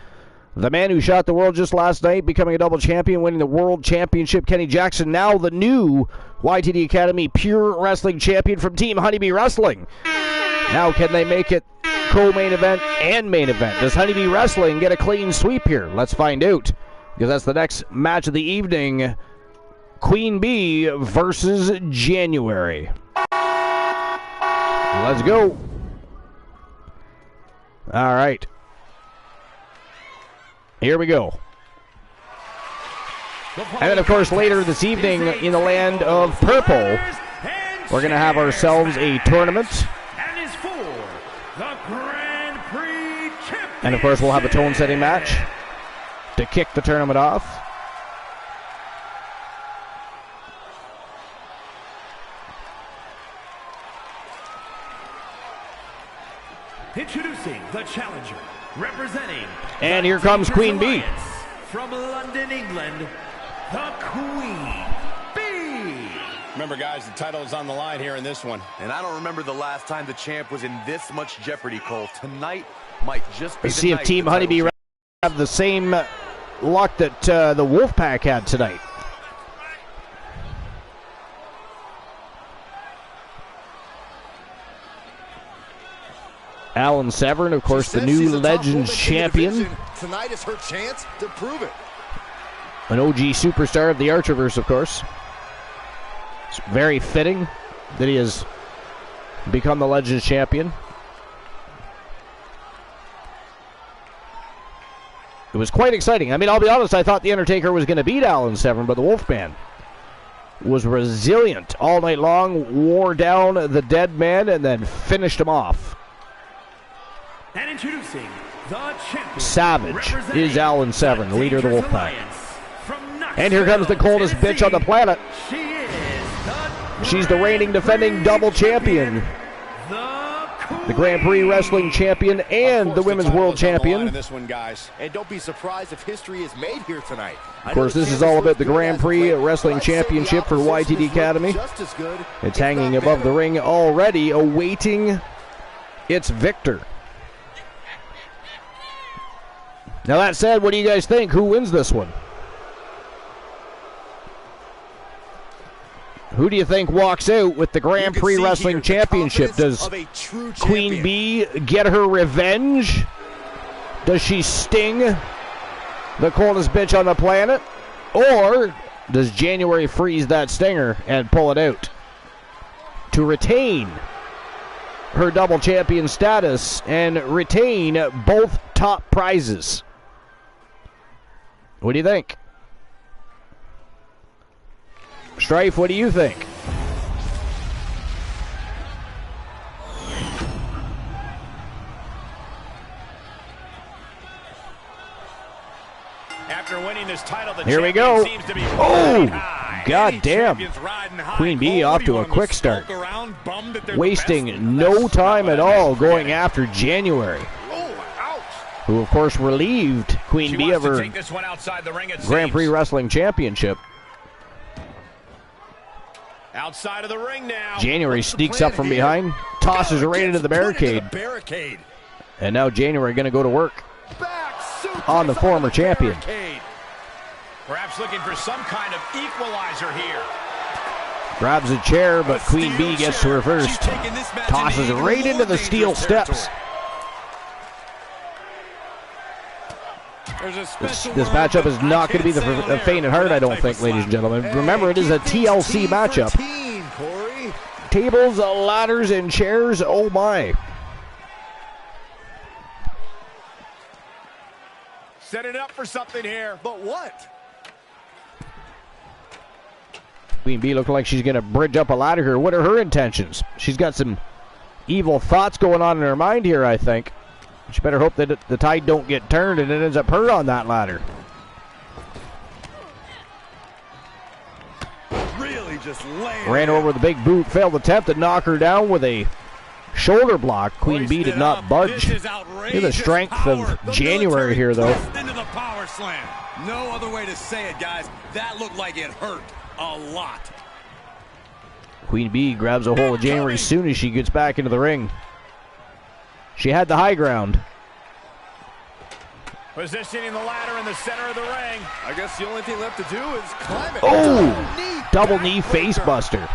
Speaker 1: the man who shot the world just last night, becoming a double champion, winning the World Championship. Kenny Jackson, now the new YTD Academy Pure Wrestling Champion from Team Honeybee Wrestling. Now, can they make it co-main event and main event? Does Honeybee Wrestling get a clean sweep here? Let's find out, because that's the next match of the evening. Queen Bee versus January. Let's go. All right. Here we go. And then, of course, later this evening in the land of purple, we're going to have ourselves a tournament. And, of course, we'll have a tone-setting match to kick the tournament off.
Speaker 7: Introducing the challenger, representing.
Speaker 1: And here comes Queen Bee.
Speaker 7: From London, England, the Queen Bee.
Speaker 3: Remember, guys, the title is on the line here in this one.
Speaker 5: And I don't remember the last time the champ was in this much jeopardy, Cole. Tonight might just be
Speaker 1: Let's see if Team Honeybee have the same luck that the Wolfpack had tonight. Alan Severn, of course, the new Legends champion.
Speaker 5: Tonight is her chance to prove it.
Speaker 1: An OG superstar of the Archerverse, of course. It's very fitting that he has become the Legends champion. It was quite exciting. I mean, I'll be honest, I thought The Undertaker was going to beat Alan Severn, but the Wolfman was resilient all night long, wore down the dead man, and then finished him off.
Speaker 7: And introducing the champion,
Speaker 1: Savage is Alan Severn, the leader of the Wolfpack. And here comes the coldest bitch on the planet. She's the reigning, defending double champion, the Grand Prix Wrestling champion, and the Women's World champion.
Speaker 5: And don't be surprised if history is made here tonight.
Speaker 1: Of course, this is all about the Grand Prix Wrestling Championship for YTD Academy. It's hanging above the ring already, awaiting its victor. Now, that said, what do you guys think? Who wins this one? Who do you think walks out with the Grand Prix Wrestling Championship? Does Queen Bee get her revenge? Does she sting the coldest bitch on the planet? Or does January freeze that stinger and pull it out to retain her double champion status and retain both top prizes? What do you think? Strife, what do you think?
Speaker 3: After winning this title, the
Speaker 1: here we go.
Speaker 3: Seems to be
Speaker 1: God damn. Queen Bee off to a quick start. Wasting no time at all going after January, who, of course, relieved Queen Bee of her Grand Prix Wrestling Championship.
Speaker 3: Outside of the ring now.
Speaker 1: January sneaks up from behind, tosses her right into the barricade. And now January going to go to work on the former champion.
Speaker 3: Perhaps looking for some kind of equalizer here.
Speaker 1: Grabs a chair, but Queen Bee gets to her first. Tosses it right into the steel steps. This matchup is not going to be the faint at heart, I don't think, ladies and gentlemen. Remember, it is a TLC matchup. Tables, ladders, and chairs, oh my.
Speaker 3: Set it up for something here.
Speaker 5: But what?
Speaker 1: Queen Bee looking like she's going to bridge up a ladder here. What are her intentions? She's got some evil thoughts going on in her mind here, I think. She better hope that the tide don't get turned and it ends up her on that ladder.
Speaker 5: Really
Speaker 6: just laying.
Speaker 1: Ran over with a big boot, failed attempt to knock her down with a shoulder block. Queen Bee did not budge. Look at the strength of January here, though.
Speaker 6: Into the power slam. No other way to say it, guys. That looked like it hurt a lot.
Speaker 1: Queen Bee grabs a hold of January as soon as she gets back into the ring. She had the high ground.
Speaker 3: Positioning the ladder in the center of the ring.
Speaker 5: I guess the only thing left to do is climb it.
Speaker 1: Oh! Double knee face buster.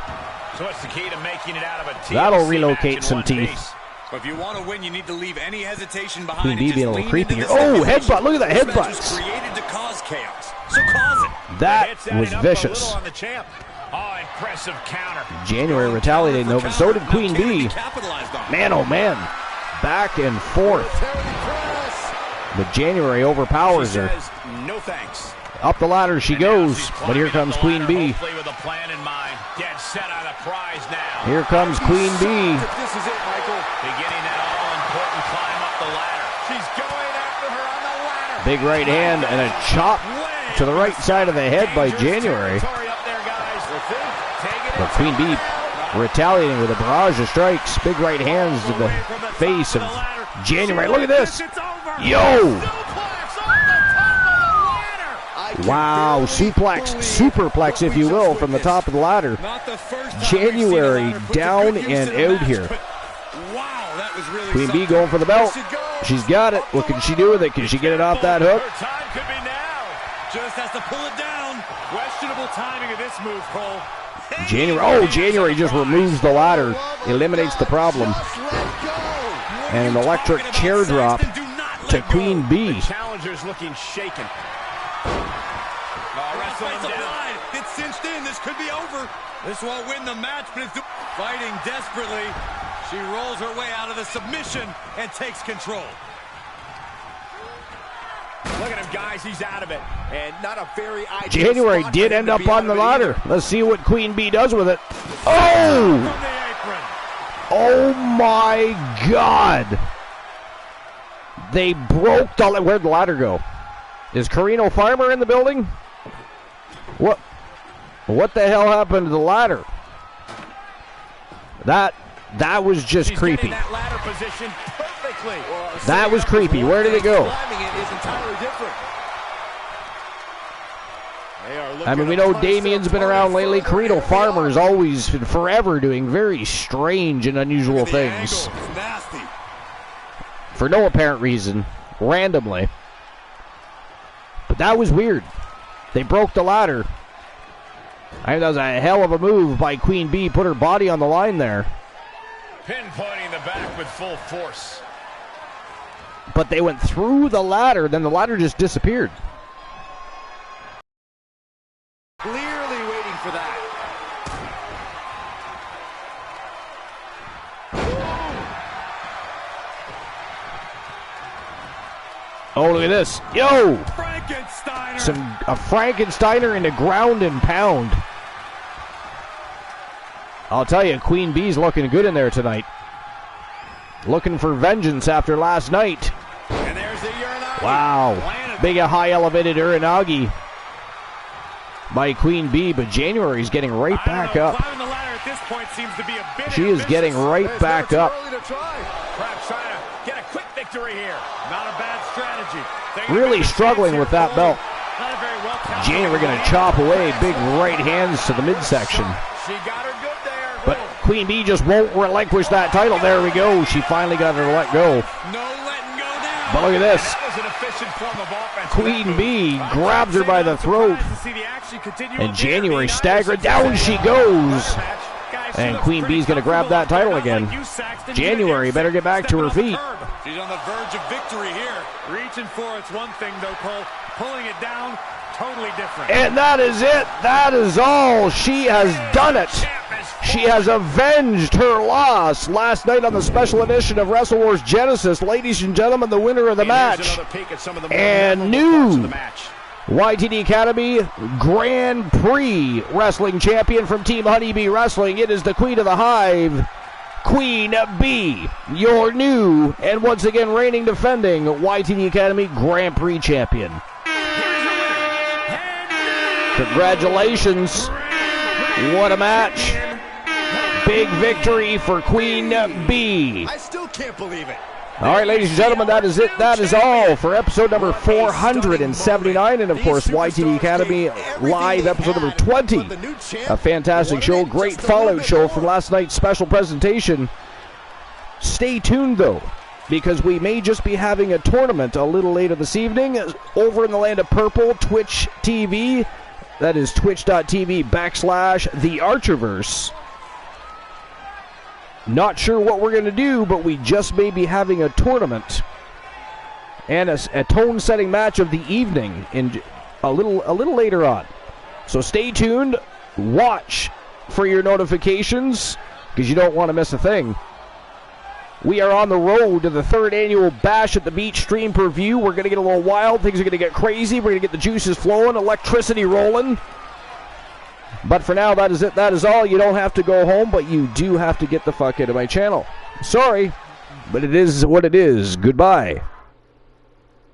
Speaker 3: So what's the key to making it out of a TLC
Speaker 1: That'll relocate some teeth.
Speaker 6: But if you want to win, you need to leave any hesitation behind.
Speaker 1: Queen Bee being a little creepy here. Oh, headbutt. Look at that headbutt.
Speaker 6: Was created to cause chaos. So cause it.
Speaker 1: That was vicious.
Speaker 3: On the champ. Oh, impressive counter.
Speaker 1: January retaliated, though, but so did Queen Bee. Man, oh man. Back and forth. But January overpowers her.
Speaker 3: No thanks.
Speaker 1: Up the ladder she goes, but here comes Queen Bee.
Speaker 3: With a plan in mind. Dead set on the prize now.
Speaker 1: Here comes Queen Bee.
Speaker 5: This is it, Michael.
Speaker 3: Beginning that all-important climb up the ladder. She's going after her on the ladder.
Speaker 1: Big right hand and a chop to the right side of the head by January. But Queen Bee retaliating with a barrage of strikes. Big right hands to the face of January. Look at this. Yo! Wow, superplex, if you will, from the top of the ladder. January down and out here. Queen Bee going for the belt. She's got it. What can she do with it? Can she get it off that hook?
Speaker 6: Just has to pull it down. Questionable timing of this move, Cole.
Speaker 1: January just removes the ladder, eliminates the problem. And an electric chair drop to Queen Bee.
Speaker 3: The challenger's looking shaken.
Speaker 6: It's cinched in. This could be over. This won't win the match, but it's fighting desperately. She rolls her way out of the submission and takes control.
Speaker 3: Look at him, guys. He's out of it.
Speaker 5: And not a very ideal
Speaker 1: January did end up on the ladder. Let's see what Queen Bee does with it. Oh! Oh my God! They broke the ladder. Where'd the ladder go? Is Carino Farmer in the building? What the hell happened to the ladder? That was just creepy.
Speaker 3: That ladder position perfectly.
Speaker 1: That was creepy. Where did it go? I mean, we know Damien's been around lately. Carino Farmer's always been forever doing very strange and unusual things. For no apparent reason, randomly. But that was weird. They broke the ladder. I think that was a hell of a move by Queen Bee. Put her body on the line there.
Speaker 3: Pinpointing the back with full force.
Speaker 1: But they went through the ladder, then the ladder just disappeared.
Speaker 5: Clearly waiting for that.
Speaker 1: Oh, look at this. Yo!
Speaker 6: Frankensteiner.
Speaker 1: A Frankensteiner into ground and pound. I'll tell you, Queen Bee's looking good in there tonight. Looking for vengeance after last night.
Speaker 3: And there's the Uranagi.
Speaker 1: Wow. Big high elevated Uranagi by Queen Bee, but January's getting right back up.
Speaker 3: Climbing the ladder at this point seems to be a bit
Speaker 1: She is getting right back up.
Speaker 3: Perhaps trying to get a quick victory here. Not a bad strategy.
Speaker 1: Really struggling with that belt.
Speaker 3: Not a very well
Speaker 1: January going to chop away. Big right hands to the midsection.
Speaker 3: She got her good there.
Speaker 1: But Queen Bee just won't relinquish that title. There we go. She finally got her to let go.
Speaker 6: No letting go now.
Speaker 1: But look at this.
Speaker 3: That was an efficient form of offense.
Speaker 1: Queen Bee grabs her by the throat. And January staggered. Down she goes. And Queen Bee's going to grab that title again. January better get back to her feet.
Speaker 6: She's on the verge of victory here.
Speaker 3: Reaching for it's one thing, though, Cole. Pulling it down, totally different.
Speaker 1: And that is it. That is all. She has done it. She has avenged her loss last night on the special edition of Wrestle Wars Genesis. Ladies and gentlemen, the winner of the match and new YTD Academy Grand Prix Wrestling Champion from Team Honeybee Wrestling. It is the Queen of the Hive, Queen Bee, your new and once again reigning defending YTD Academy Grand Prix Champion. Congratulations. What a match. Big victory for Queen Bee.
Speaker 5: I still can't believe it.
Speaker 1: All right, ladies and gentlemen, that is it. That is all for episode number 479. And, of course, YTD Academy Live, episode number 20. A fantastic show. Great Fallout show from last night's special presentation. Stay tuned, though, because we may just be having a tournament a little later this evening over in the land of purple, Twitch TV. That is twitch.tv/TheArcherverse. Not sure what we're going to do, but we just may be having a tournament and a tone-setting match of the evening in a little later on. So stay tuned. Watch for your notifications because you don't want to miss a thing. We are on the road to the 3rd annual Bash at the Beach stream per view. We're going to get a little wild. Things are going to get crazy. We're going to get the juices flowing, electricity rolling. But for now, that is it. That is all. You don't have to go home, but you do have to get the fuck out of my channel. Sorry, but it is what it is. Goodbye.